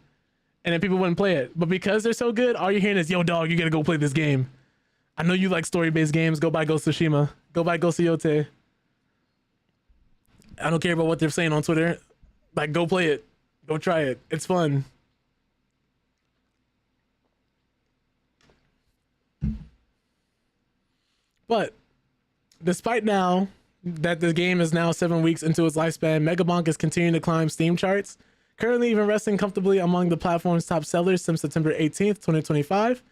A: And then people wouldn't play it. But because they're so good, all you're hearing is, yo, dog, you gotta go play this game. I know you like story-based games. Go buy Ghost of Tsushima. Go buy Ghost of Yote. I don't care about what they're saying on Twitter. Like, go play it. Go try it. It's fun. But despite now that the game is now 7 weeks into its lifespan, Megabonk is continuing to climb Steam charts, currently even resting comfortably among the platform's top sellers since September 18th, 2025.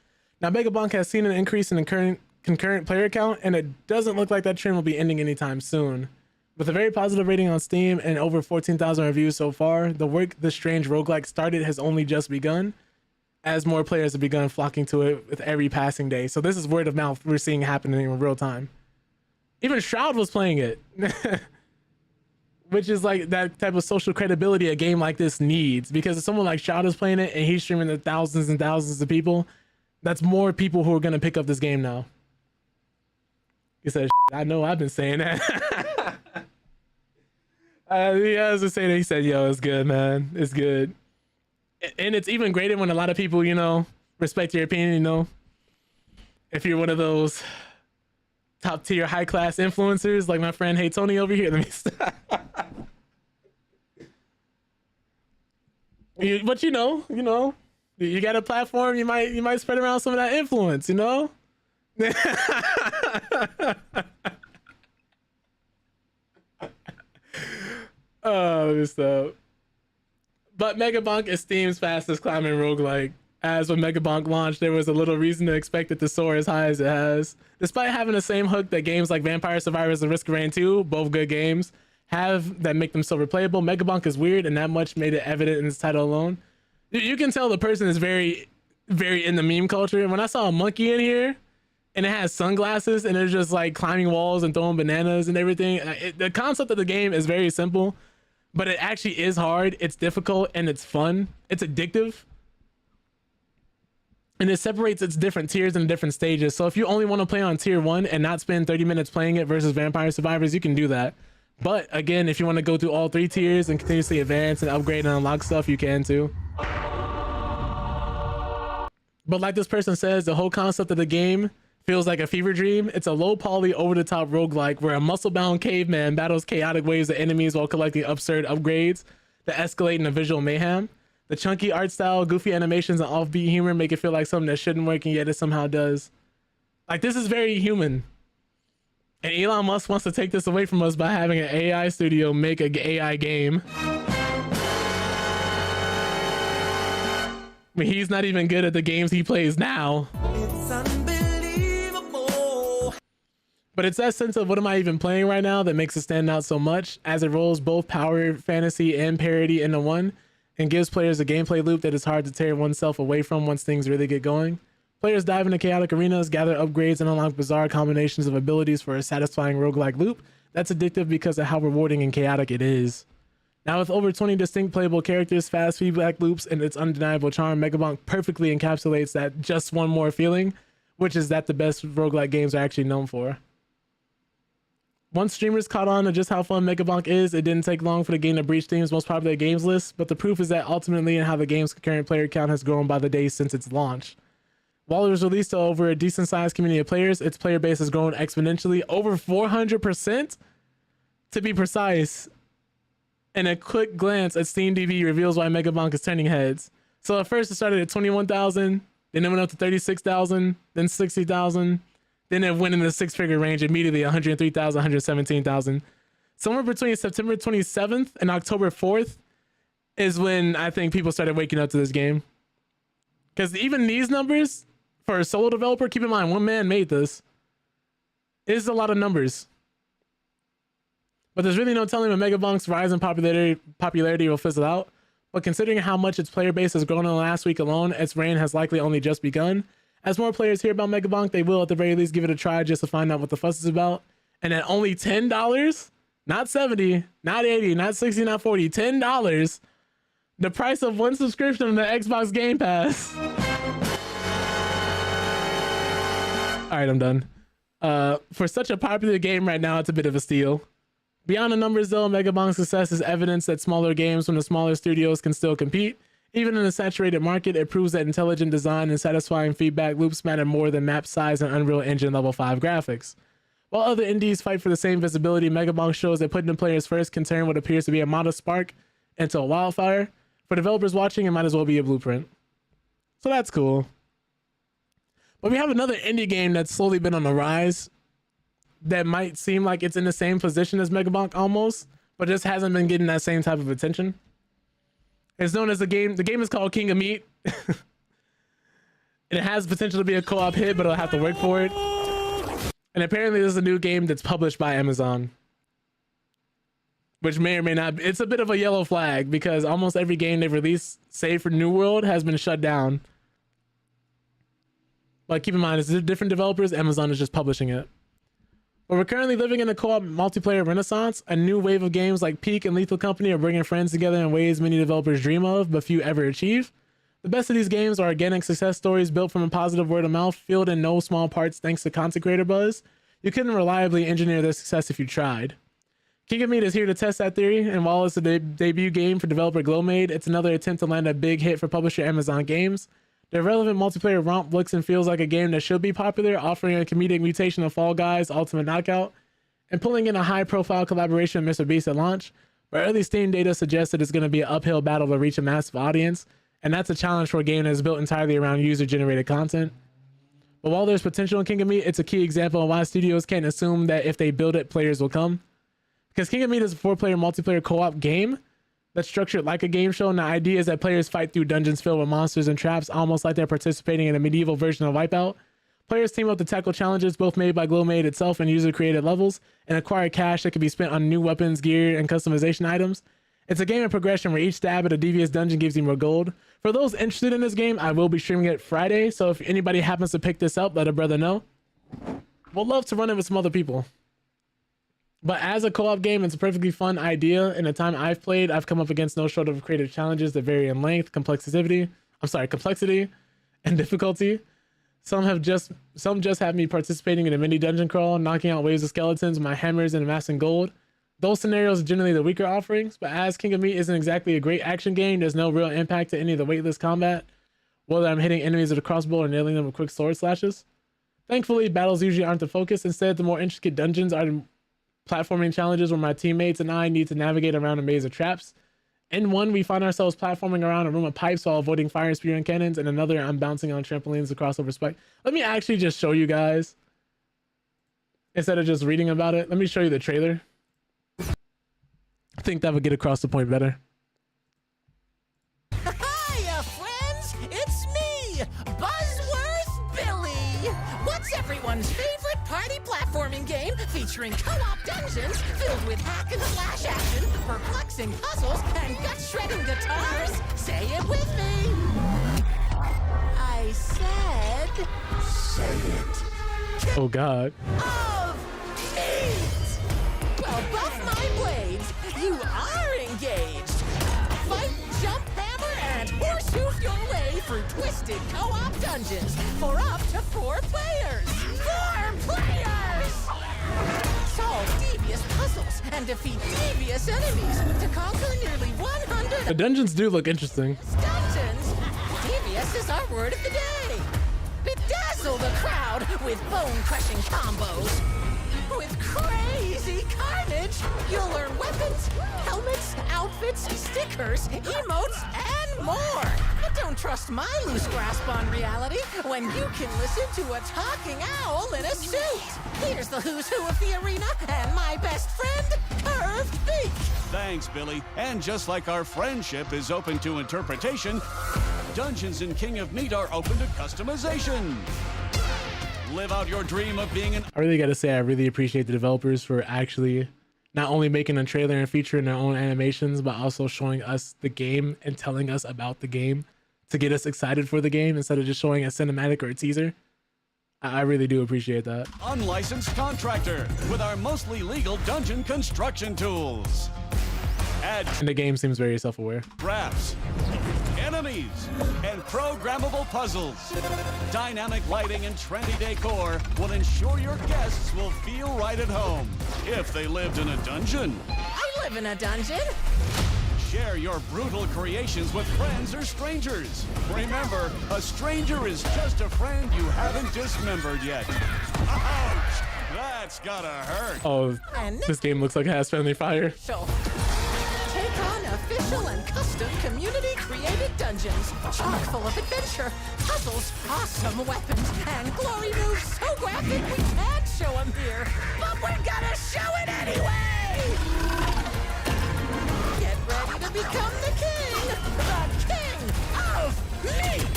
A: Now, Megabonk has seen an increase in the concurrent player count, and it doesn't look like that trend will be ending anytime soon. With a very positive rating on Steam and over 14,000 reviews so far, the work this strange roguelike started has only just begun, as more players have begun flocking to it with every passing day. So this is word of mouth we're seeing happening in real time. Even Shroud was playing it, which is like that type of social credibility a game like this needs, because if someone like Shroud is playing it and he's streaming to thousands and thousands of people, that's more people who are going to pick up this game now. He said, I know, I've been saying that. He has to say that. He said, yo, it's good, man. It's good. And it's even greater when a lot of people, you know, respect your opinion, you know. If you're one of those top tier high class influencers like my friend Hey Tony over here, let me stop. But you know, you got a platform, you might spread around some of that influence, you know. Oh, this stuff. But Megabonk is Steam's fastest climbing roguelike. As when Megabonk launched, there was a little reason to expect it to soar as high as it has. Despite having the same hook that games like Vampire Survivors and Risk of Rain 2, both good games, have that make them so replayable, Megabonk is weird, and that much made it evident in its title alone. You can tell the person is very, very in the meme culture. And when I saw a monkey in here, and it has sunglasses, and it's just like climbing walls and throwing bananas and everything, the concept of the game is very simple, but it actually is hard. It's difficult and it's fun. It's addictive. And it separates its different tiers and different stages. So if you only want to play on tier 1 and not spend 30 minutes playing it versus Vampire Survivors, you can do that. But again, if you want to go through all 3 tiers and continuously advance and upgrade and unlock stuff, you can too. But like this person says, the whole concept of the game feels like a fever dream. It's a low poly, over the top roguelike where a muscle bound caveman battles chaotic waves of enemies while collecting absurd upgrades that escalate into visual mayhem. The chunky art style, goofy animations, and offbeat humor make it feel like something that shouldn't work, and yet it somehow does. Like, this is very human. And Elon Musk wants to take this away from us by having an AI studio make an AI game. I mean, he's not even good at the games he plays now.
D: It's unbelievable.
A: But it's that sense of what am I even playing right now that makes it stand out so much, as it rolls both power, fantasy, and parody into one, and gives players a gameplay loop that is hard to tear oneself away from once things really get going. Players dive into chaotic arenas, gather upgrades, and unlock bizarre combinations of abilities for a satisfying roguelike loop that's addictive because of how rewarding and chaotic it is. Now, with over 20 distinct playable characters, fast feedback loops, and its undeniable charm, Megabonk perfectly encapsulates that just one more feeling, which is that the best roguelike games are actually known for. Once streamers caught on to just how fun Megabonk is, it didn't take long for the game to breach Steam's most popular games list, but the proof is that ultimately in how the game's concurrent player count has grown by the day since its launch. While it was released to over a decent sized community of players, its player base has grown exponentially, over 400% to be precise. And a quick glance at SteamDB reveals why Megabonk is turning heads. So at first it started at 21,000, then it went up to 36,000, then 60,000, then it went in the six-figure range immediately, 103,000, 117,000. Somewhere between September 27th and October 4th is when I think people started waking up to this game. Because even these numbers, for a solo developer, keep in mind, one man made this, is a lot of numbers. But there's really no telling when Megabonk's rise in popularity will fizzle out. But considering how much its player base has grown in the last week alone, its reign has likely only just begun. As more players hear about Megabonk, they will at the very least give it a try just to find out what the fuss is about. And at only $10, not 70, not 80, not 60, not 40, $10, the price of one subscription to the Xbox Game Pass. All right, I'm done. For such a popular game right now, it's a bit of a steal. Beyond the numbers though, Megabonk's success is evidence that smaller games from the smaller studios can still compete. Even in a saturated market, it proves that intelligent design and satisfying feedback loops matter more than map size and Unreal Engine level 5 graphics. While other indies fight for the same visibility, Megabonk shows that putting the players first can turn what appears to be a modest spark into a wildfire. For developers watching, it might as well be a blueprint. So that's cool. But we have another indie game that's slowly been on the rise that might seem like it's in the same position as Megabonk almost, but just hasn't been getting that same type of attention. It's known as the game is called King of Meat. And it has potential to be a co-op hit, but it'll have to work for it. And apparently this is a new game that's published by Amazon, which may or may not, it's a bit of a yellow flag because almost every game they've released, save for New World, has been shut down. But keep in mind, it's different developers, Amazon is just publishing it. But we're currently living in a co-op multiplayer renaissance. A new wave of games like Peak and Lethal Company are bringing friends together in ways many developers dream of, but few ever achieve. The best of these games are organic success stories built from a positive word of mouth, fueled in no small parts thanks to content creator buzz. You couldn't reliably engineer their success if you tried. King of Meat is here to test that theory, and while it's a debut game for developer Glowmade, it's another attempt to land a big hit for publisher Amazon Games. The relevant multiplayer romp looks and feels like a game that should be popular, offering a comedic mutation of Fall Guys Ultimate Knockout, and pulling in a high-profile collaboration with Mr. Beast at launch. But early Steam data suggests that it's going to be an uphill battle to reach a massive audience, and that's a challenge for a game that is built entirely around user-generated content. But while there's potential in King of Meat, it's a key example of why studios can't assume that if they build it, players will come. Because King of Meat is a 4-player multiplayer co-op game that's structured like a game show, and the idea is that players fight through dungeons filled with monsters and traps, almost like they're participating in a medieval version of Wipeout. Players team up to tackle challenges both made by Glowmade itself and user-created levels, and acquire cash that can be spent on new weapons, gear, and customization items. It's a game of progression where each stab at a devious dungeon gives you more gold. For those interested in this game, I will be streaming it Friday, so if anybody happens to pick this up, let a brother know. We'll love to run it with some other people. But as a co-op game, it's a perfectly fun idea. In the time I've played, I've come up against no short of creative challenges that vary in length, complexity, and difficulty. Some just have me participating in a mini dungeon crawl, knocking out waves of skeletons with my hammers and amassing gold. Those scenarios are generally the weaker offerings, but as King of Meat isn't exactly a great action game, there's no real impact to any of the weightless combat, whether I'm hitting enemies with a crossbow or nailing them with quick sword slashes. Thankfully, battles usually aren't the focus. Instead, the more intricate dungeons are platforming challenges where my teammates and I need to navigate around a maze of traps. In one, we find ourselves platforming around a room of pipes while avoiding fire and spear and cannons. In another, I'm bouncing on trampolines across over spike. Let me actually just show you guys. Instead of just reading about it, let me show you the trailer. I think that would get across the point better.
F: Hiya, friends! It's me, Buzzworth Billy! What's everyone's favorite party platforming game featuring co-op dungeons filled with hack and slash action, perplexing puzzles, and gut-shredding guitars? Say it with me! I said... Say it.
A: Oh, God.
F: Of meat! Well, buff my blades, you are engaged! Fight, jump, hammer, and horseshoe your way through twisted co-op dungeons for up to 4 players! 4 players! Solve devious puzzles and defeat devious enemies to conquer nearly 100
A: The dungeons do look interesting.
F: dungeons! Devious is our word of the day! Bedazzle the crowd with bone-crushing combos! With crazy carnage, you'll learn weapons, helmets, outfits, stickers, emotes, and more. But don't trust my loose grasp on reality when you can listen to a talking owl in a suit. Here's the who's who of the arena and my best friend, Curved Beak.
C: Thanks, Billy. And just like our friendship is open to interpretation, Dungeons in King of Meat are open to customization. Live out your dream of being an
A: I really got to say, I really appreciate the developers for actually not only making a trailer and featuring their own animations, but also showing us the game and telling us about the game to get us excited for the game instead of just showing a cinematic or a teaser. I really do appreciate that.
C: unlicensed contractor with our mostly legal dungeon construction tools. Add
A: And the game seems very self-aware.
C: traps, enemies, and programmable puzzles. Dynamic lighting and trendy decor will ensure your guests will feel right at home if they lived in a dungeon.
F: I live in a dungeon.
C: Share your brutal creations with friends or strangers. Remember, a stranger is just a friend you haven't dismembered yet. Ouch! That's gotta hurt.
A: Oh,
F: And
A: this game looks like it has friendly fire.
F: So, take on official and custom community-created dungeons, chock full of adventure, puzzles, awesome weapons, and glory moves so graphic we can't show them here, but we're gonna show it anyway! Get ready to become the king of meat!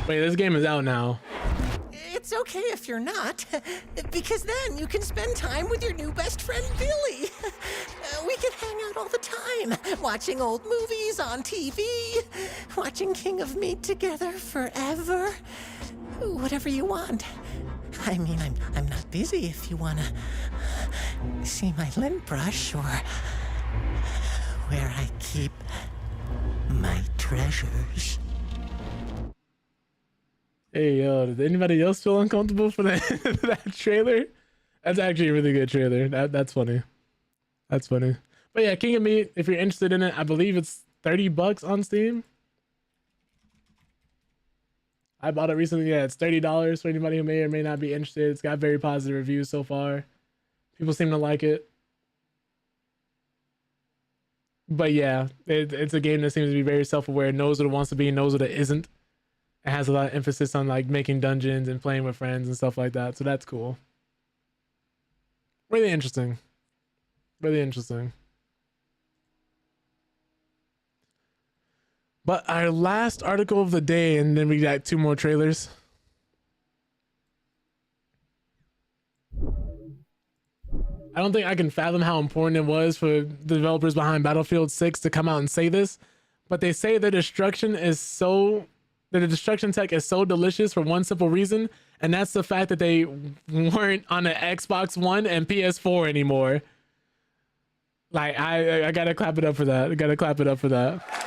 A: Wait, this game is out now.
F: It's okay if you're not, because then you can spend time with your new best friend, Billy. We can hang out all the time, watching old movies on TV, watching King of Meat together forever. Whatever you want. I mean, I'm not busy if you wanna see my lint brush or where I keep my treasures.
A: Hey, yo, did anybody else feel uncomfortable for that, that trailer? That's actually a really good trailer. That's funny. That's funny. But yeah, King of Meat, if you're interested in it, I believe it's $30 on Steam. I bought it recently. Yeah, it's $30 for anybody who may or may not be interested. It's got very positive reviews so far. People seem to like it. But yeah, it's a game that seems to be very self-aware, knows what it wants to be, knows what it isn't. It has a lot of emphasis on like making dungeons and playing with friends and stuff like that. So that's cool. Really interesting. Really interesting. But our last article of the day, and then we got 2 more trailers. I don't think I can fathom how important it was for the developers behind Battlefield 6 to come out and say this, but they say the destruction tech is so delicious for one simple reason, and that's the fact that they weren't on the Xbox One and PS4 anymore. Like, I gotta clap it up for that. I gotta clap it up for that.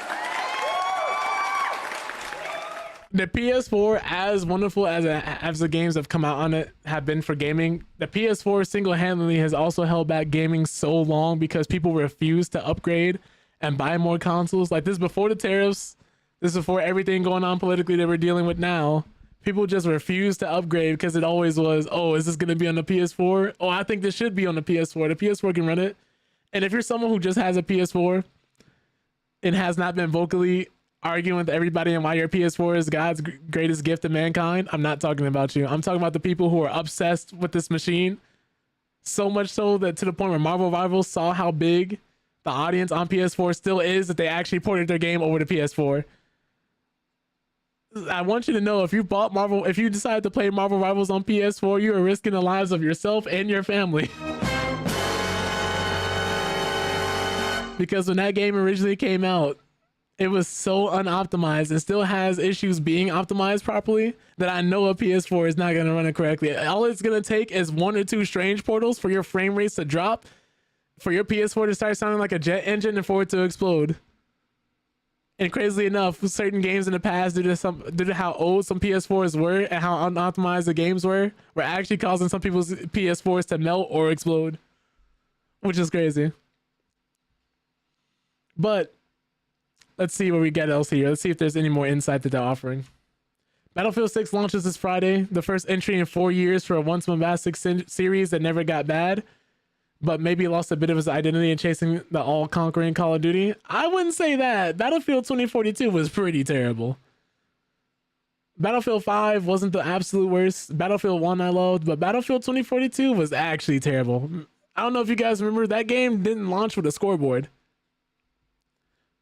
A: The PS4, as wonderful as the games have come out on it have been for gaming, the PS4 single-handedly has also held back gaming so long because people refuse to upgrade and buy more consoles. Like, this before the tariffs, This is before everything going on politically that we're dealing with now. People just refuse to upgrade because it always was, oh, is this going to be on the PS4? Oh, I think this should be on the PS4. The PS4 can run it. And if you're someone who just has a PS4 and has not been vocally arguing with everybody and why your PS4 is God's greatest gift to mankind, I'm not talking about you. I'm talking about the people who are obsessed with this machine. So much so that to the point where Marvel Rivals saw how big the audience on PS4 still is that they actually ported their game over to PS4. I want you to know, if you decided to play Marvel Rivals on PS4, you are risking the lives of yourself and your family. Because when that game originally came out, it was so unoptimized and still has issues being optimized properly that I know a PS4 is not going to run it correctly. All it's going to take is 1 or 2 strange portals for your frame rates to drop, for your PS4 to start sounding like a jet engine, and for it to explode. And crazily enough, certain games in the past, due to how old some PS4s were and how unoptimized the games were actually causing some people's PS4s to melt or explode, which is crazy. But let's see what we get else here. Let's see if there's any more insight that they're offering. Battlefield 6 launches this Friday, the first entry in 4 years for a once-bombastic series that never got bad, but maybe lost a bit of its identity in chasing the all-conquering Call of Duty. I wouldn't say that. Battlefield 2042 was pretty terrible. Battlefield 5 wasn't the absolute worst. Battlefield 1 I loved, but Battlefield 2042 was actually terrible. I don't know if you guys remember, that game didn't launch with a scoreboard.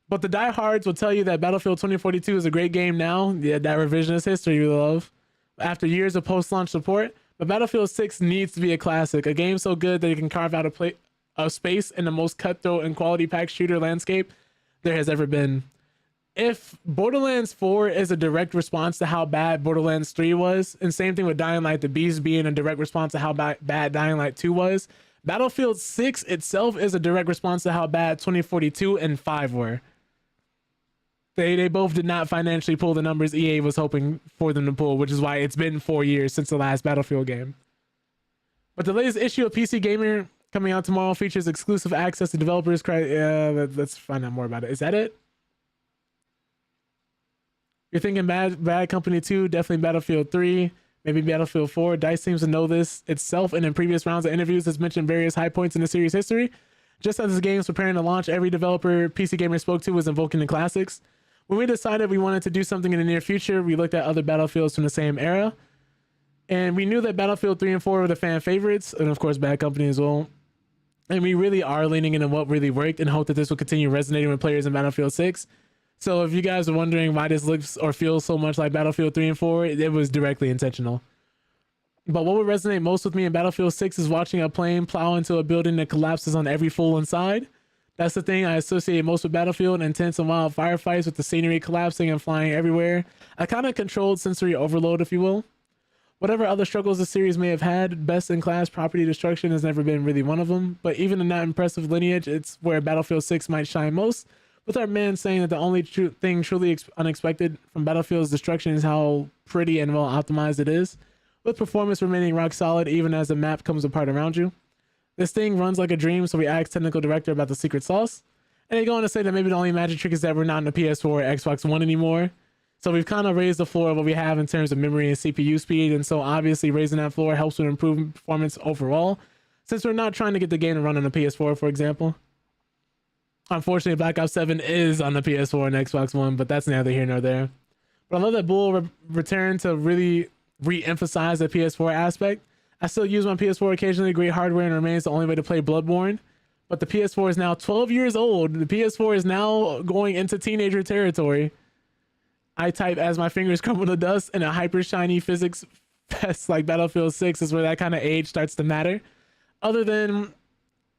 A: But the diehards will tell you that Battlefield 2042 is a great game now. Yeah, that revisionist history we love. After years of post-launch support. But Battlefield 6 needs to be a classic. A game so good that it can carve out a space in the most cutthroat and quality-packed shooter landscape there has ever been. If Borderlands 4 is a direct response to how bad Borderlands 3 was, and same thing with Dying Light the Beast being a direct response to how bad Dying Light 2 was, Battlefield 6 itself is a direct response to how bad 2042 and 5 were. They both did not financially pull the numbers EA was hoping for them to pull, which is why it's been 4 years since the last Battlefield game. But the latest issue of PC Gamer coming out tomorrow features exclusive access to developers. Let's find out more about it. Is that it? You're thinking Bad Company 2, definitely Battlefield 3, maybe Battlefield 4. DICE seems to know this itself, and in previous rounds of interviews has mentioned various high points in the series' history. Just as the game was preparing to launch, every developer PC Gamer spoke to was invoking the classics. When we decided we wanted to do something in the near future, we looked at other Battlefields from the same era. And we knew that Battlefield 3 and 4 were the fan favorites, and of course Bad Company as well. And we really are leaning into what really worked and hope that this will continue resonating with players in Battlefield 6. So if you guys are wondering why this looks or feels so much like Battlefield 3 and 4, it was directly intentional. But what would resonate most with me in Battlefield 6 is watching a plane plow into a building that collapses on every fool inside. That's the thing I associate most with Battlefield, intense and wild firefights with the scenery collapsing and flying everywhere. A kind of controlled sensory overload, if you will. Whatever other struggles the series may have had, best-in-class property destruction has never been really one of them. But even in that impressive lineage, it's where Battlefield 6 might shine most, with our man saying that the only thing truly unexpected from Battlefield's destruction is how pretty and well optimized it is, with performance remaining rock solid even as the map comes apart around you. This thing runs like a dream, so we asked technical director about the secret sauce. And they go on to say that maybe the only magic trick is that we're not in the PS4 or Xbox One anymore. So we've kind of raised the floor of what we have in terms of memory and CPU speed. And so obviously raising that floor helps with improving performance overall, since we're not trying to get the game to run on the PS4, for example. Unfortunately, Black Ops 7 is on the PS4 and Xbox One, but that's neither here nor there. But I love that Bull returned to really re-emphasize the PS4 aspect. I still use my PS4 occasionally, great hardware, and remains the only way to play Bloodborne. But the PS4 is now 12 years old. The PS4 is now going into teenager territory. I type as my fingers crumble to dust, and a hyper shiny physics fest like Battlefield 6 is where that kind of age starts to matter. Other than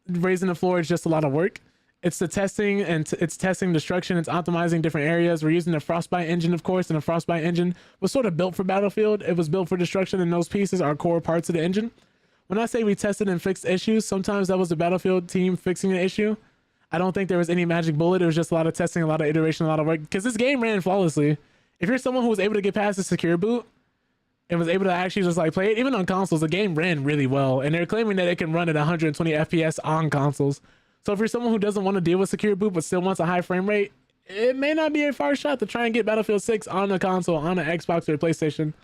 A: raising the floor, it's just a lot of work. It's the testing, and it's testing destruction. It's optimizing different areas. We're using the Frostbite engine, of course, and the Frostbite engine was sort of built for Battlefield. It was built for destruction, and those pieces are core parts of the engine. When I say we tested and fixed issues, sometimes that was the Battlefield team fixing the issue. I don't think there was any magic bullet. It was just a lot of testing, a lot of iteration, a lot of work, because this game ran flawlessly. If you're someone who was able to get past the secure boot and was able to actually just like play it, even on consoles, the game ran really well. And they're claiming that it can run at 120 FPS on consoles. So if you're someone who doesn't want to deal with secure boot but still wants a high frame rate, it may not be a far shot to try and get Battlefield 6 on a console, on an Xbox or a PlayStation.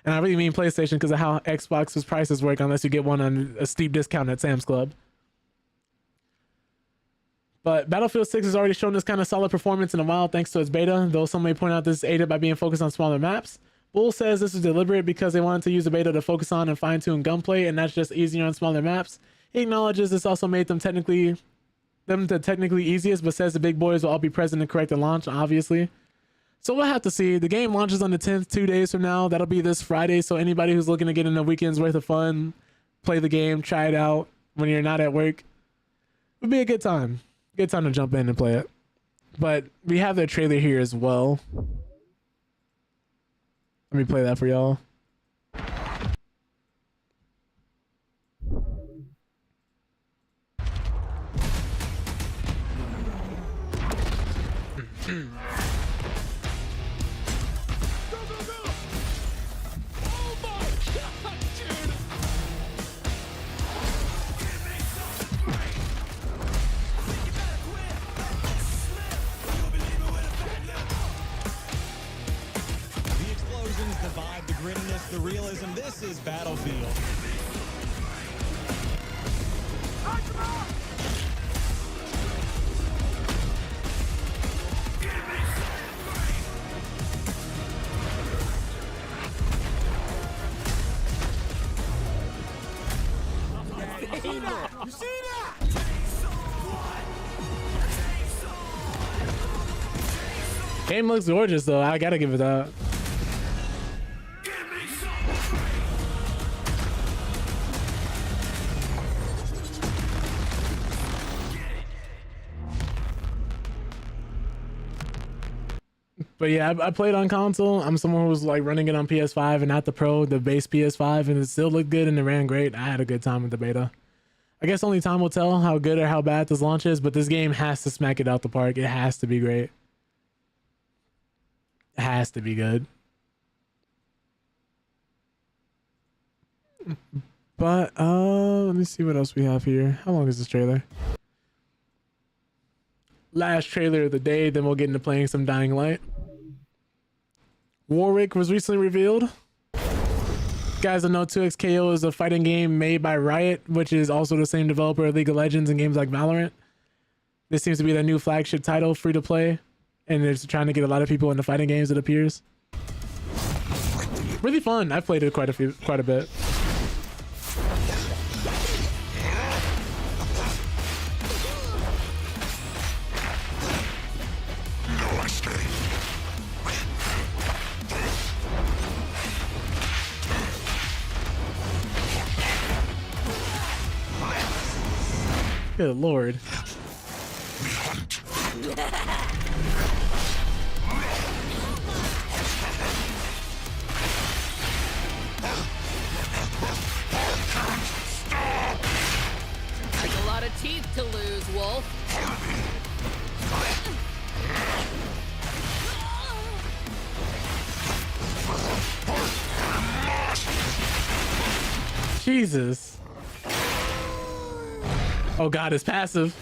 A: And I really mean PlayStation because of how Xbox's prices work unless you get one on a steep discount at Sam's Club. But Battlefield 6 has already shown this kind of solid performance in a while thanks to its beta, though some may point out this is aided by being focused on smaller maps. Bull says this is deliberate because they wanted to use the beta to focus on and fine-tune gunplay, and that's just easier on smaller maps. He acknowledges this also made them the technically easiest, but says the big boys will all be present and correct at launch, obviously. So we'll have to see. The game launches on the 10th, 2 days from now. That'll be this Friday, so anybody who's looking to get in a weekend's worth of fun, play the game, try it out when you're not at work, would be a good time. Good time to jump in and play it. But we have the trailer here as well. Let me play that for y'all.
G: The vibe, the grittiness, the realism. This is Battlefield.
D: You see that?
A: Game looks gorgeous though. I gotta give it that. But yeah, I played on console. I'm someone who's like running it on PS5 and not the Pro, the base PS5, and it still looked good and it ran great. I had a good time with the beta. I guess only time will tell how good or how bad this launch is, but this game has to smack it out the park. It has to be great. It has to be good. But let me see what else we have here. How long is this trailer? Last trailer of the day, then we'll get into playing some Dying Light. Warwick was recently revealed. Guys that know 2XKO is a fighting game made by Riot, which is also the same developer of League of Legends and games like Valorant. This seems to be their new flagship title, free to play, and they're trying to get a lot of people into fighting games, it appears. Really fun. I've played it quite a bit. Good lord.
H: There's a lot of teeth to lose, Wolf.
A: Jesus. Oh god, it's passive.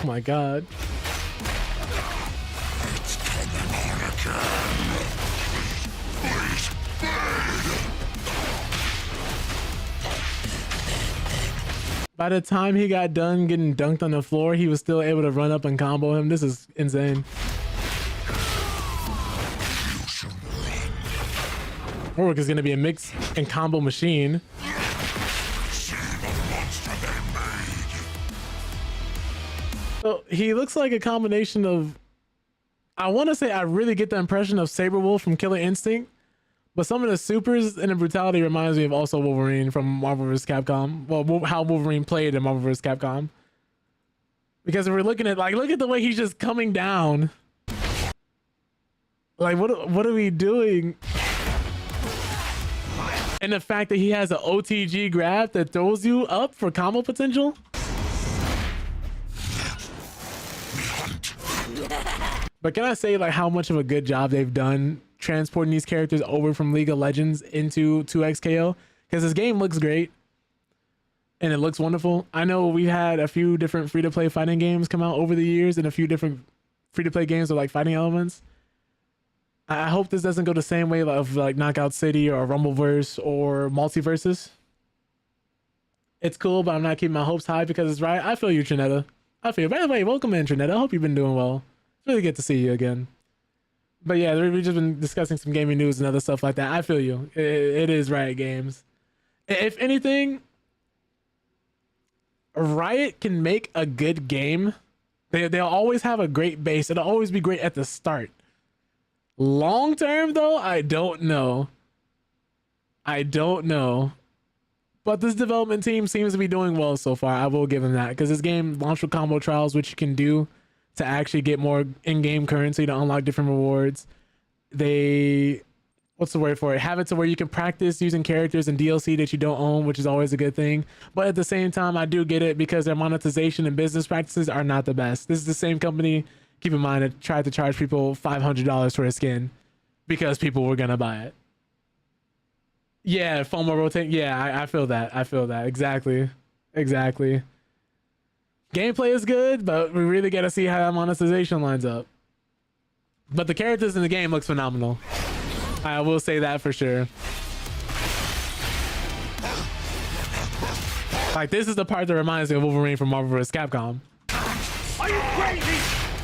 A: Oh my god. By the time he got done getting dunked on the floor, he was still able to run up and combo him. This is insane. Warwick is going to be a mix and combo machine. So he looks like a combination of, I want to say I really get the impression of Saberwolf from Killer Instinct, but some of the supers and the brutality reminds me of also Wolverine from Marvel vs. Capcom. Well, how Wolverine played in Marvel vs. Capcom. Because if we're looking at, like, look at the way he's just coming down. Like, what are we doing? And the fact that he has an OTG grab that throws you up for combo potential. But can I say like how much of a good job they've done transporting these characters over from League of Legends into 2XKO, because this game looks great and it looks wonderful. I know we had a few different free-to-play fighting games come out over the years, and a few different free-to-play games with like fighting elements. I hope this doesn't go the same way of like Knockout City or Rumbleverse or Multiverses. It's cool, but I'm not keeping my hopes high because it's right. I feel you, Trinetta. I feel you. By the way, welcome in, Trinetta. I hope you've been doing well. It's really good to see you again. But yeah, we've just been discussing some gaming news and other stuff like that. I feel you. It is Riot Games. If anything, Riot can make a good game. They'll always have a great base. It'll always be great at the start. Long term, though, I don't know. But this development team seems to be doing well so far. I will give them that, because this game launched with combo trials, which you can do to actually get more in-game currency to unlock different rewards. They, what's the word for it? Have it to where you can practice using characters and DLC that you don't own, which is always a good thing. But at the same time, I do get it, because their monetization and business practices are not the best. This is the same company, keep in mind, that tried to charge people $500 for a skin because people were gonna buy it. Yeah, FOMO rotate. Yeah, I feel that. Exactly. Gameplay is good, but we really got to see how that monetization lines up. But the characters in the game looks phenomenal. I will say that for sure. Like, this is the part that reminds me of Wolverine from Marvel vs. Capcom.
D: Are you crazy?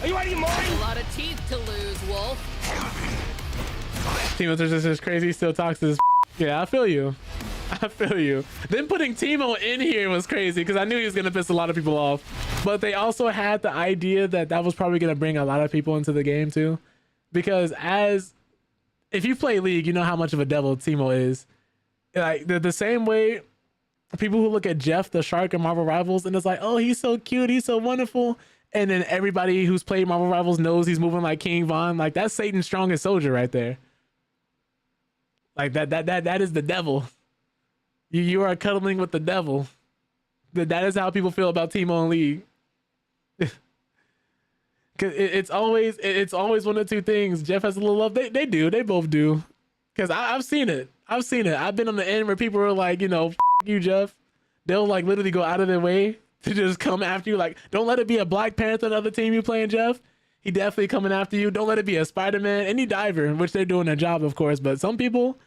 D: Are you out of your mind?
H: A lot of teeth to lose, Wolf.
A: Timo is crazy, still talks to his. Yeah, I feel you. Then putting Timo in here was crazy, because I knew he was going to piss a lot of people off. But they also had the idea that was probably going to bring a lot of people into the game too. Because if you play League, you know how much of a devil Timo is. Like, the same way people who look at Jeff the Shark in Marvel Rivals and it's like, oh, he's so cute, he's so wonderful. And then everybody who's played Marvel Rivals knows he's moving like King Von. Like, that's Satan's strongest soldier right there. Like, that is the devil. You are cuddling with the devil. That is how people feel about Timo and League. Cause it's always one of two things. Jeff has a little love. They both do. Cause I've seen it. I've been on the end where people are like, you know, F you, Jeff. They'll like literally go out of their way to just come after you. Like, don't let it be a Black Panther, another team you playing, Jeff. He definitely coming after you. Don't let it be a Spider-Man, any diver, which they're doing their job, of course. But some people,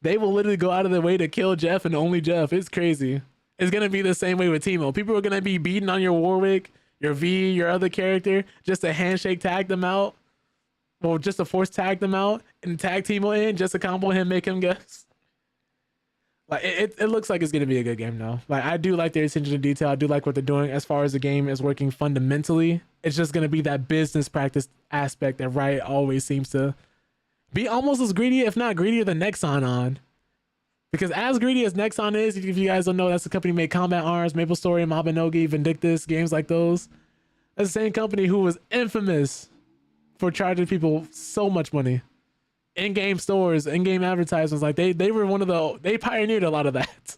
A: they will literally go out of their way to kill Jeff and only Jeff. It's crazy. It's going to be the same way with Timo. People are going to be beating on your Warwick, your V, your other character, just to handshake tag them out. Or just to force tag them out and tag Timo in just to combo him, make him guess. Like, it looks like it's going to be a good game, though. Like, I do like their attention to detail. I do like what they're doing as far as the game is working fundamentally. It's just going to be that business practice aspect that Riot always seems to be almost as greedy, if not greedier, than Nexon on. Because as greedy as Nexon is, if you guys don't know, that's the company who made Combat Arms, MapleStory, Mabinogi, Vindictus, games like those. That's the same company who was infamous for charging people so much money. In-game stores, in-game advertisements, like they were they pioneered a lot of that.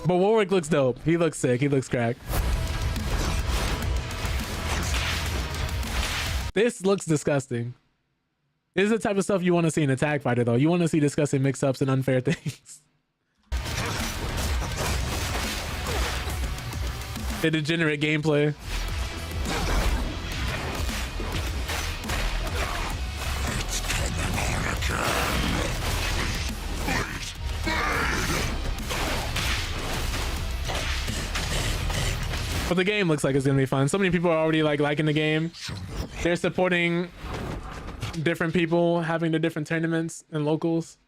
A: But Warwick looks dope. He looks sick. He looks crack. This looks disgusting. This is the type of stuff you want to see in a tag fighter, though. You want to see disgusting mix-ups and unfair things. The degenerate gameplay. But the game looks like it's gonna be fun. So many people are already like liking the game. They're supporting different people having the different tournaments and locals.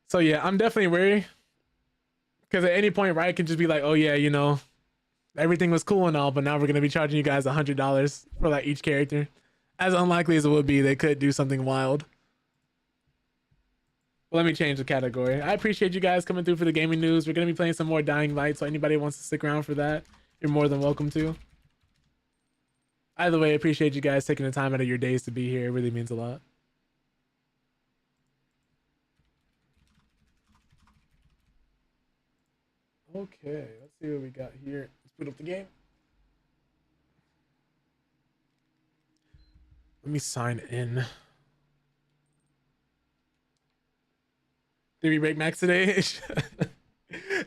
A: So yeah, I'm definitely wary, because at any point Riot can just be like, oh yeah, you know, everything was cool and all, but now we're gonna be charging you guys $100 for like each character. As unlikely as it would be, they could do something wild. Let me change the category. I appreciate you guys coming through for the gaming news. We're going to be playing some more Dying Light, so anybody who wants to stick around for that, you're more than welcome to. Either way, I appreciate you guys taking the time out of your days to be here. It really means a lot. Okay, let's see what we got here. Let's boot up the game. Let me sign in. Did we break max today?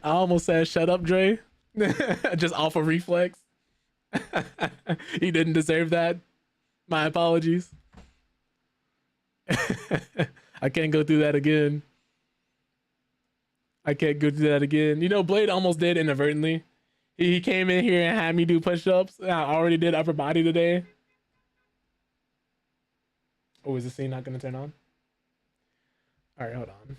A: I almost said shut up, Dre. Just off of reflex. He didn't deserve that. My apologies. I can't go through that again. I can't go through that again. You know, Blade almost did inadvertently. He came in here and had me do push-ups. I already did upper body today. Oh, is the scene not going to turn on? All right, hold on.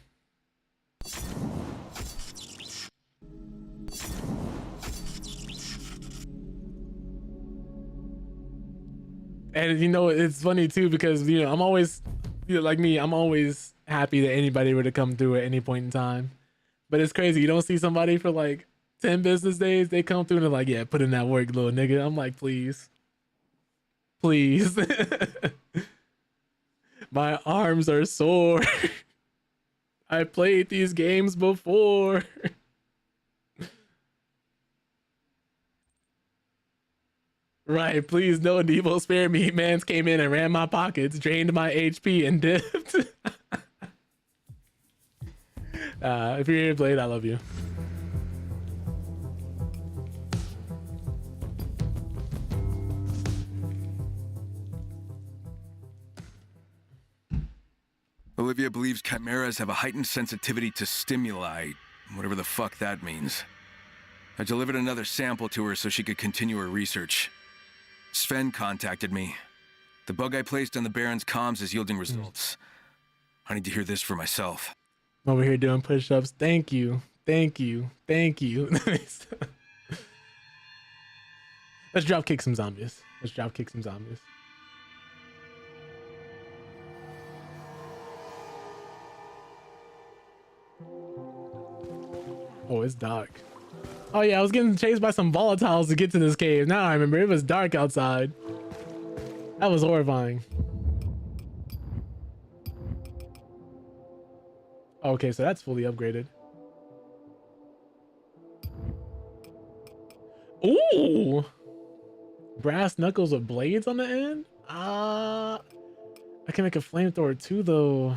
A: And you know, it's funny too, because you know, I'm always, you know, like me, I'm always happy that anybody were to come through at any point in time. But it's crazy, you don't see somebody for like 10 business days, they come through and they're like, yeah, put in that work, little nigga. I'm like, please. Please. My arms are sore. I played these games before. Right, please, no Devo, spare me. Mans came in and ran my pockets, drained my HP, and dipped. If you're here, Blade, I love you.
I: Olivia believes chimeras have a heightened sensitivity to stimuli, whatever the fuck that means. I delivered another sample to her so she could continue her research. Sven contacted me. The bug I placed on the Baron's comms is yielding results. I need to hear this for myself.
A: Over here doing push-ups. Thank you. Thank you. Thank you. Let's drop kick some zombies. Let's drop kick some zombies. Oh, it's dark. Oh yeah, I was getting chased by some volatiles to get to this cave. Now I remember, it was dark outside. That was horrifying. Okay, so that's fully upgraded. Ooh! Brass knuckles with blades on the end? I can make a flamethrower too, though.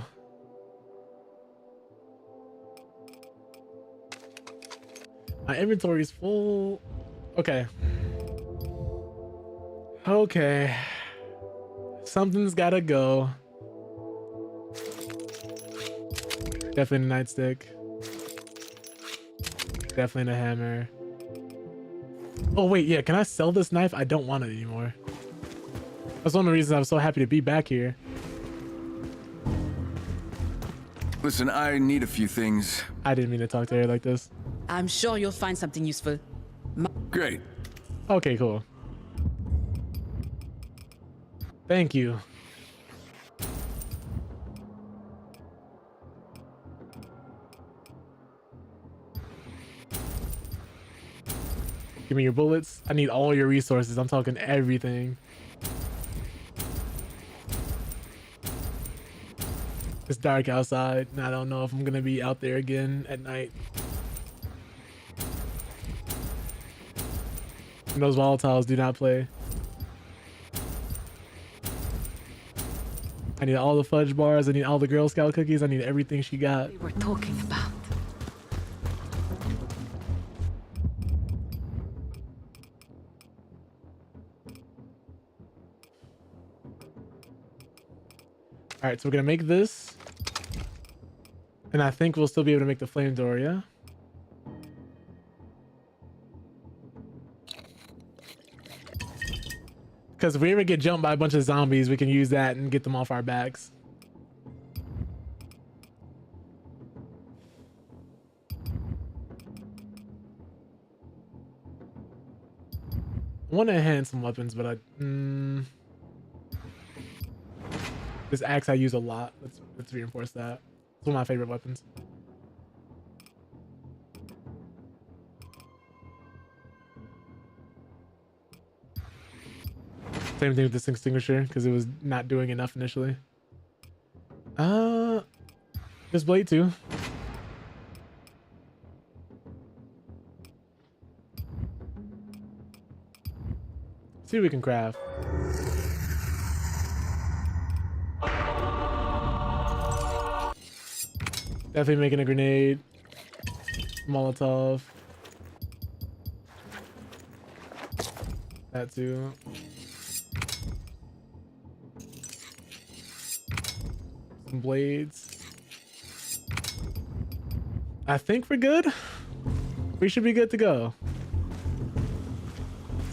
A: My inventory is full. Okay. Okay. Something's gotta go. Definitely a nightstick. Definitely a hammer. Oh wait, yeah, can I sell this knife? I don't want it anymore. That's one of the reasons I'm so happy to be back here.
I: Listen, I need a few things.
A: I didn't mean to talk to her like this.
J: I'm sure you'll find something useful.
I: Great.
A: Okay, cool. Thank you. Give me your bullets. I need all your resources. I'm talking everything. It's dark outside, and I don't know if I'm gonna be out there again at night. And those volatiles do not play. I need all the fudge bars. I need all the Girl Scout cookies. I need everything she got.
B: We were talking about.
A: All right, so we're gonna make this, and I think we'll still be able to make the flamethrower, yeah? Because if we ever get jumped by a bunch of zombies, we can use that and get them off our backs. I want to enhance some weapons, but this axe I use a lot. Let's reinforce that. It's one of my favorite weapons. Same thing with this extinguisher, because it was not doing enough initially. This blade too. See what we can craft. Definitely making a grenade. Molotov. That too. Some blades. I think we're good. We should be good to go.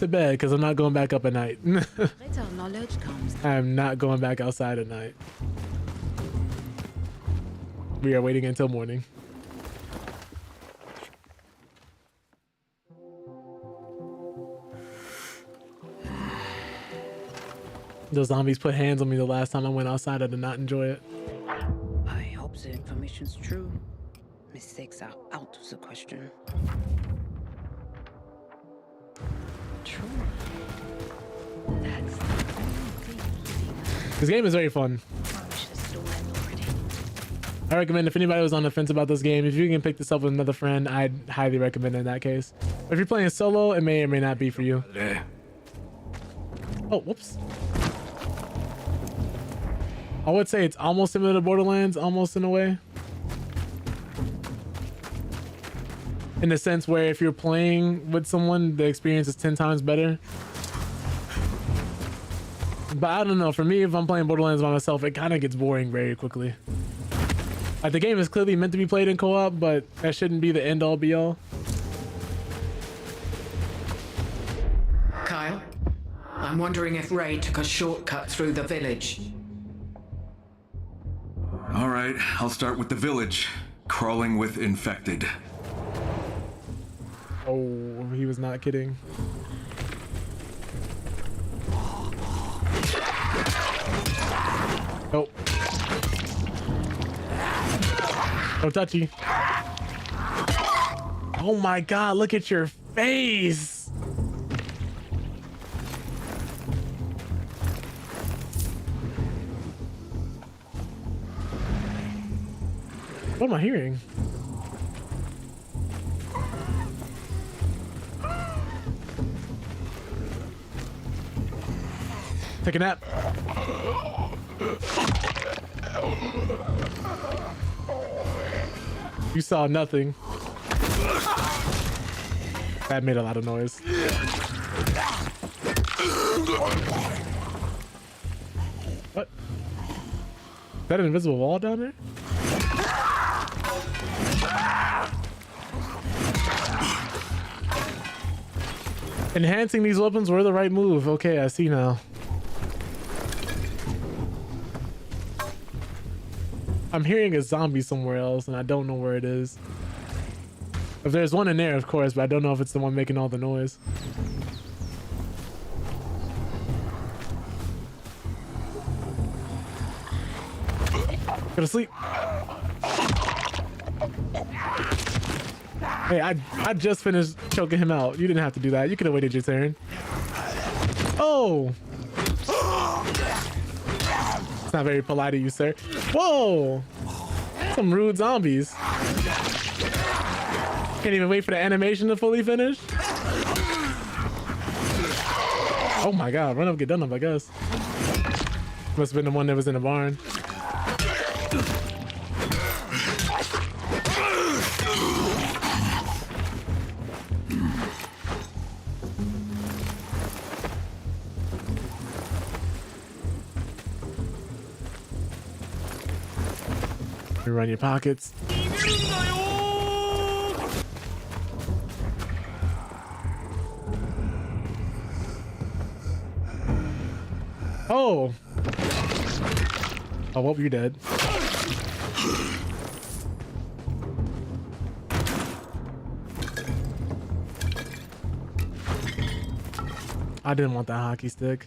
A: To bed, because I'm not going back up at night.
J: Greater knowledge comes.
A: I am not going back outside at night. We are waiting until morning. Those zombies put hands on me the last time I went outside. I did not enjoy it.
J: I hope the information's true. Mistakes are out of the question. True. That's the only thing.
A: This game is very fun.
J: I wish this still hadn't already.
A: I recommend if anybody was on the fence about this game, if you can pick this up with another friend, I'd highly recommend it in that case. But if you're playing solo, it may or may not be for you. Oh, whoops. I would say it's almost similar to Borderlands, almost in a way. In the sense where if you're playing with someone, the experience is 10 times better. But I don't know, for me, if I'm playing Borderlands by myself, it kind of gets boring very quickly. Like, the game is clearly meant to be played in co-op, but that shouldn't be the end-all be-all.
K: Kyle, I'm wondering if Ray took a shortcut through the village.
I: All right, I'll start with the village. Crawling with infected.
A: Oh, he was not kidding. Oh. No touchy. Oh my god, look at your face. What am I hearing? Take a nap. You saw nothing. That made a lot of noise. What? Is that an invisible wall down there? Enhancing these weapons were the right move. Okay, I see now. I'm hearing a zombie somewhere else and I don't know where it is. If there's one in there, of course, but I don't know if it's the one making all the noise. Go to sleep. Hey, I just finished choking him out. You didn't have to do that. You could have waited your turn. Oh! It's not very polite of you, sir. Whoa! Some rude zombies. Can't even wait for the animation to fully finish. Oh my god, run up, get done up, I guess. Must have been the one that was in the barn. You run your pockets. Oh! Oh, well, you're dead. I didn't want that hockey stick.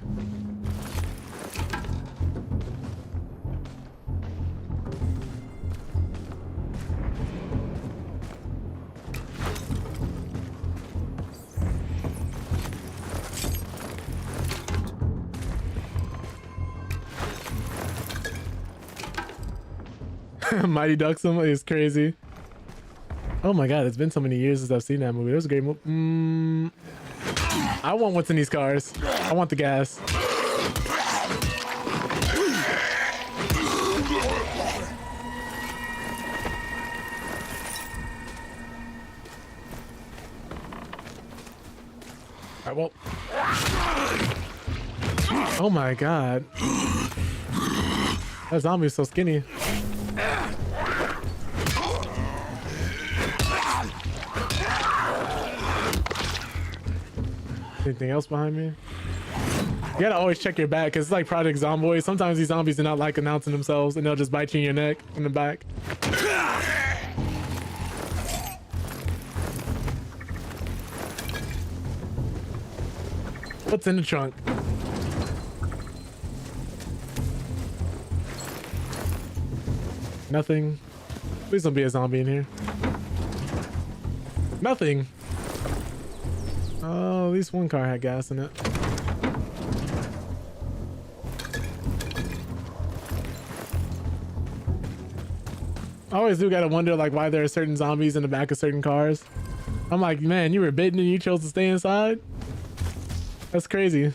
A: Mighty Ducksum is crazy. Oh my god, it's been so many years since I've seen that movie. It was a great movie. I want what's in these cars. I want the gas. All right, well. Oh my god. That zombie's so skinny. Anything else behind me? You gotta always check your back because it's like Project Zomboid. Sometimes these zombies do not like announcing themselves and they'll just bite you in your neck in the back. What's in the trunk? Nothing. Please don't be a zombie in here. Nothing. Oh, at least one car had gas in it. I always do gotta wonder like why there are certain zombies in the back of certain cars. I'm like, man, you were bitten and you chose to stay inside? That's crazy.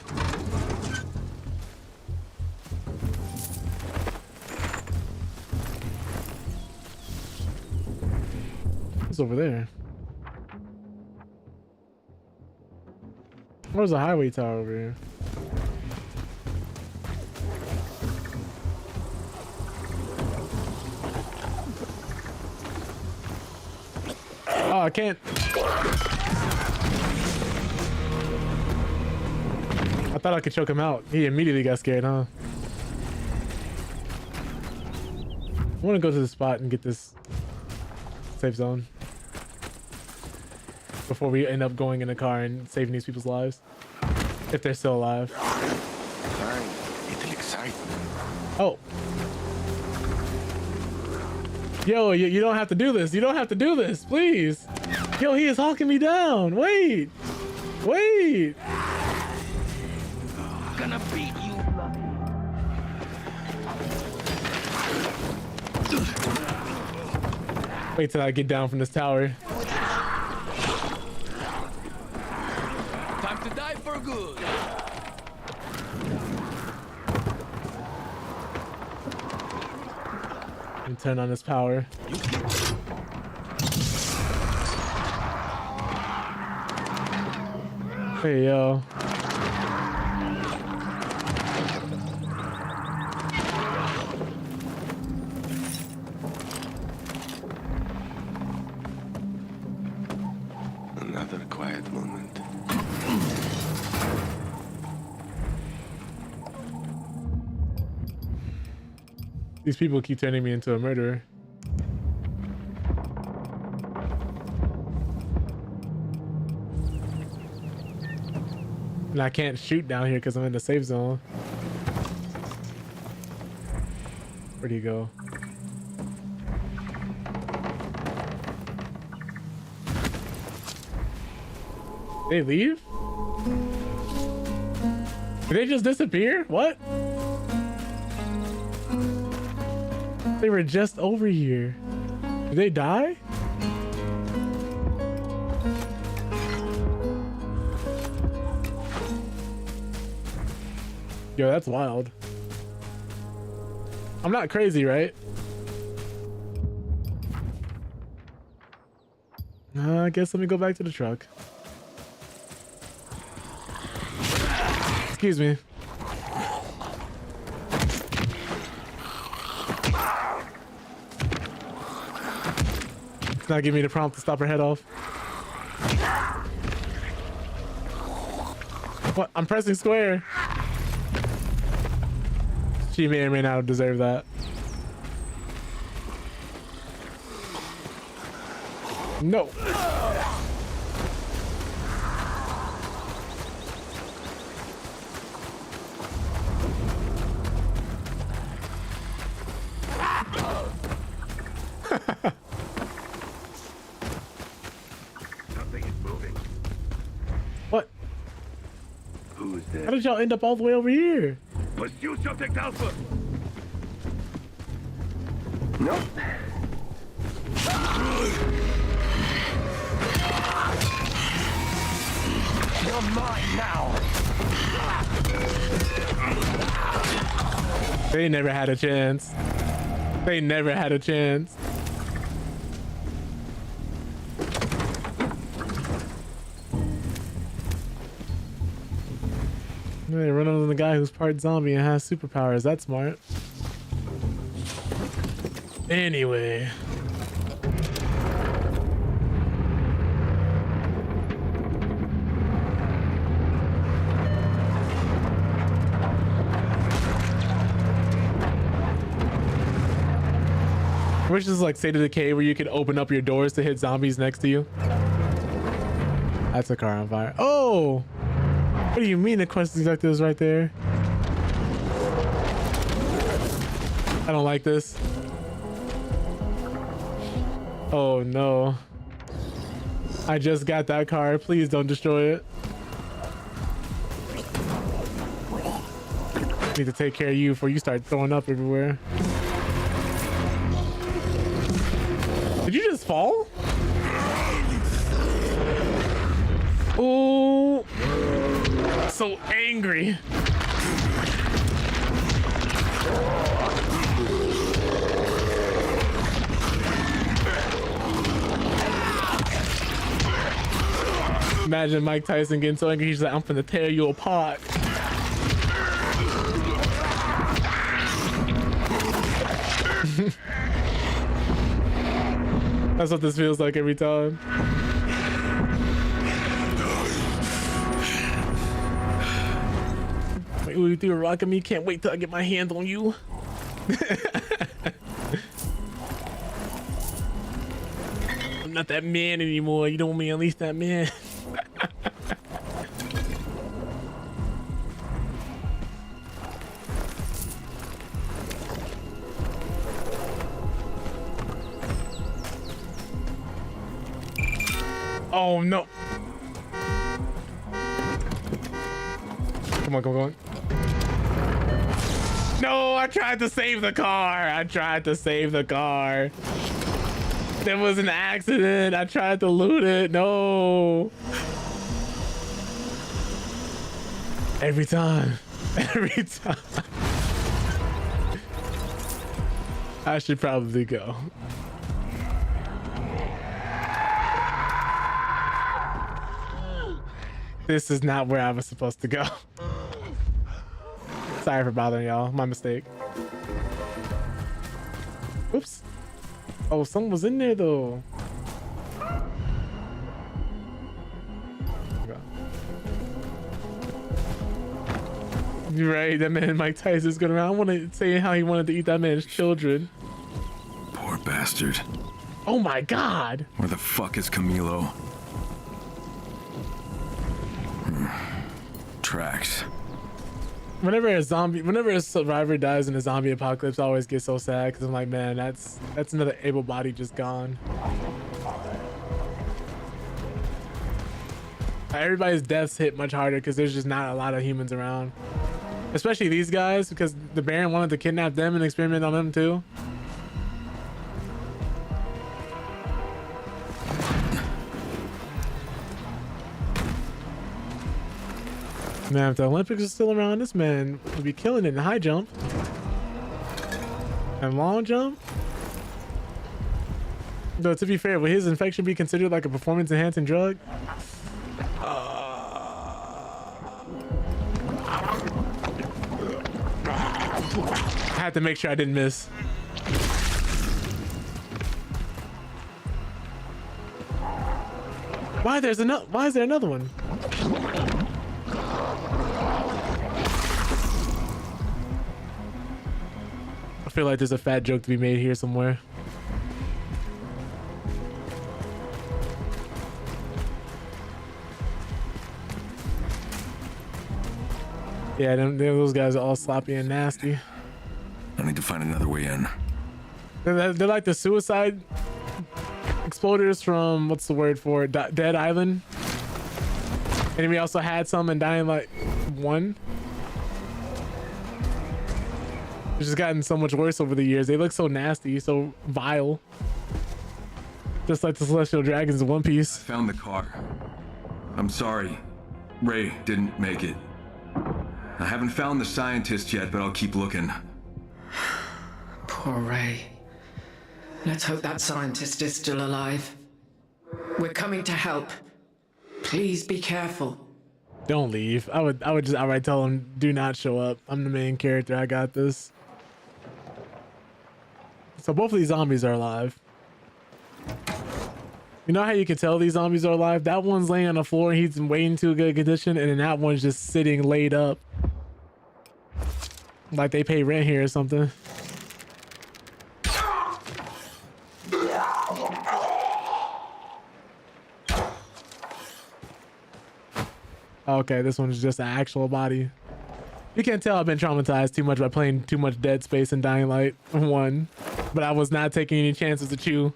A: What's over there? Where's the highway tower over here? Oh, I can't. I thought I could choke him out. He immediately got scared, huh? I want to go to the spot and get this safe zone before we end up going in a car and saving these people's lives. If they're still alive. Oh. Yo, you don't have to do this. You don't have to do this, please. Yo, he is hawking me down. Wait. Wait.
D: Gonna beat you.
A: Wait till I get down from this tower.
D: Time to die for good.
A: And turn on this power. Hey, yo.
D: Another quiet moment.
A: These people keep turning me into a murderer. And I can't shoot down here because I'm in the safe zone. Where'd he go? They leave? Did they just disappear? What? They were just over here. Did they die? Yo, that's wild. I'm not crazy, right? I guess let me go back to the truck. Excuse me. It's not giving me the prompt to stop her head off. What? I'm pressing square. She may or may not deserve that. No.
D: Something is moving.
A: What?
D: Who's there?
A: How did y'all end up all the way over here?
D: Pursue subject Alpha. Nope. You're mine now.
A: They never had a chance. They never had a chance. They run over the guy who's part zombie and has superpowers. That's smart. Anyway. I wish this is like State of Decay where you could open up your doors to hit zombies next to you. That's a car on fire. Oh! What do you mean the quest objective is right there? I don't like this. Oh no. I just got that car. Please don't destroy it. Need to take care of you before you start throwing up everywhere. Did you just fall? Oh, so angry. Imagine Mike Tyson getting so angry, he's like, I'm finna tear you apart. That's what this feels like every time. Wait, you threw a rock at me? Can't wait till I get my hand on you. I'm not that man anymore. You don't want me to unleash that man. Oh no. Come on, come on. No, I tried to save the car. I tried to save the car. There was an accident. I tried to loot it. No. Every time. Every time. I should probably go. This is not where I was supposed to go. Sorry for bothering y'all. My mistake. Oops. Oh, someone was in there though. You're right. That man Mike Tyson's going around. I want to say how he wanted to eat that man's children.
I: Poor bastard.
A: Oh my God.
I: Where the fuck is Camilo? Tracks.
A: Whenever a survivor dies in a zombie apocalypse, I always get so sad because I'm like, man, that's another able body just gone. Everybody's deaths hit much harder because there's just not a lot of humans around, especially these guys, because the Baron wanted to kidnap them and experiment on them too. Man, if the Olympics are still around, this man would be killing it in high jump and long jump. Though, to be fair, would his infection be considered like a performance enhancing drug? I had to make sure I didn't miss. Why is there another one? I feel like there's a fat joke to be made here somewhere. Yeah, those guys are all sloppy and nasty.
I: I need to find another way in.
A: They're like the suicide exploders from, what's the word for it? Dead Island. And we also had some in Dying Light 1. It's just gotten so much worse over the years. They look so nasty, so vile. Just like the Celestial Dragons in One Piece.
I: I found the car. I'm sorry. Ray didn't make it. I haven't found the scientist yet, but I'll keep looking.
K: Poor Ray. Let's hope that scientist is still alive. We're coming to help. Please be careful.
A: Don't leave. I would just outright tell him, do not show up. I'm the main character. I got this. So both of these zombies are alive. You know how you can tell these zombies are alive? That one's laying on the floor and he's in way into a good condition, and then that one's just sitting laid up. Like they pay rent here or something. Okay, this one's just an actual body. You can't tell I've been traumatized too much by playing too much Dead Space and Dying Light 1, but I was not taking any chances to chew.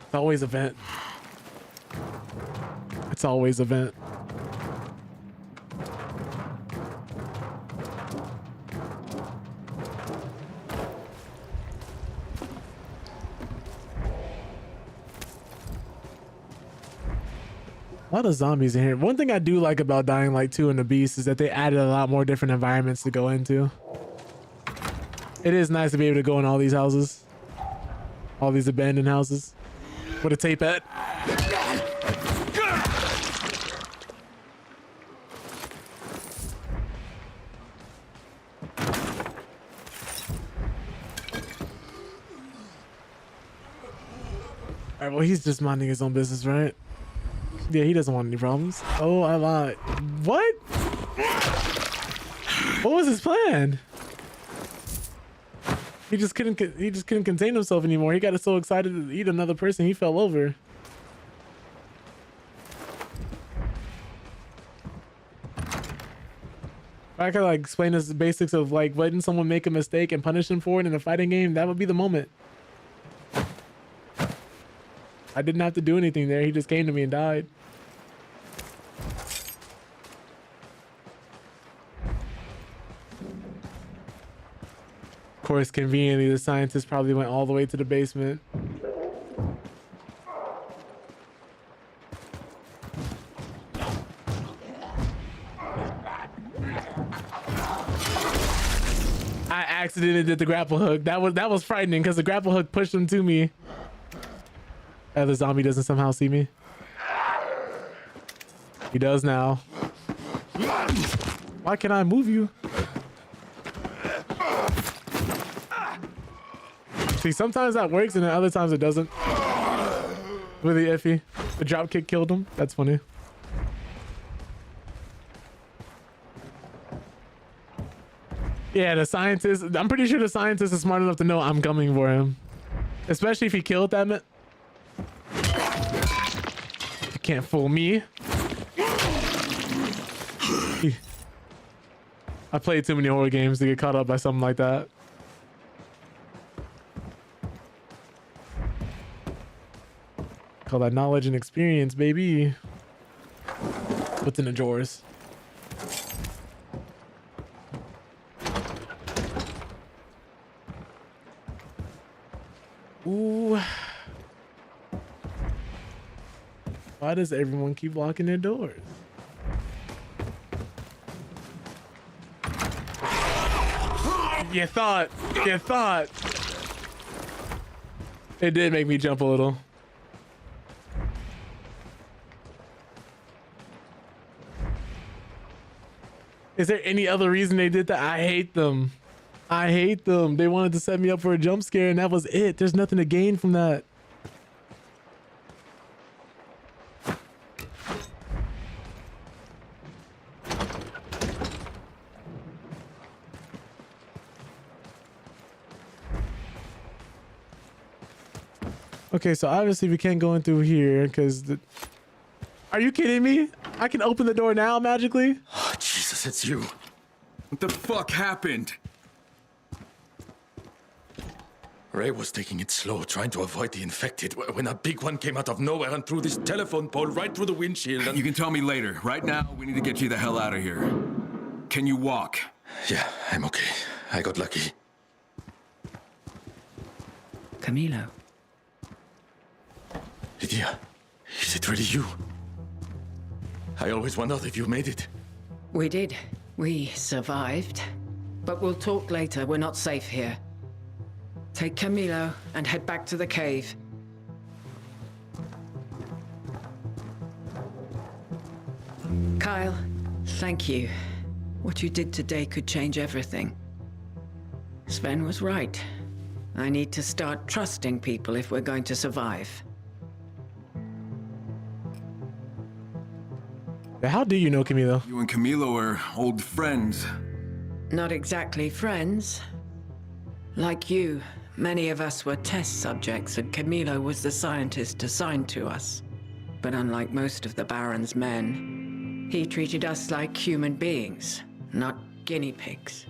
A: It's always a vent. It's always a vent. A lot of zombies in here. One thing I do like about Dying Light 2 and the Beast is that they added a lot more different environments to go into. It is nice to be able to go in all these houses. All these abandoned houses. With a tape at. Alright, well, he's just minding his own business, right? Yeah, he doesn't want any problems. Oh, I lied. What? What was his plan? He just couldn't contain himself anymore. He got so excited to eat another person, he fell over. If I could like explain us the basics of like letting someone make a mistake and punish them for it in a fighting game, that would be the moment. I didn't have to do anything there. He just came to me and died. Of course, conveniently, the scientist probably went all the way to the basement. I accidentally did the grapple hook. That was frightening because the grapple hook pushed him to me. The zombie doesn't somehow see me. He does now. Why can't I move you? See, sometimes that works and then other times it doesn't. Really iffy. The drop kick killed him. That's funny. Yeah, the scientist. I'm pretty sure the scientist is smart enough to know I'm coming for him. Especially if he killed that man. You can't fool me. I played too many horror games to get caught up by something like that. Call that knowledge and experience, baby. What's in the drawers? Ooh. Why does everyone keep locking their doors? You thought. It did make me jump a little. Is there any other reason they did that? I hate them. They wanted to set me up for a jump scare and that was it. There's nothing to gain from that. Okay, so obviously we can't go in through here because Are you kidding me? I can open the door now magically?
I: Oh, Jesus, it's you. What the fuck happened?
L: Ray was taking it slow, trying to avoid the infected, when a big one came out of nowhere and threw this telephone pole right through the windshield and...
I: You can tell me later. Right now, we need to get you the hell out of here. Can you walk?
L: Yeah, I'm okay. I got lucky.
J: Camilo.
L: Lydia, is it really you? I always wondered if you made it.
K: We did. We survived. But we'll talk later. We're not safe here. Take Camilo and head back to the cave. Kyle, thank you. What you did today could change everything. Sven was right. I need to start trusting people if we're going to survive.
A: How do you know Camilo?
I: You and Camilo are old friends.
K: Not exactly friends. Like you, many of us were test subjects, and Camilo was the scientist assigned to us. But unlike most of the Baron's men, he treated us like human beings, not guinea pigs.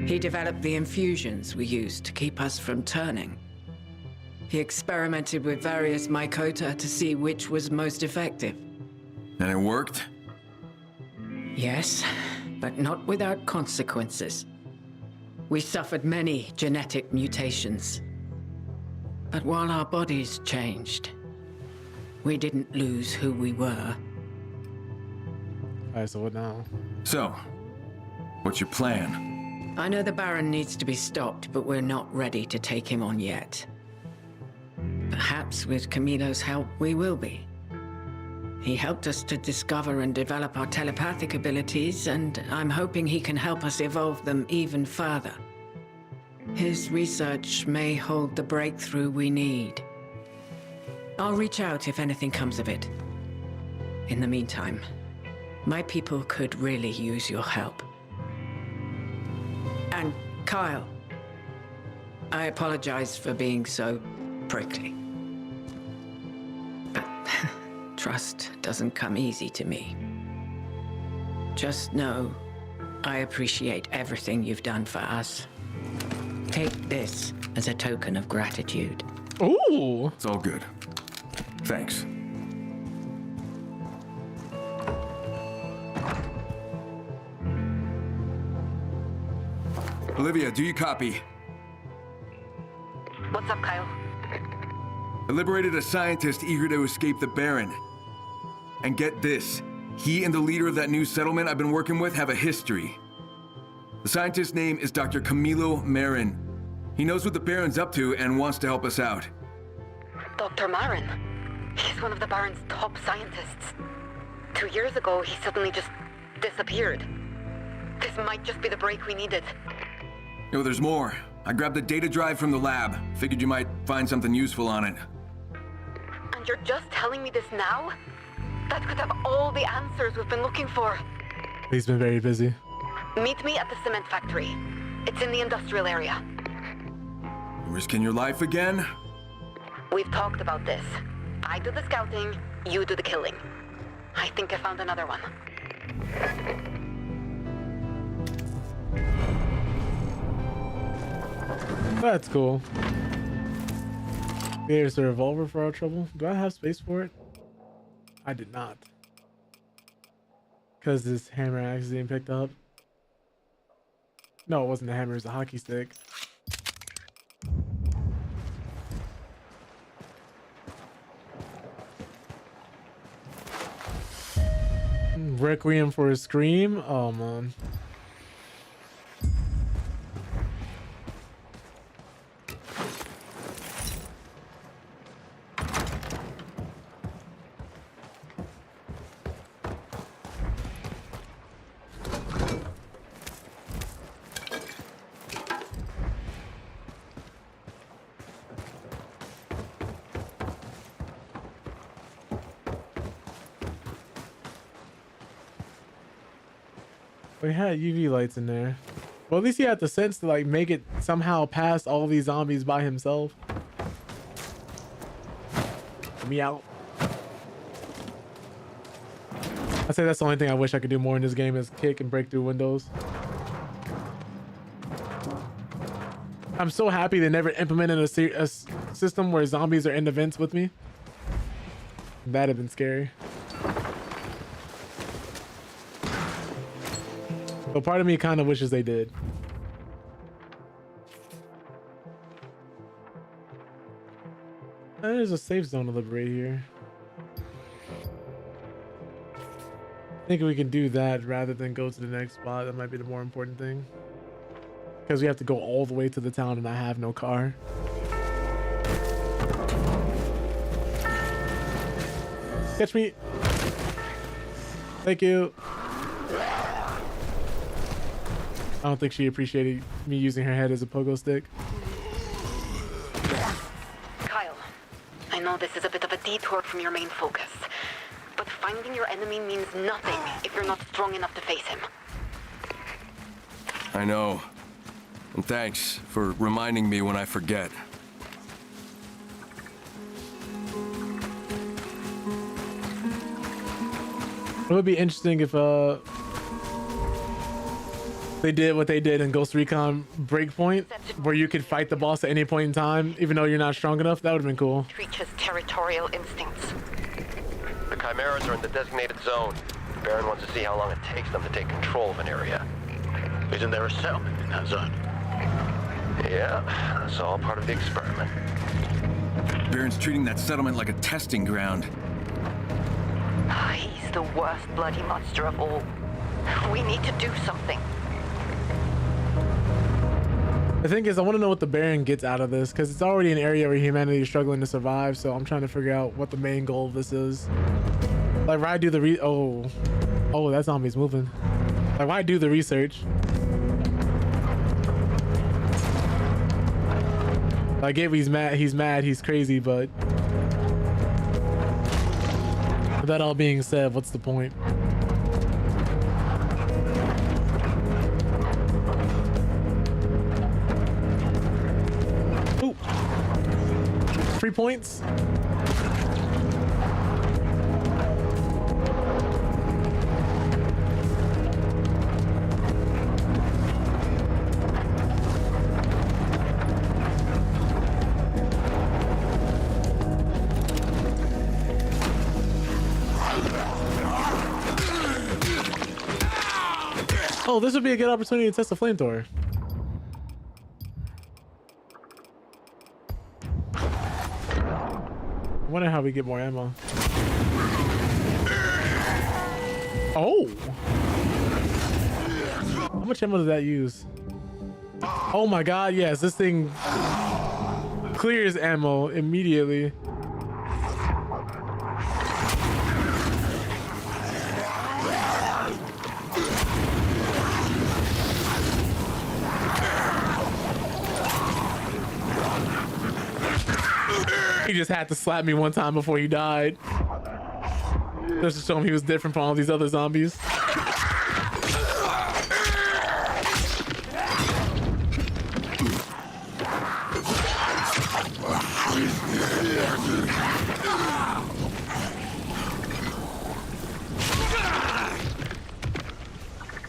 K: He developed the infusions we used to keep us from turning. He experimented with various mycota to see which was most effective.
I: And it worked?
K: Yes, but not without consequences. We suffered many genetic mutations. But while our bodies changed, we didn't lose who we were.
A: Alright, so what now?
I: So, what's your plan?
K: I know the Baron needs to be stopped, but we're not ready to take him on yet. Perhaps with Camilo's help, we will be. He helped us to discover and develop our telepathic abilities, and I'm hoping he can help us evolve them even further. His research may hold the breakthrough we need. I'll reach out if anything comes of it. In the meantime, my people could really use your help. And Kyle, I apologize for being so prickly. But trust doesn't come easy to me. Just know I appreciate everything you've done for us. Take this as a token of gratitude.
A: Ooh!
I: It's all good. Thanks. Olivia, do you copy?
M: What's up, Kyle?
I: I liberated a scientist eager to escape the Baron. And get this, he and the leader of that new settlement I've been working with have a history. The scientist's name is Dr. Camilo Marin. He knows what the Baron's up to and wants to help us out.
M: Dr. Marin? He's one of the Baron's top scientists. 2 years ago, he suddenly just disappeared. This might just be the break we needed.
I: No, there's more. I grabbed the data drive from the lab. Figured you might find something useful on it.
M: And you're just telling me this now? That could have all the answers we've been looking for.
A: He's been very busy.
M: Meet me at the cement factory. It's in the industrial area.
I: Risking your life again?
M: We've talked about this. I do the scouting, you do the killing. I think I found another one.
A: That's cool. Here's a revolver for our trouble. Do I have space for it? I did not. Because this hammer axe didn't picked up. No, it wasn't a hammer, it was a hockey stick. Requiem for a Scream? Oh man. We had UV lights in there. Well, at least he had the sense to like make it somehow past all these zombies by himself. Get me out. I'd say that's the only thing I wish I could do more in this game is kick and break through windows. I'm so happy they never implemented a system where zombies are in the vents with me. That'd have been scary. But part of me kind of wishes they did. There's a safe zone to liberate here. I think we can do that rather than go to the next spot. That might be the more important thing. Because we have to go all the way to the town and I have no car. Catch me. Thank you. I don't think she appreciated me using her head as a pogo stick.
M: Kyle, I know this is a bit of a detour from your main focus, but finding your enemy means nothing if you're not strong enough to face him.
I: I know. And thanks for reminding me when I forget.
A: It would be interesting if they did what they did in Ghost Recon Breakpoint, where you could fight the boss at any point in time, even though you're not strong enough. That would have been cool.
M: Reach his territorial instincts.
N: The Chimeras are in the designated zone. Baron wants to see how long it takes them to take control of an area.
O: Isn't there a settlement in that zone?
N: Yeah, that's all part of the experiment.
I: Baron's treating that settlement like a testing ground.
M: He's the worst bloody monster of all. We need to do something.
A: The thing is, I want to know what the Baron gets out of this, because it's already an area where humanity is struggling to survive, so I'm trying to figure out what the main goal of this is. Like, why do the oh, that zombie's moving. Like, why do the research? I get he's mad, he's crazy, but with that all being said, what's the point? Ooh. 3 points. Oh, this would be a good opportunity to test the flamethrower. I wonder how we get more ammo. Oh! How much ammo does that use? Oh my god, yes, this thing clears ammo immediately. He just had to slap me one time before he died. Just to show him he was different from all these other zombies.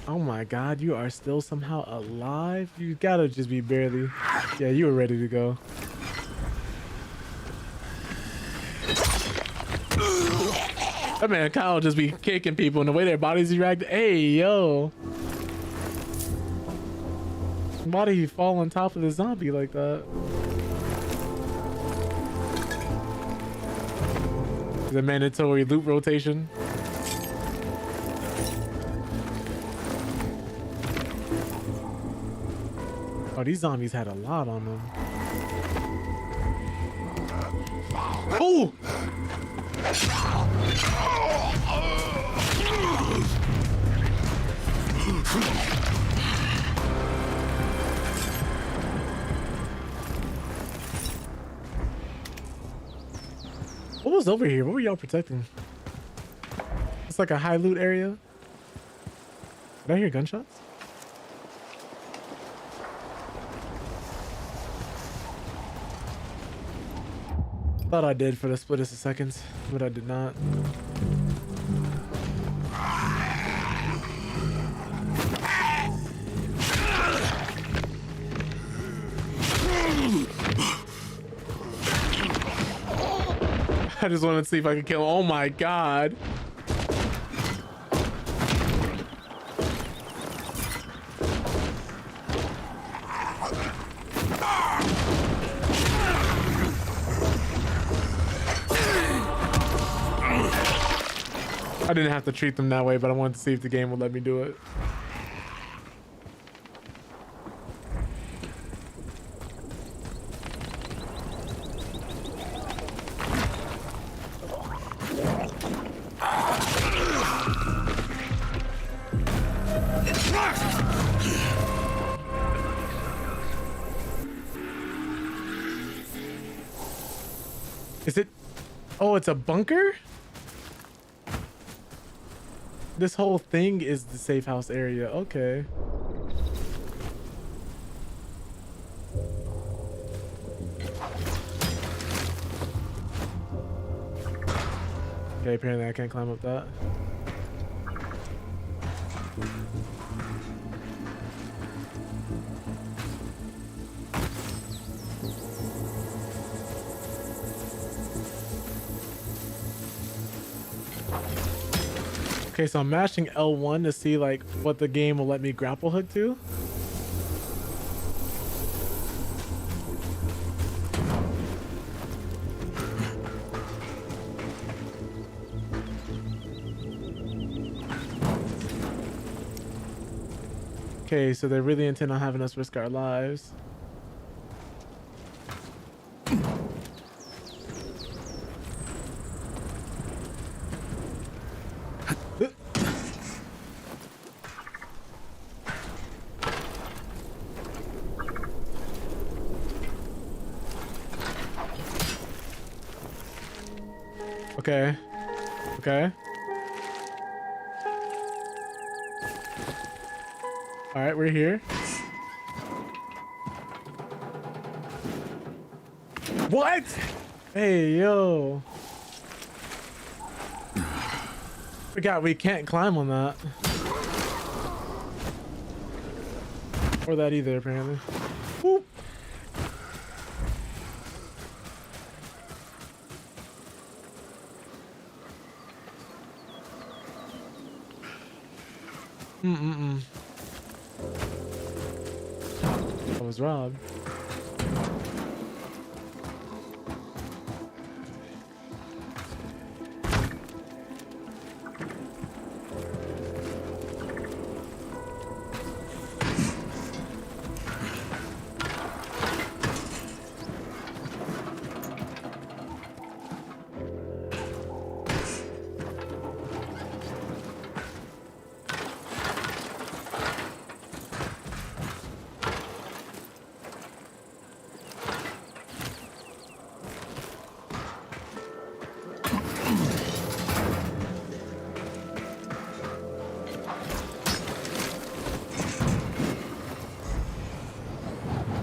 A: Oh my god, you are still somehow alive? You gotta just be barely. Yeah, you were ready to go. That man Kyle just be kicking people and the way their bodies react. Hey, yo. Why did he fall on top of the zombie like that? The mandatory loop rotation. Oh, these zombies had a lot on them. Oh! What was over here? What were y'all protecting? It's like a high loot area. Did I hear gunshots? Thought I did for the split of seconds, but I did not. I just wanted to see if I could kill him. Oh my god. I didn't have to treat them that way, but I wanted to see if the game would let me do it. Is it? Oh, it's a bunker? This whole thing is the safe house area. Okay. Okay, apparently I can't climb up that. Okay, so I'm mashing L1 to see like what the game will let me grapple hook to. Okay, so they really intend on having us risk our lives. Okay. Okay. All right, we're here. What? Hey, yo. Forgot we can't climb on that. Or that either, apparently. Whoop. I was robbed.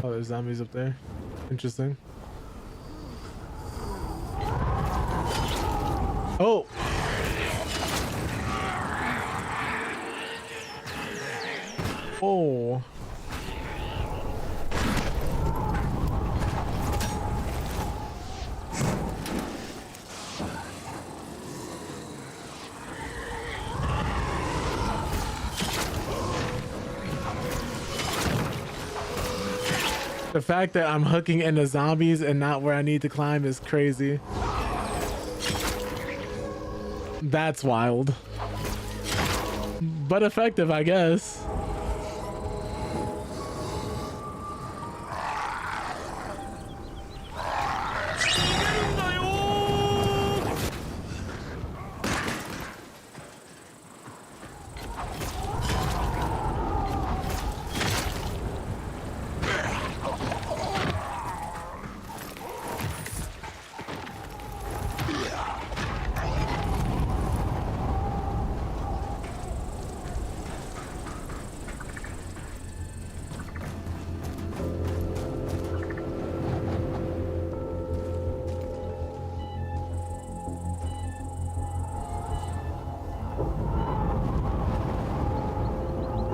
A: Oh, there's zombies up there. Interesting. Oh! Oh! The fact that I'm hooking into zombies and not where I need to climb is crazy. That's wild. But effective, I guess.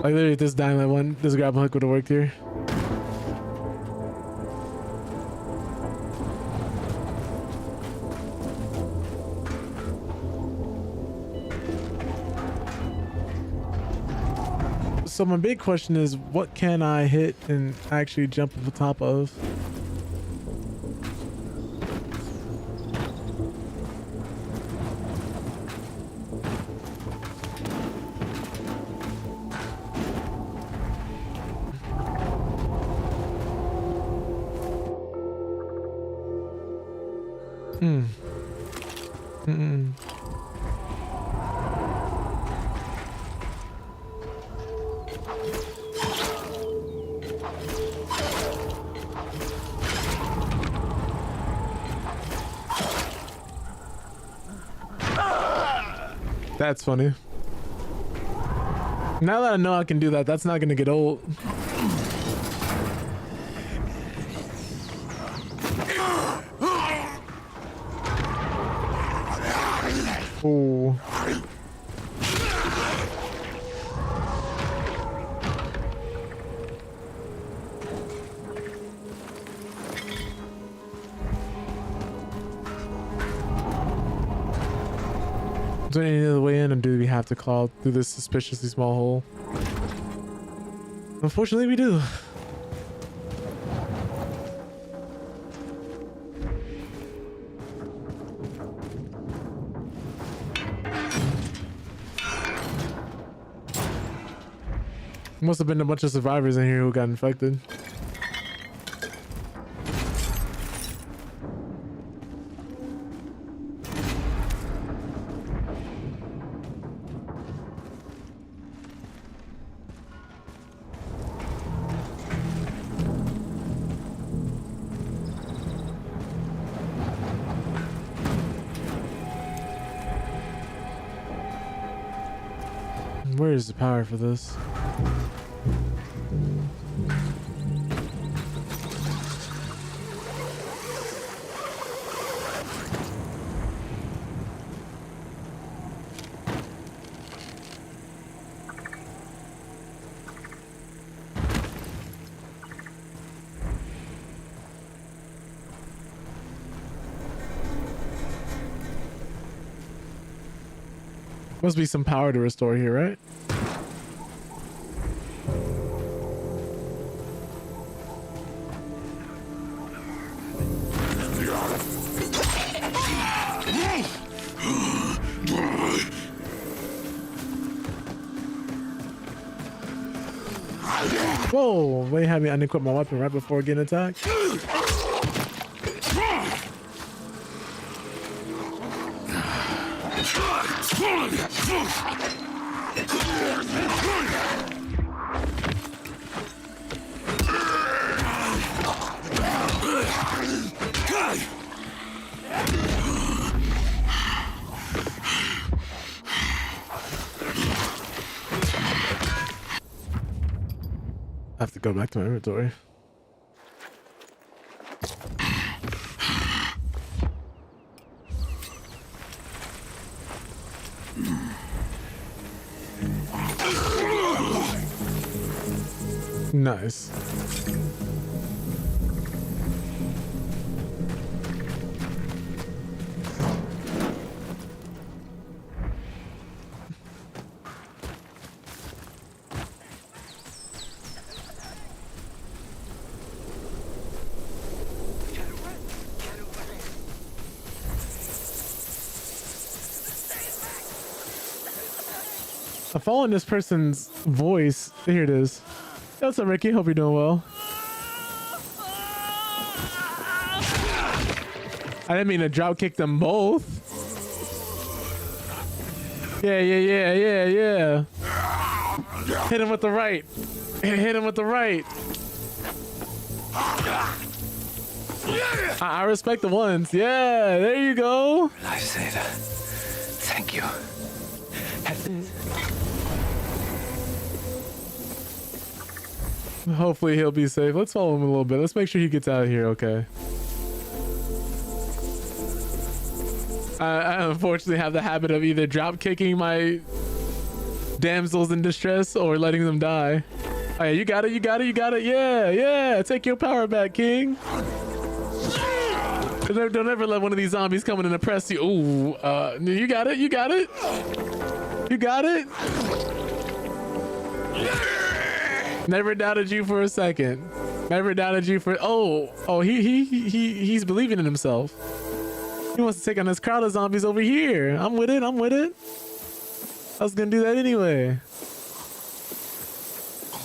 A: Like literally this dynamite one, this grapple hook would have worked here. So my big question is, what can I hit and actually jump on top of? That's funny. Now that I know I can do that, that's not gonna get old. Oh. Is there any other way in, or do we have to claw through this suspiciously small hole? Unfortunately, we do. Must have been a bunch of survivors in here who got infected. Where is the power for this? Must be some power to restore here, right? Whoa, they had me unequip my weapon right before getting attacked. I have to go back to my inventory. Nice. I'm following this person's voice. Here it is. What's up, Ricky? Hope you're doing well. I didn't mean to drop kick them both. Yeah. Hit him with the right. Hit him with the right. I respect the ones. Yeah, there you go.
P: Lifesaver. Thank you.
A: Hopefully he'll be safe. Let's follow him a little bit. Let's make sure he gets out of here okay. I unfortunately have the habit of either drop kicking my damsels in distress or letting them die. Oh, yeah, you got it. Yeah. Take your power back, King. Don't ever let one of these zombies come in and oppress you. Ooh, you got it. Never doubted you for a second. Never doubted you for. Oh, he's believing in himself. He wants to take on this crowd of zombies over here. I'm with it. I was gonna do that anyway.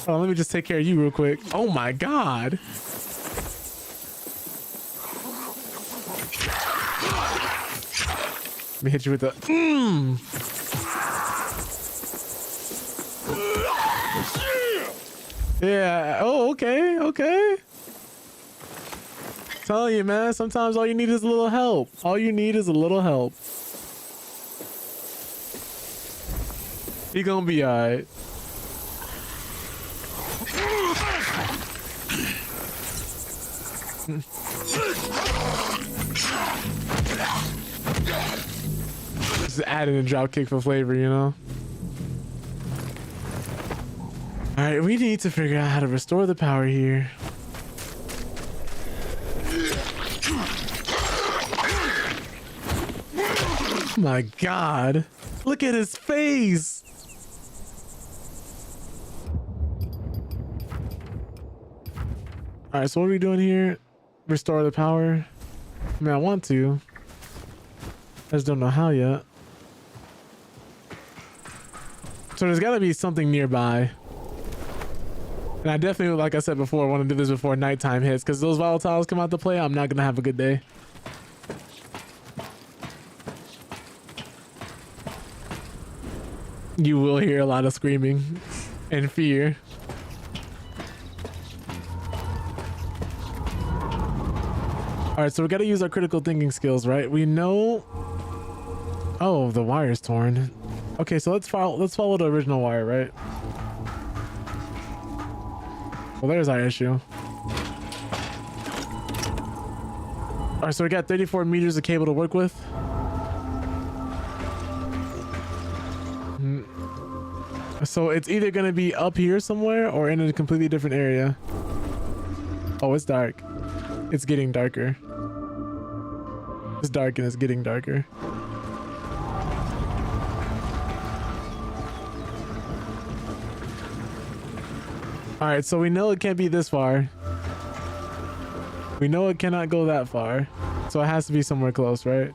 A: Oh, let me just take care of you real quick. Oh my God. Let me hit you with the Yeah. Oh, okay. Okay. Telling you, man, sometimes all you need is a little help. All you need is a little help. You're gonna be alright. Just adding a drop kick for flavor, you know? Alright, we need to figure out how to restore the power here. Oh my god. Look at his face. Alright, so what are we doing here? Restore the power. I mean, I want to. I just don't know how yet. So there's gotta be something nearby. And I definitely, like I said before, want to do this before nighttime hits, because those volatiles come out to play, I'm not gonna have a good day. You will hear a lot of screaming and fear. All right, so we got to use our critical thinking skills, right? We know. Oh, the wire's torn. Okay, so let's follow the original wire, right? Well, there's our issue. All right, so we got 34 meters of cable to work with. So it's either going to be up here somewhere or in a completely different area. Oh, it's dark. It's getting darker. It's dark and it's getting darker. All right, so we know it can't be this far. We know it cannot go that far. So it has to be somewhere close, right?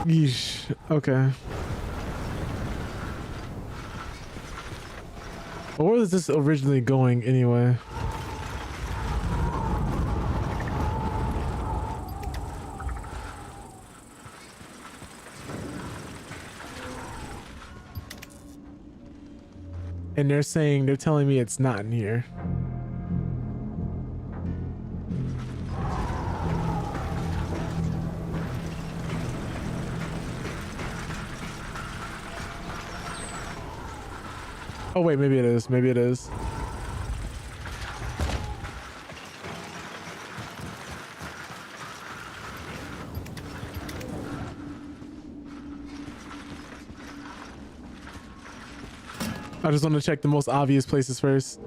A: Yeesh. Okay. Where was this originally going anyway? And they're telling me it's not in here. Oh wait, maybe it is. Maybe it is. I just want to check the most obvious places first.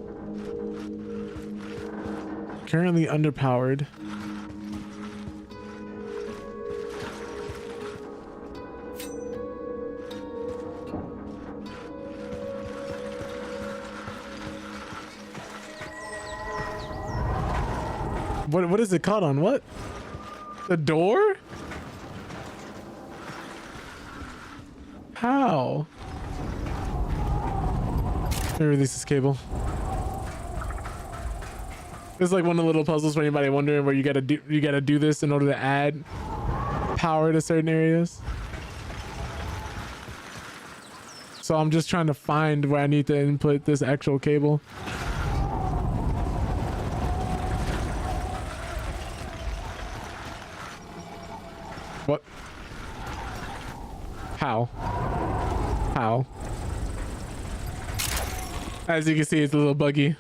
A: Currently underpowered. What is it caught on? What? The door? How? Let me release this cable. This is like one of the little puzzles for anybody wondering where you gotta do this in order to add power to certain areas. So I'm just trying to find where I need to input this actual cable. What? How? How? As you can see, it's a little buggy.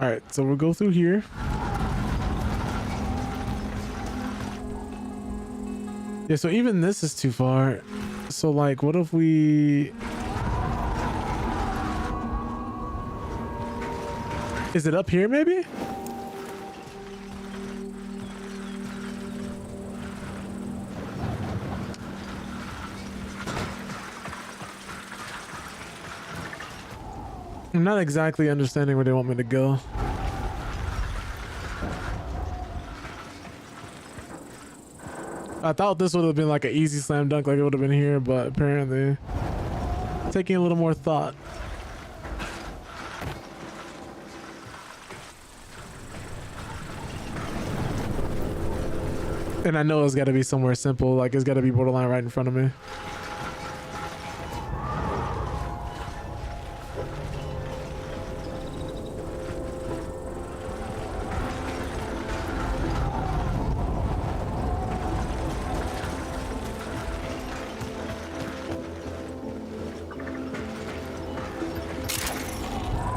A: All right, so we'll go through here. Yeah, so even this is too far. So like, what if we... Is it up here maybe? I'm not exactly understanding where they want me to go. I thought this would have been like an easy slam dunk, like it would have been here, but apparently taking a little more thought. And I know it's got to be somewhere simple, like it's got to be borderline right in front of me.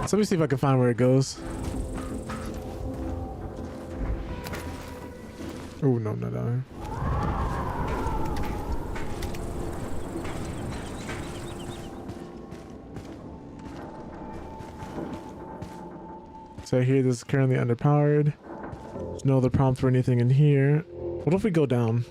A: So let me see if I can find where it goes. Oh, no, not that. So here, this is currently underpowered. There's no other prompts or anything in here. What if we go down?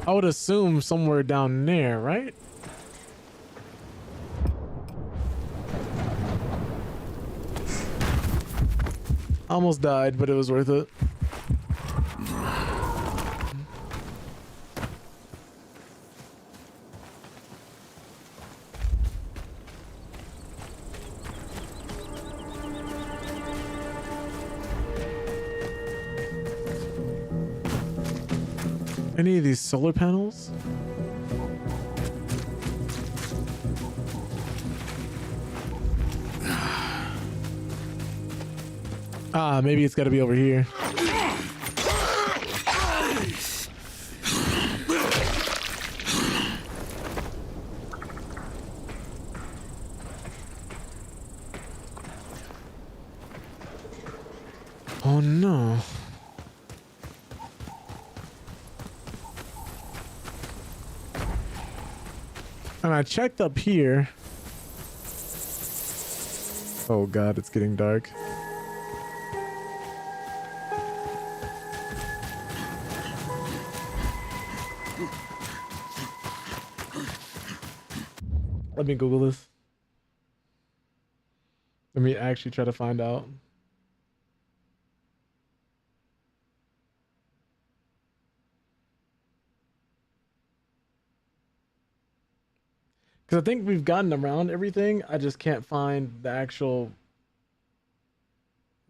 A: I would assume somewhere down there, right? Almost died, but it was worth it. Any of these solar panels? Ah, maybe it's got to be over here. Oh no. And I checked up here. Oh god, it's getting dark. Let me Google this. Let me actually try to find out. Because I think we've gotten around everything. I just can't find the actual,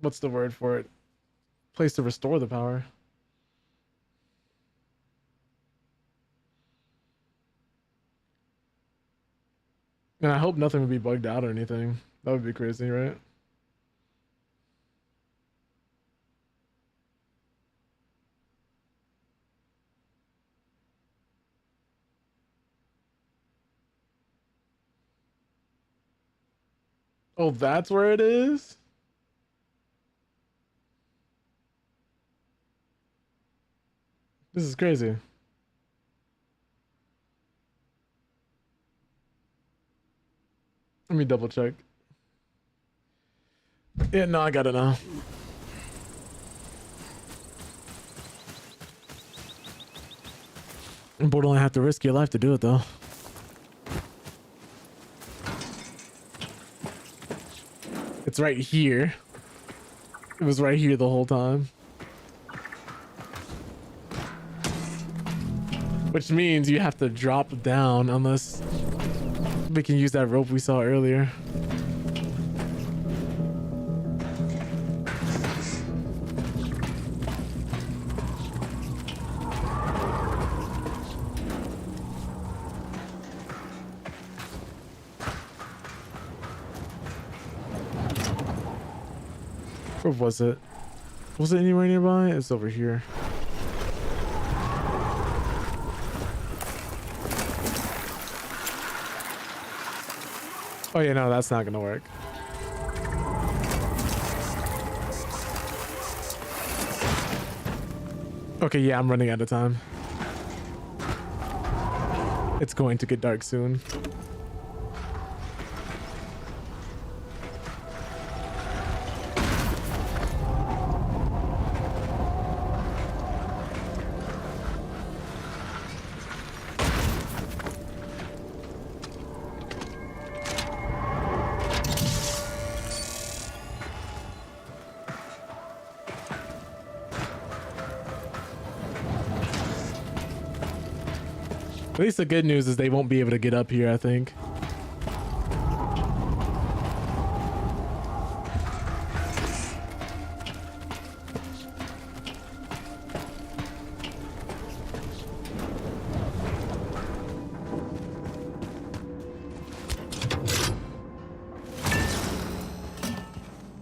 A: what's the word for it? Place to restore the power. And I hope nothing would be bugged out or anything. That would be crazy, right? Oh, that's where it is? This is crazy. Let me double check. Yeah, no, I got it now. Borderline have to risk your life to do it though. It's right here. It was right here the whole time. Which means you have to drop down unless we can use that rope we saw earlier. Where was it? Was it anywhere nearby? It's over here. Oh yeah, no, that's not gonna work. Okay, yeah, I'm running out of time. It's going to get dark soon. least the good news is they won't be able to get up here, I think.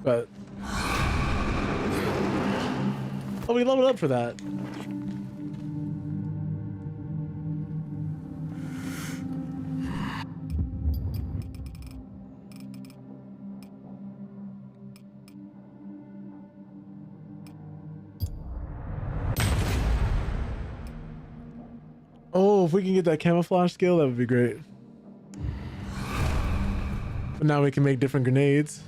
A: But oh, we leveled up for that. Oh, if we can get that camouflage skill, that would be great. But now we can make different grenades.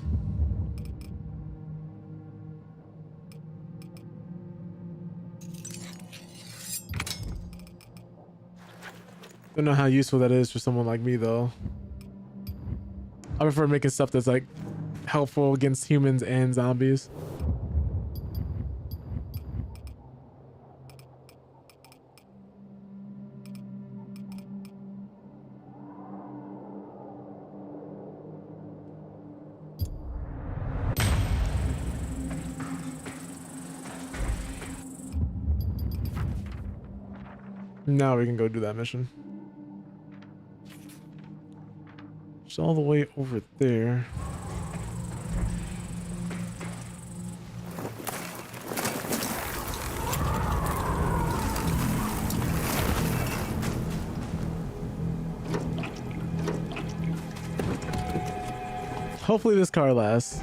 A: Don't know how useful that is for someone like me though. I prefer making stuff that's like helpful against humans and zombies. Now we can go do that mission. It's all the way over there. Hopefully this car lasts.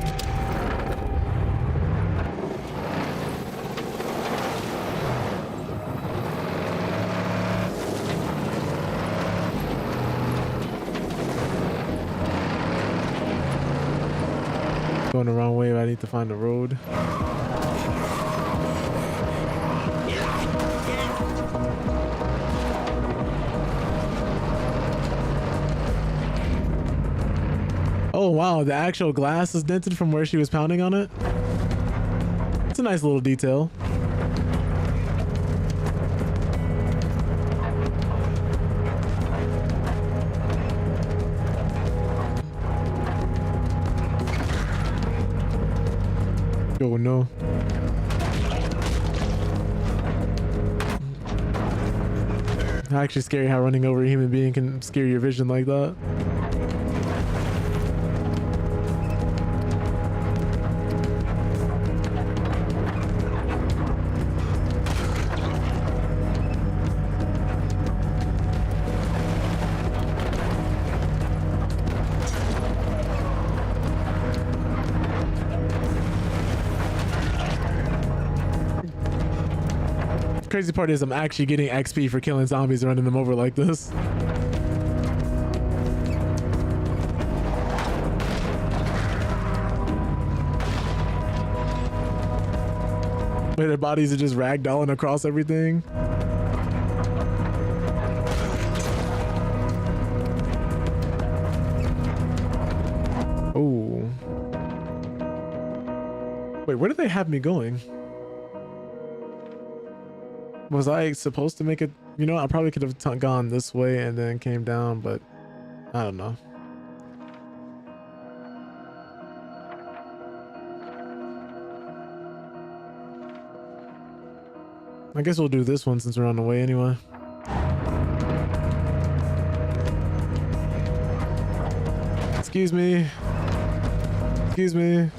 A: Going the wrong way, but I need to find the road. Oh wow, the actual glass is dented from where she was pounding on it. It's a nice little detail. Oh no. Actually scary how running over a human being can scare your vision like that. Crazy part is I'm actually getting XP for killing zombies and running them over like this. Where their bodies are just ragdolling across everything. Oh. Wait, where did they have me going? Was I supposed to make it? You know, I probably could have gone this way and then came down, but I don't know. I guess we'll do this one since we're on the way anyway. Excuse me. Excuse me.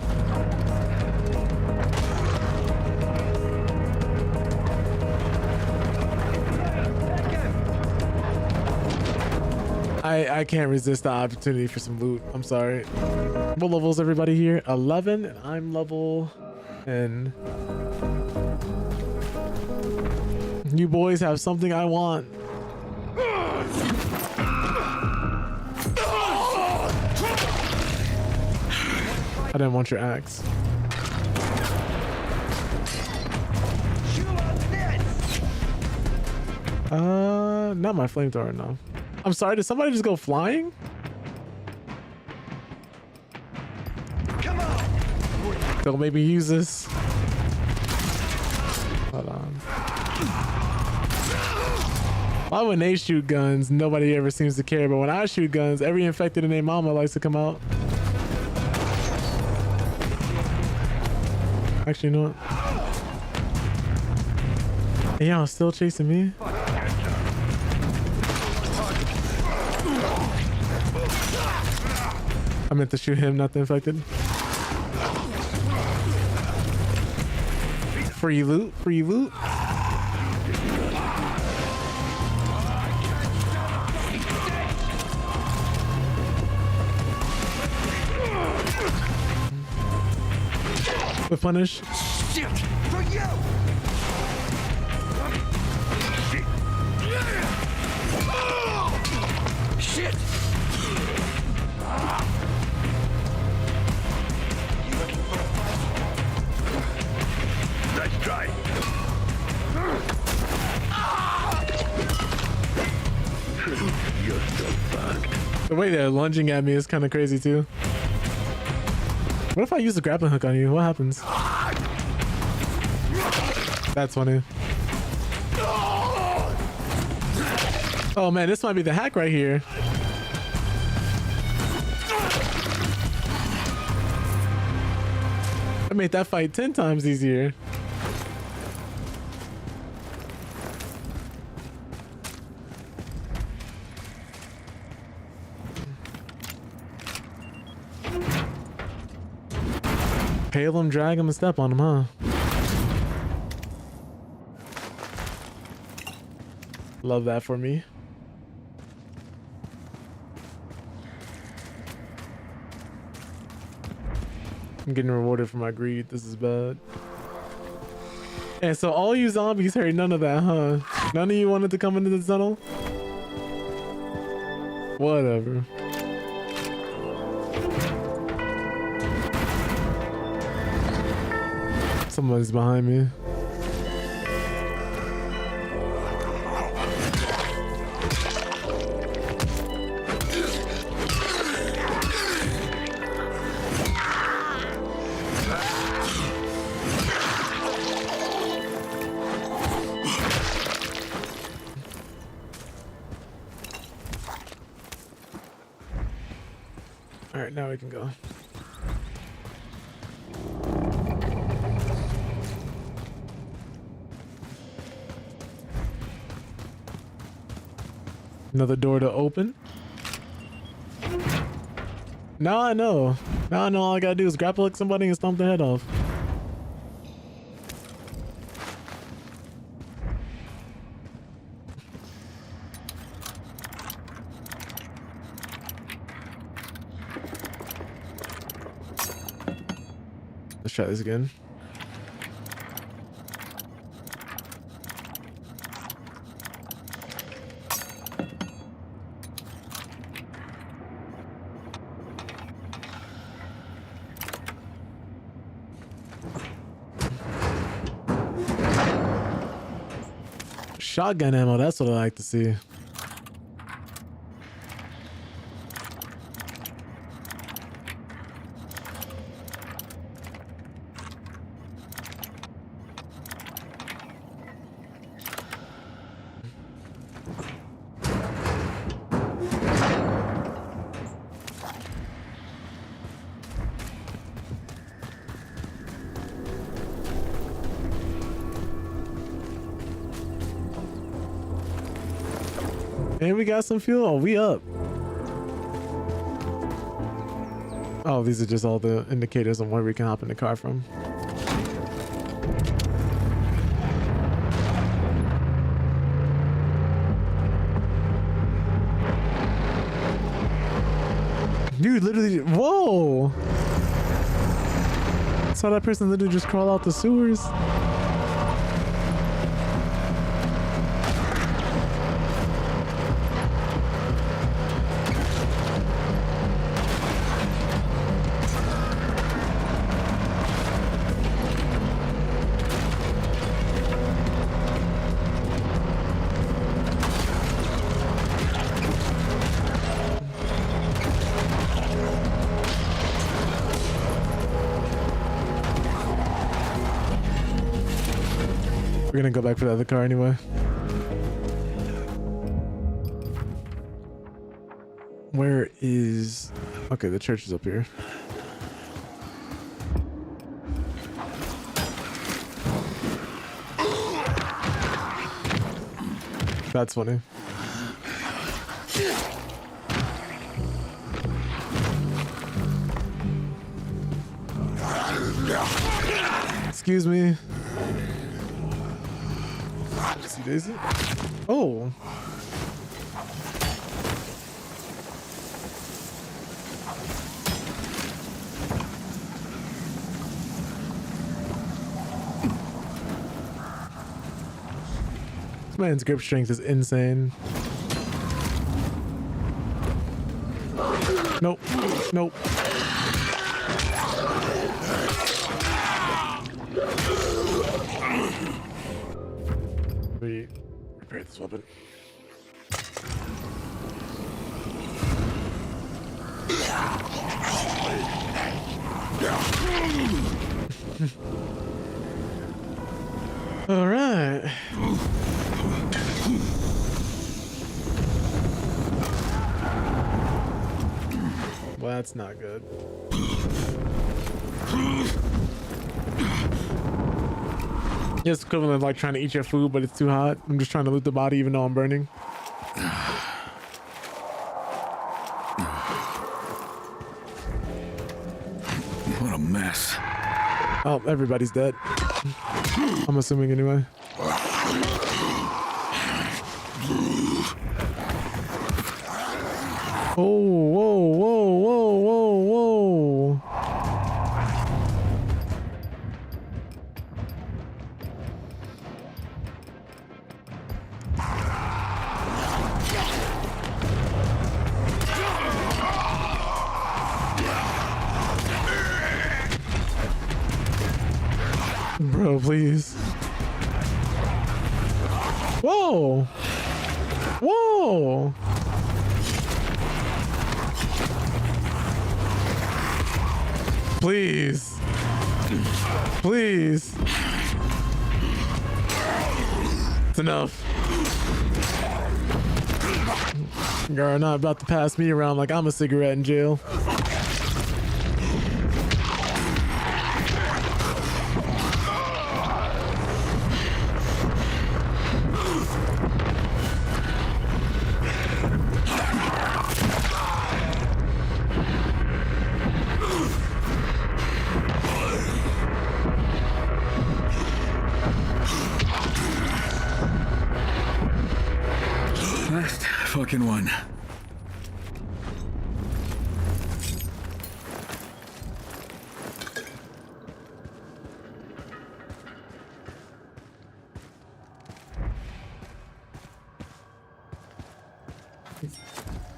A: I can't resist the opportunity for some loot. I'm sorry. What level is everybody here? 11, and I'm level 10. You boys have something I want. I didn't want your axe. Not my flamethrower, no. I'm sorry, did somebody just go flying? Come on. Don't make me use this. Hold on. Why when they shoot guns, nobody ever seems to care, but when I shoot guns, every infected and their mama likes to come out. Actually, you know what? Y'all still chasing me? I meant to shoot him, not the infected. Free loot, free loot. The punish.
D: Shit! For you! Shit! Nice try. You're so fucked.
A: The way they're lunging at me is kind of crazy too. What if I use a grappling hook on you? What happens? That's funny. Oh man, this might be the hack right here. I made that fight 10 times easier. Pale him, drag him, and step on him, huh? Love that for me. I'm getting rewarded for my greed. This is bad. And so all you zombies heard none of that, huh? None of you wanted to come into the tunnel? Whatever. Someone's behind me. All right, now we can go. Another door to open. Now I know. Now I know all I gotta do is grapple hook somebody and stomp their head off. Let's try this again. Shotgun ammo, that's what I like to see. And we got some fuel. Oh, we up. Oh, these are just all the indicators on where we can hop in the car from. Dude, literally, whoa! I saw that person literally just crawl out the sewers. We're gonna go back for the other car anyway. Where is... Okay, the church is up here. That's funny. Excuse me. See Daisy? Oh. This man's grip strength is insane. Nope. Nope. We repair this weapon. All right. Well, that's not good. It's equivalent of like trying to eat your food, but it's too hot. I'm just trying to loot the body even though I'm burning.
I: What a mess.
A: Oh, everybody's dead. I'm assuming anyway. Oh, whoa, whoa, whoa, whoa, whoa. Bro, please. Whoa. Whoa. Please. Please. It's enough. You're not about to pass me around like I'm a cigarette in jail.
I: Last fucking one.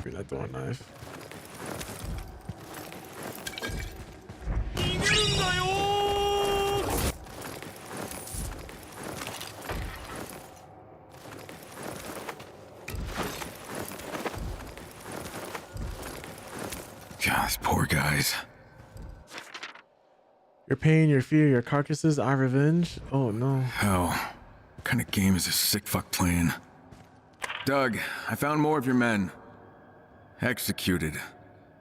A: You're not throwing a knife.
I: God, these poor guys.
A: Your pain, your fear, your carcasses, our revenge. Oh no.
I: Hell, what kind of game is this sick fuck playing? Doug, I found more of your men. Executed.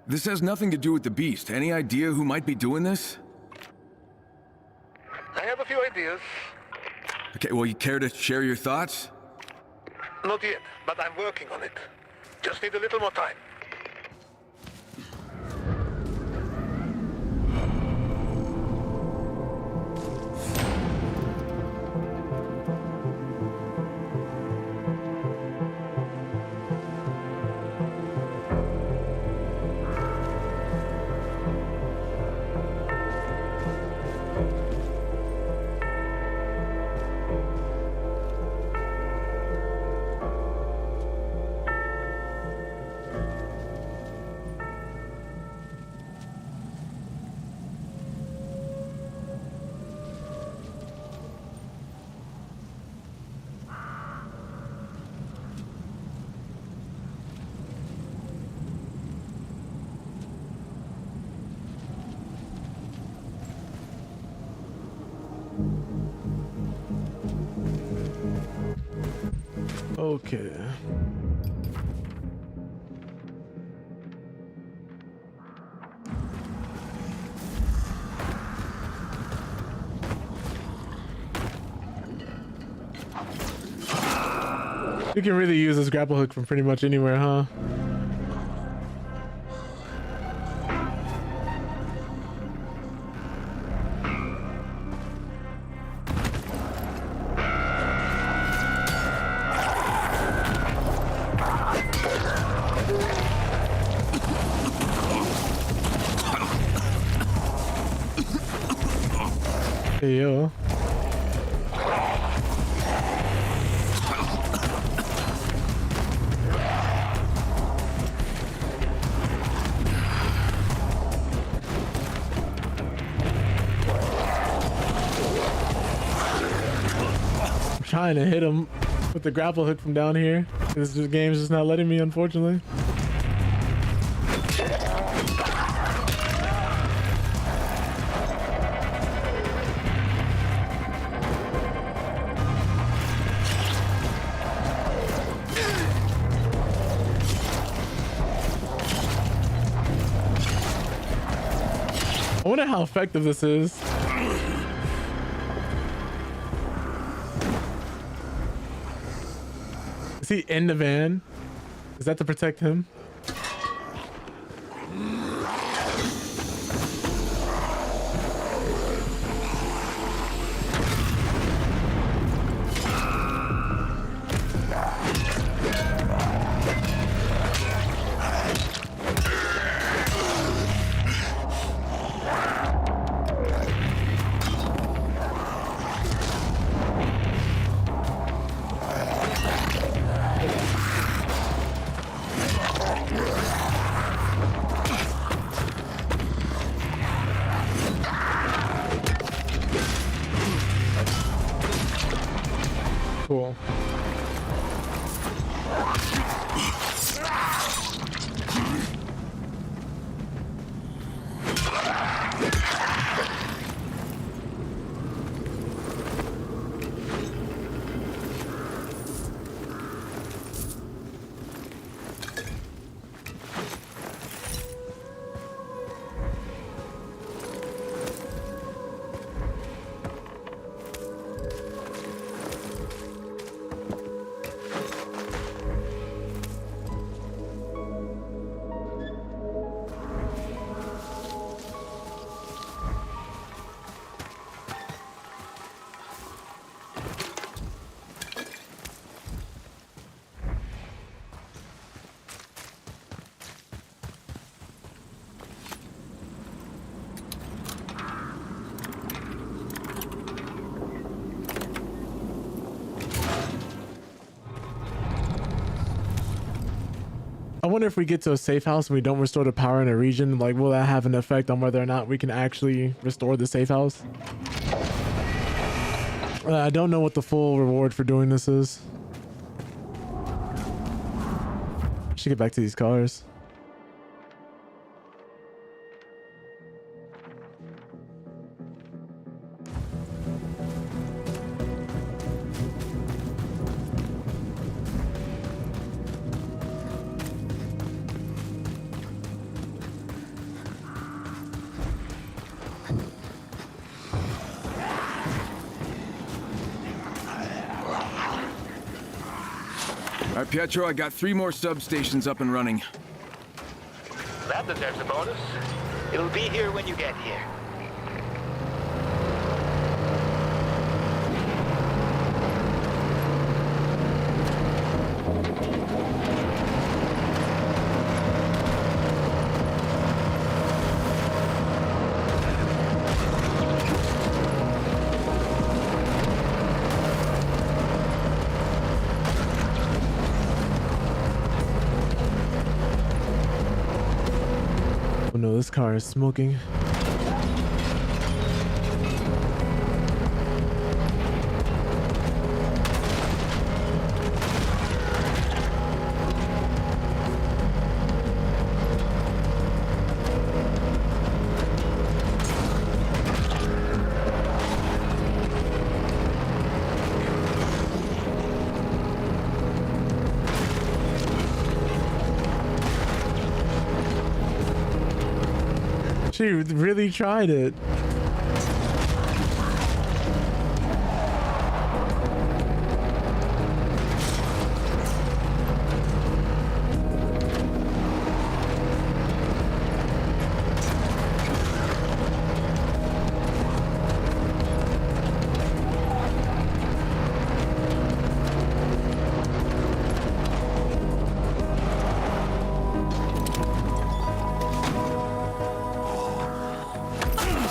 I: This has nothing to do with the beast. Any idea who might be doing this?
O: I have a few ideas.
I: Okay, well, you care to share your thoughts?
O: Not yet, but I'm working on it. Just need a little more time.
A: Okay. You can really use this grapple hook from pretty much anywhere, huh? Hey, yo. I'm trying to hit him with the grapple hook from down here. This game's just not letting me, unfortunately. I wonder how effective this is. Is he in the van? Is that to protect him? Cool. I wonder if we get to a safe house and we don't restore the power in a region, like will that have an effect on whether or not we can actually restore the safe house? I don't know what the full reward for doing this is. Should get back to these cars.
I: All right, Pietro, I got 3 more substations up and running.
O: That deserves a bonus. It'll be here when you get here.
A: Oh no, this car is smoking. She really tried it.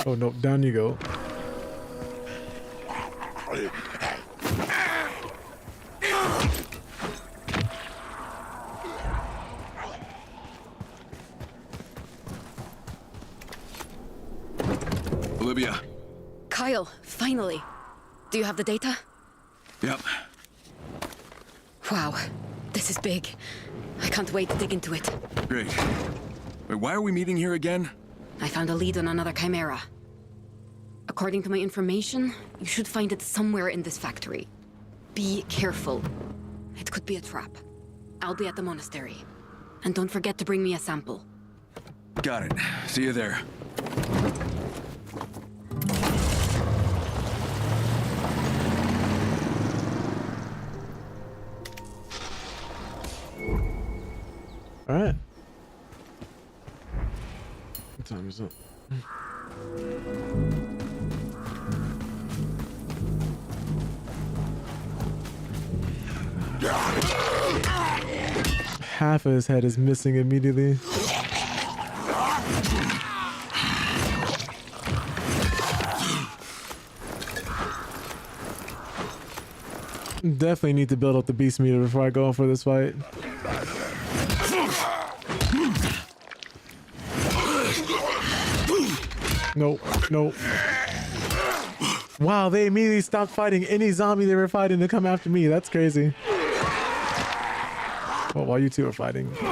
A: Oh no, down you go.
I: Olivia.
M: Kyle, finally. Do you have the data?
I: Yep.
M: Wow, this is big. I can't wait to dig into it.
I: Great. Wait, why are we meeting here again?
M: I found a lead on another chimera. According to my information, you should find it somewhere in this factory. Be careful. It could be a trap. I'll be at the monastery. And don't forget to bring me a sample.
I: Got it. See you there.
A: All right. What time is it? Half of his head is missing immediately. Definitely need to build up the beast meter before I go in for this fight. Nope, nope. Wow, they immediately stopped fighting any zombie they were fighting to come after me. That's crazy. Well, while you two are fighting.
O: You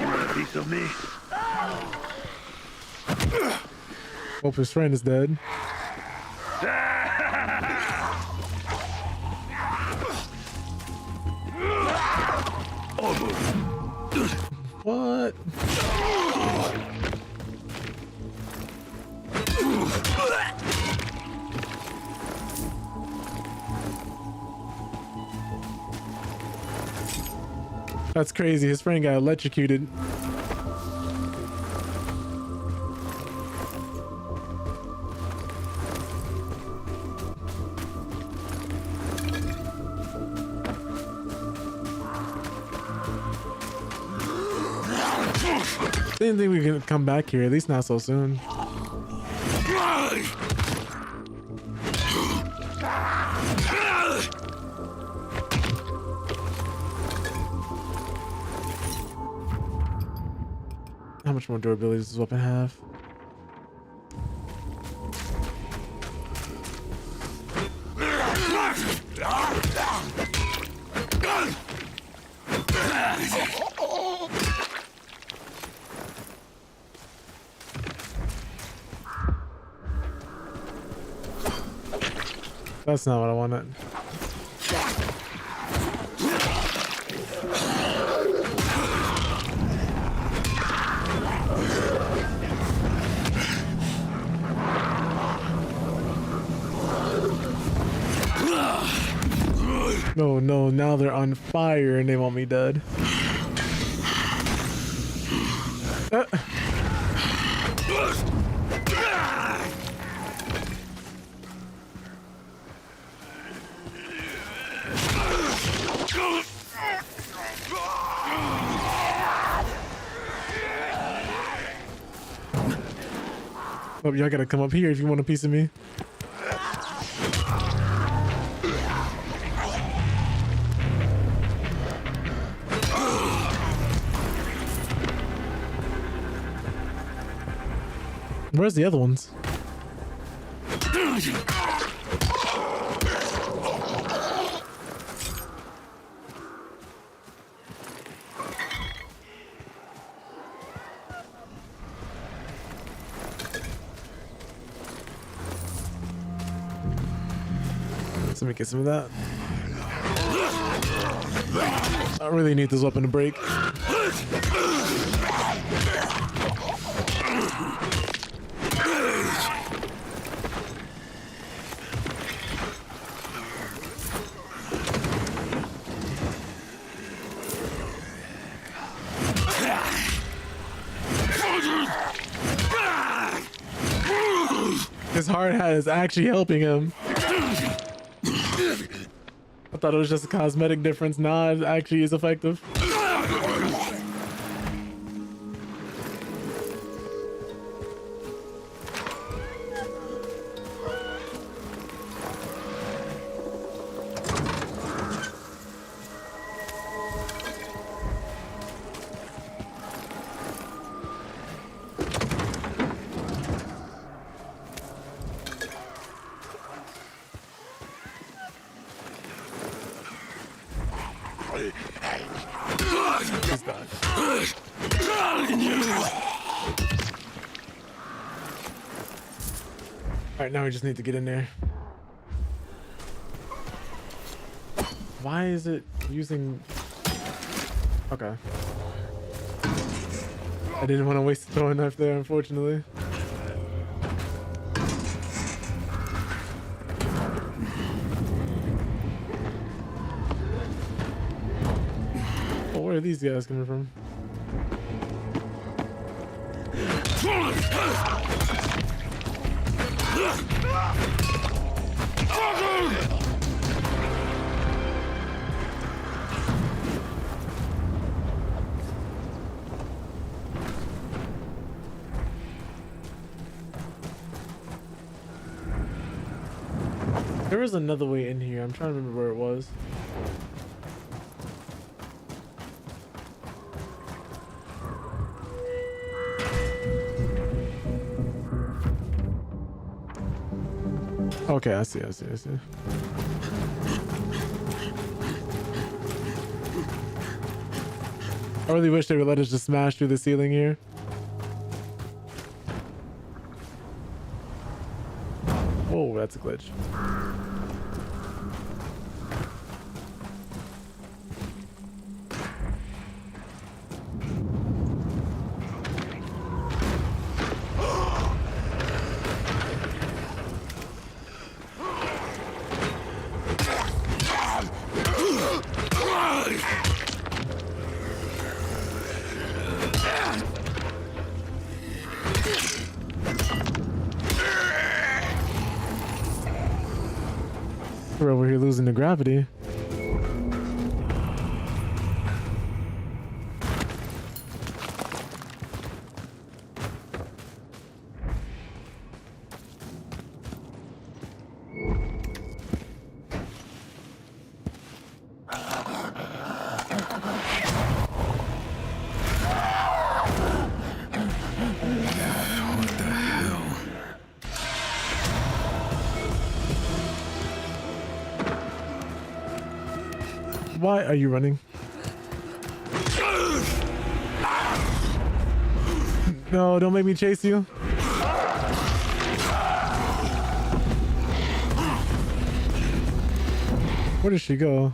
O: want a piece of me?
A: Hope his friend is dead. What? That's crazy. His friend got electrocuted. Didn't think we could come back here, at least not so soon. How much more durability does this weapon have? That's not what I wanted. No, no, now they're on fire and they want me dead. Oh, y'all gotta come up here if you want a piece of me. Where's the other ones? Let me get some of that. I really need this weapon to break. His hard hat is actually helping him. I thought it was just a cosmetic difference. Nah, it actually is effective. Alright, now we just need to get in there. Why is it using... Okay. I didn't want to waste the throwing knife there, unfortunately. Oh, where are these guys coming from? There was another way in here. I'm trying to remember where it was. Okay, I see. I really wish they would let us just smash through the ceiling here. Whoa, that's a glitch. We're over here losing the gravity. Why are you running? No, don't make me chase you. Where did she go?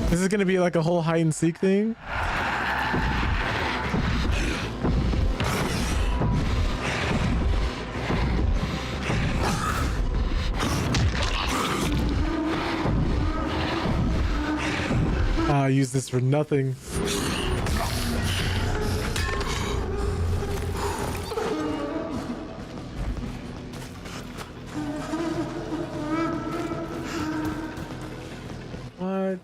A: This is gonna be like a whole hide and seek thing. I use this for nothing. What?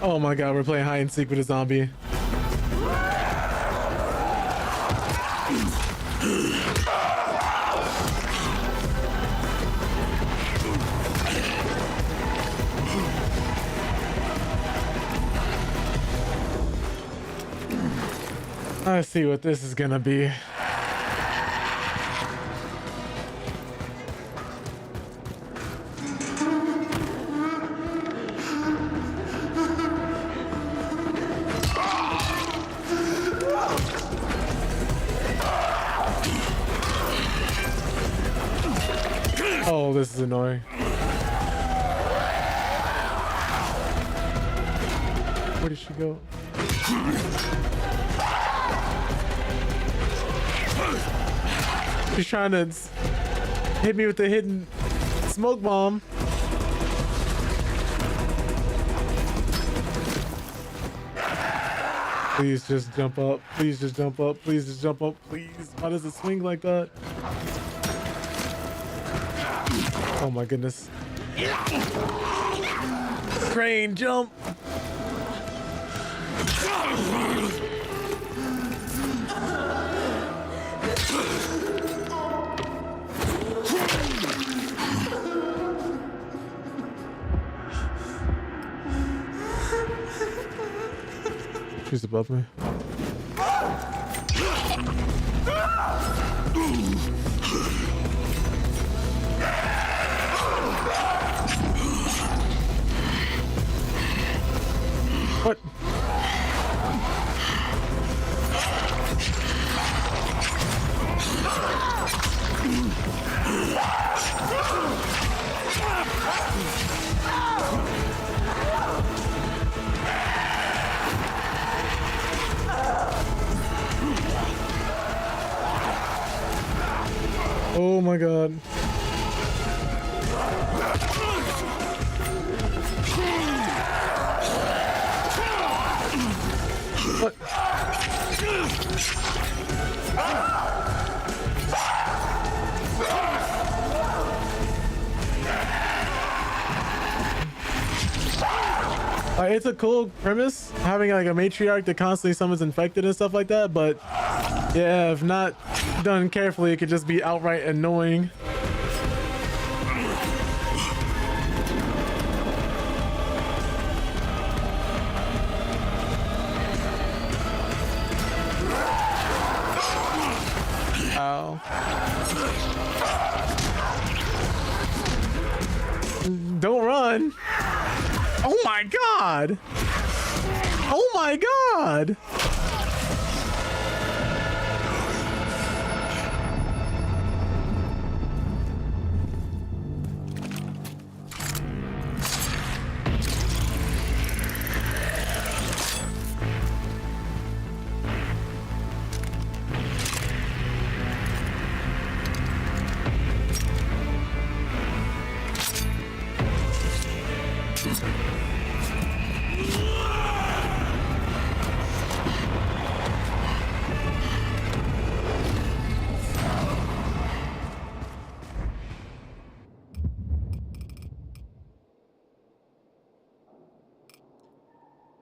A: Oh my god, we're playing hide and seek with a zombie. I see what this is gonna be. Oh, this is annoying. Where did she go? She's trying to hit me with the hidden smoke bomb. Please just jump up. Please just jump up. Please just jump up. Please. Why does it swing like that? Oh my goodness. Crane, jump. She's above me. Oh my god. What? It's a cool premise, having like a matriarch that constantly summons infected and stuff like that, but yeah, if not done carefully, it could just be outright annoying. Ow. Don't run. Oh my god. Oh my god.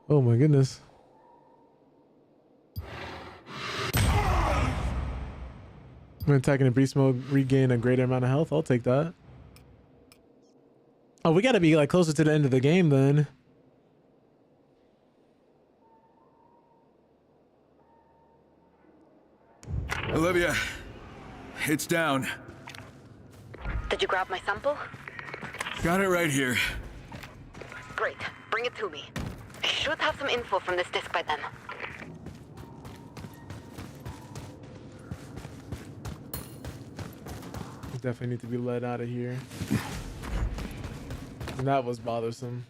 A: Oh my goodness. When attacking in beast mode, regain a greater amount of health. I'll take that. Oh, we gotta be like closer to the end of the game then.
I: Olivia, it's down.
M: Did you grab my sample?
I: Got it right here.
M: Great. Bring it to me. I should have some info from this disk by then.
A: Definitely need to be let out of here. And that was bothersome.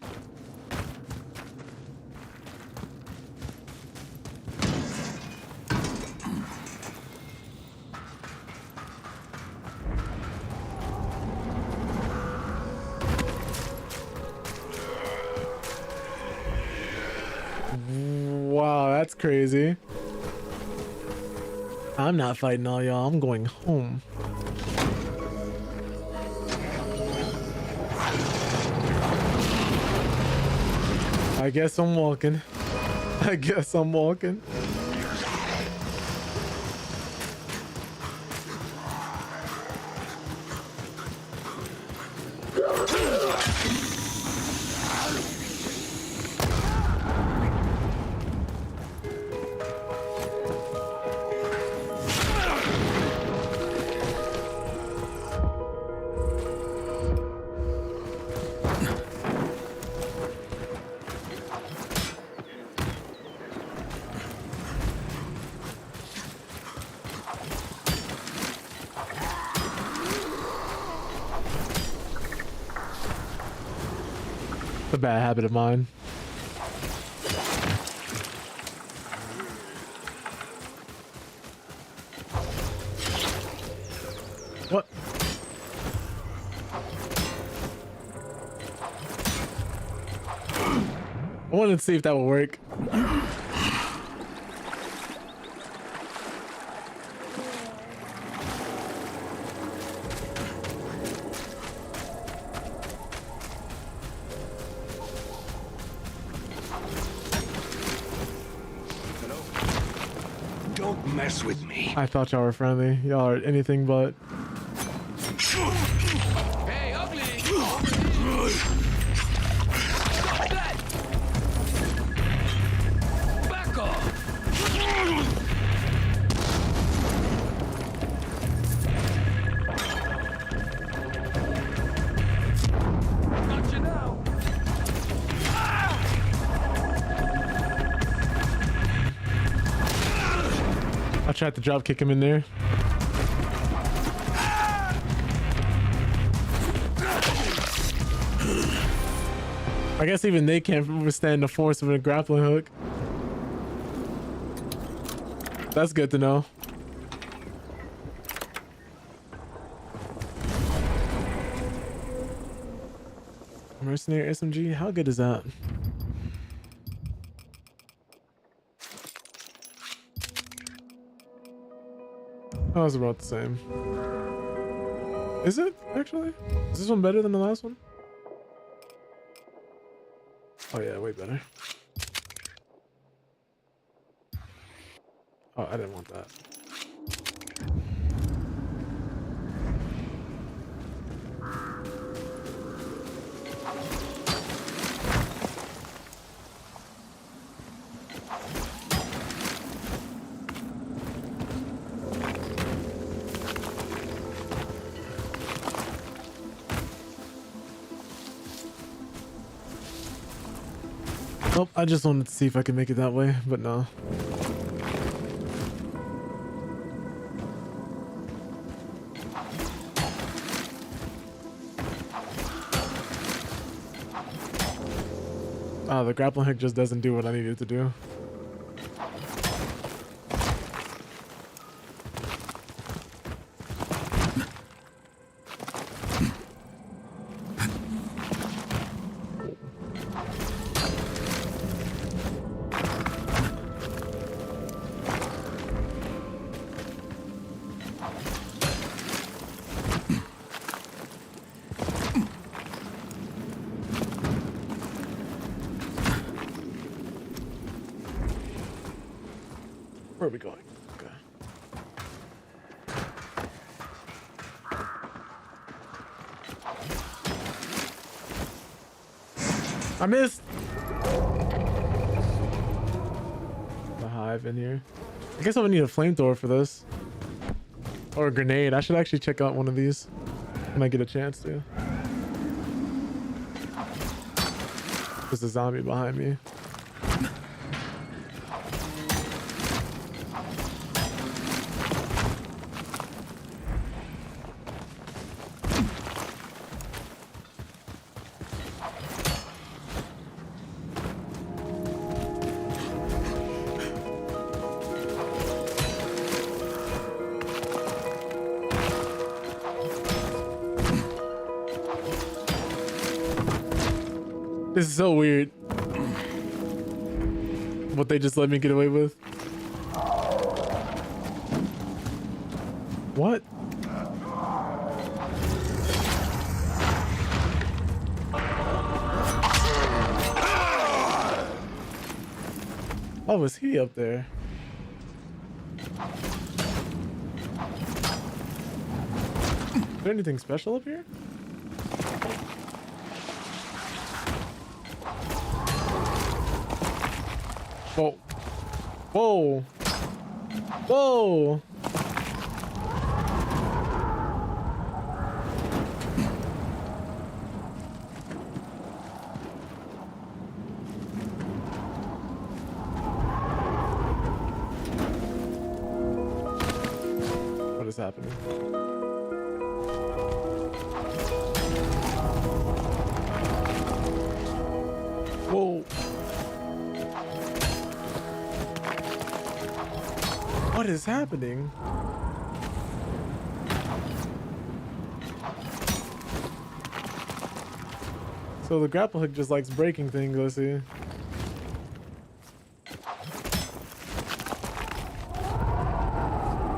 A: Wow, that's crazy. I'm not fighting all y'all. I'm going home. I guess I'm walking. I guess I'm walking. A bad habit of mine. What? I wanted to see if that would work.
O: Don't mess with me.
A: I thought y'all were friendly. Y'all are anything but.
D: Hey, ugly! Stop that! Back off! Got you now!
A: I tried to drop kick him in there. I guess even they can't withstand the force of a grappling hook. That's good to know. Mercenary SMG. How good is that? That was about the same. Is it actually? Is this one better than the last one? Oh yeah, way better. Oh, I didn't want that. Nope, I just wanted to see if I could make it that way, but no. Oh, the grappling hook just doesn't do what I need it to do. Where are we going? Okay. I missed the hive in here. I guess I would need a flamethrower for this. Or a grenade. I should actually check out one of these when I get a chance to. There's a zombie behind me. This is so weird. What they just let me get away with. What? Oh, was he up there? Is there anything special up here? Whoa. Whoa. Whoa. What is happening? Whoa. What is happening? So the grapple hook just likes breaking things, I see.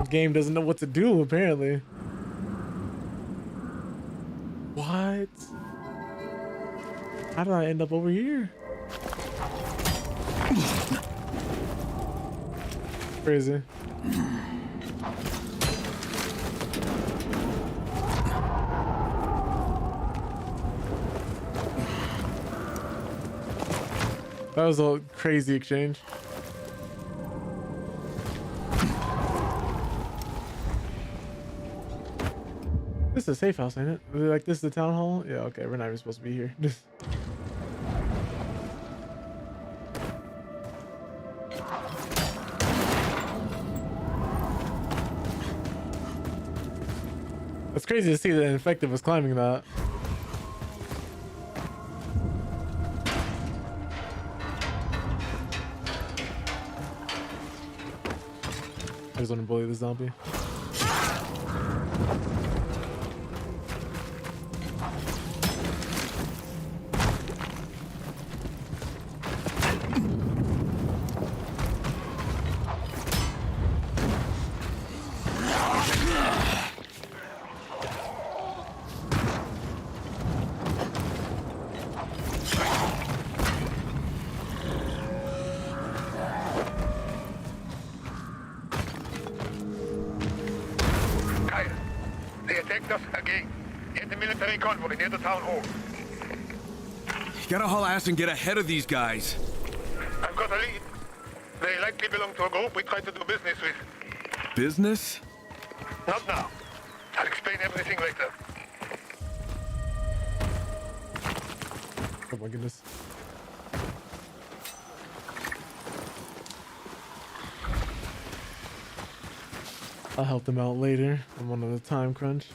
A: The game doesn't know what to do, apparently. What? How did I end up over here? Crazy. That was a crazy exchange. This is a safe house, ain't it? Like, this is the town hall? Yeah, okay, we're not even supposed to be here. It's crazy to see that an infected was climbing that. I just want to bully the zombie.
O: attacked us again. In the military convoy near the town hall.
I: You gotta haul ass and get ahead of these guys.
O: I've got a lead. They likely belong to a group we try to do business with.
I: Business?
O: Not now. I'll explain everything later.
A: Oh my goodness. I'll help them out later. I'm on a time crunch.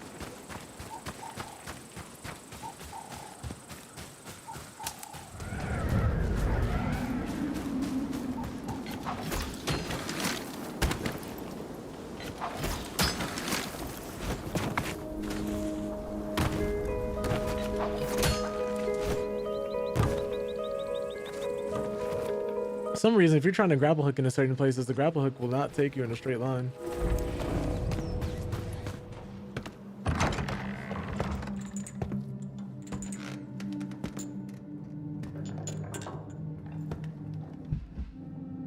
A: For some reason, if you're trying to grapple hook in a certain places, the grapple hook will not take you in a straight line.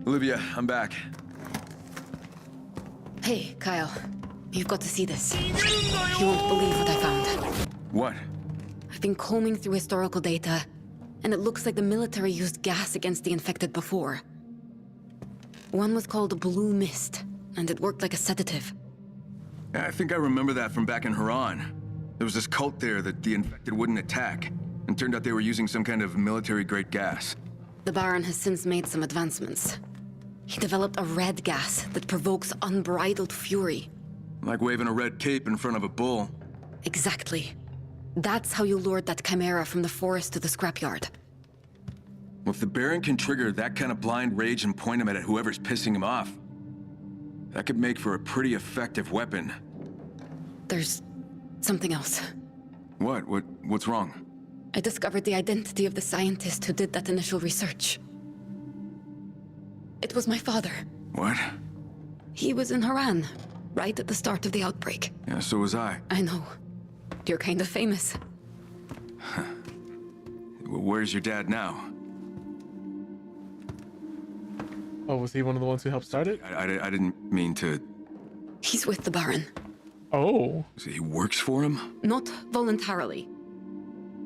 I: Olivia, I'm back.
M: Hey, Kyle. You've got to see this. You won't believe what I found.
I: What?
M: I've been combing through historical data, and it looks like the military used gas against the infected before. One was called Blue Mist, and it worked like a sedative.
I: I think I remember that from back in Haran. There was this cult there that the infected wouldn't attack, and turned out they were using some kind of military-grade gas.
M: The Baron has since made some advancements. He developed a red gas that provokes unbridled fury.
I: Like waving a red cape in front of a bull.
M: Exactly. That's how you lured that chimera from the forest to the scrapyard.
I: Well, if the Baron can trigger that kind of blind rage and point him at whoever's pissing him off, that could make for a pretty effective weapon.
M: There's something else.
I: What? What's wrong?
M: I discovered the identity of the scientist who did that initial research. It was my father.
I: What?
M: He was in Haran, right at the start of the outbreak.
I: Yeah, so was I.
M: I know. You're kind of famous.
I: Where's your dad now?
A: Oh, was he one of the ones who helped start it?
I: I didn't mean to...
M: He's with the Baron.
A: Oh.
I: So he works for him?
M: Not voluntarily.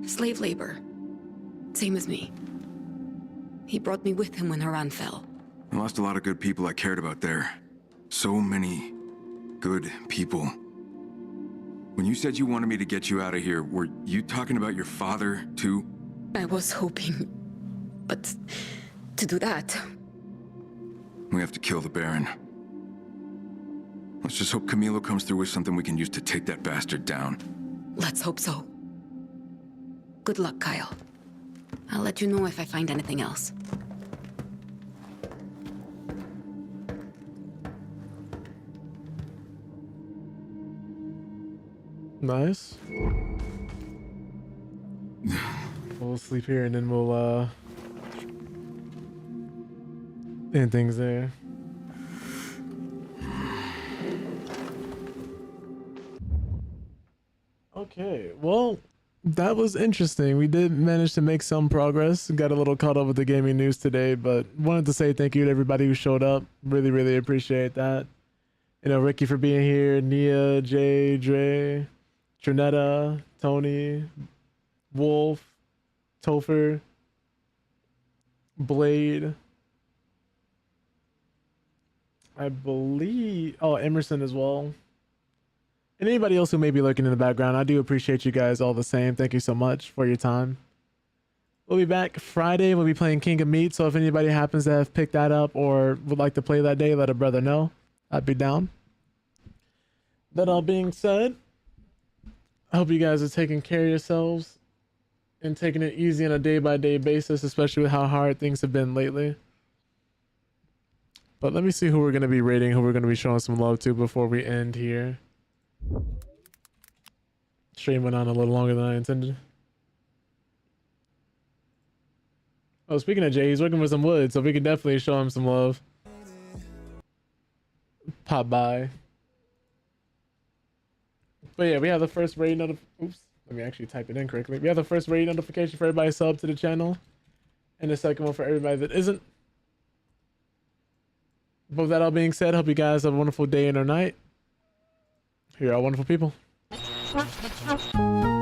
M: Slave labor. Same as me. He brought me with him when Haran fell.
I: I lost a lot of good people I cared about there. So many good people. When you said you wanted me to get you out of here, were you talking about your father, too?
M: I was hoping. But to do that...
I: We have to kill the Baron. Let's just hope Camilo comes through with something we can use to take that bastard down.
M: Let's hope so. Good luck, Kyle. I'll let you know if I find anything else.
A: Nice. We'll sleep here and then we'll end things there. Okay, well, that was interesting. We did manage to make some progress. Got a little caught up with the gaming news today, but wanted to say thank you to everybody who showed up. Really, really appreciate that. You know, Ricky for being here, Nia, Jay, Dre, Trinetta, Tony, Wolf, Topher, Blade, I believe, oh, Emerson as well. And anybody else who may be lurking in the background, I do appreciate you guys all the same. Thank you so much for your time. We'll be back Friday. We'll be playing King of Meat. So if anybody happens to have picked that up or would like to play that day, let a brother know. I'd be down. That all being said, I hope you guys are taking care of yourselves and taking it easy on a day-by-day basis, especially with how hard things have been lately. But let me see who we're going to be rating, who we're going to be showing some love to before we end here. Stream went on a little longer than I intended. Oh, speaking of Jay, he's working with some wood, so we can definitely show him some love. Pop by. But yeah, we have the first raid oops, let me actually type it in correctly. We have the first raid notification for everybody sub to the channel, and the second one for everybody that isn't. But with that all being said, hope you guys have a wonderful day and or night. You're all wonderful people.
B: Chimera.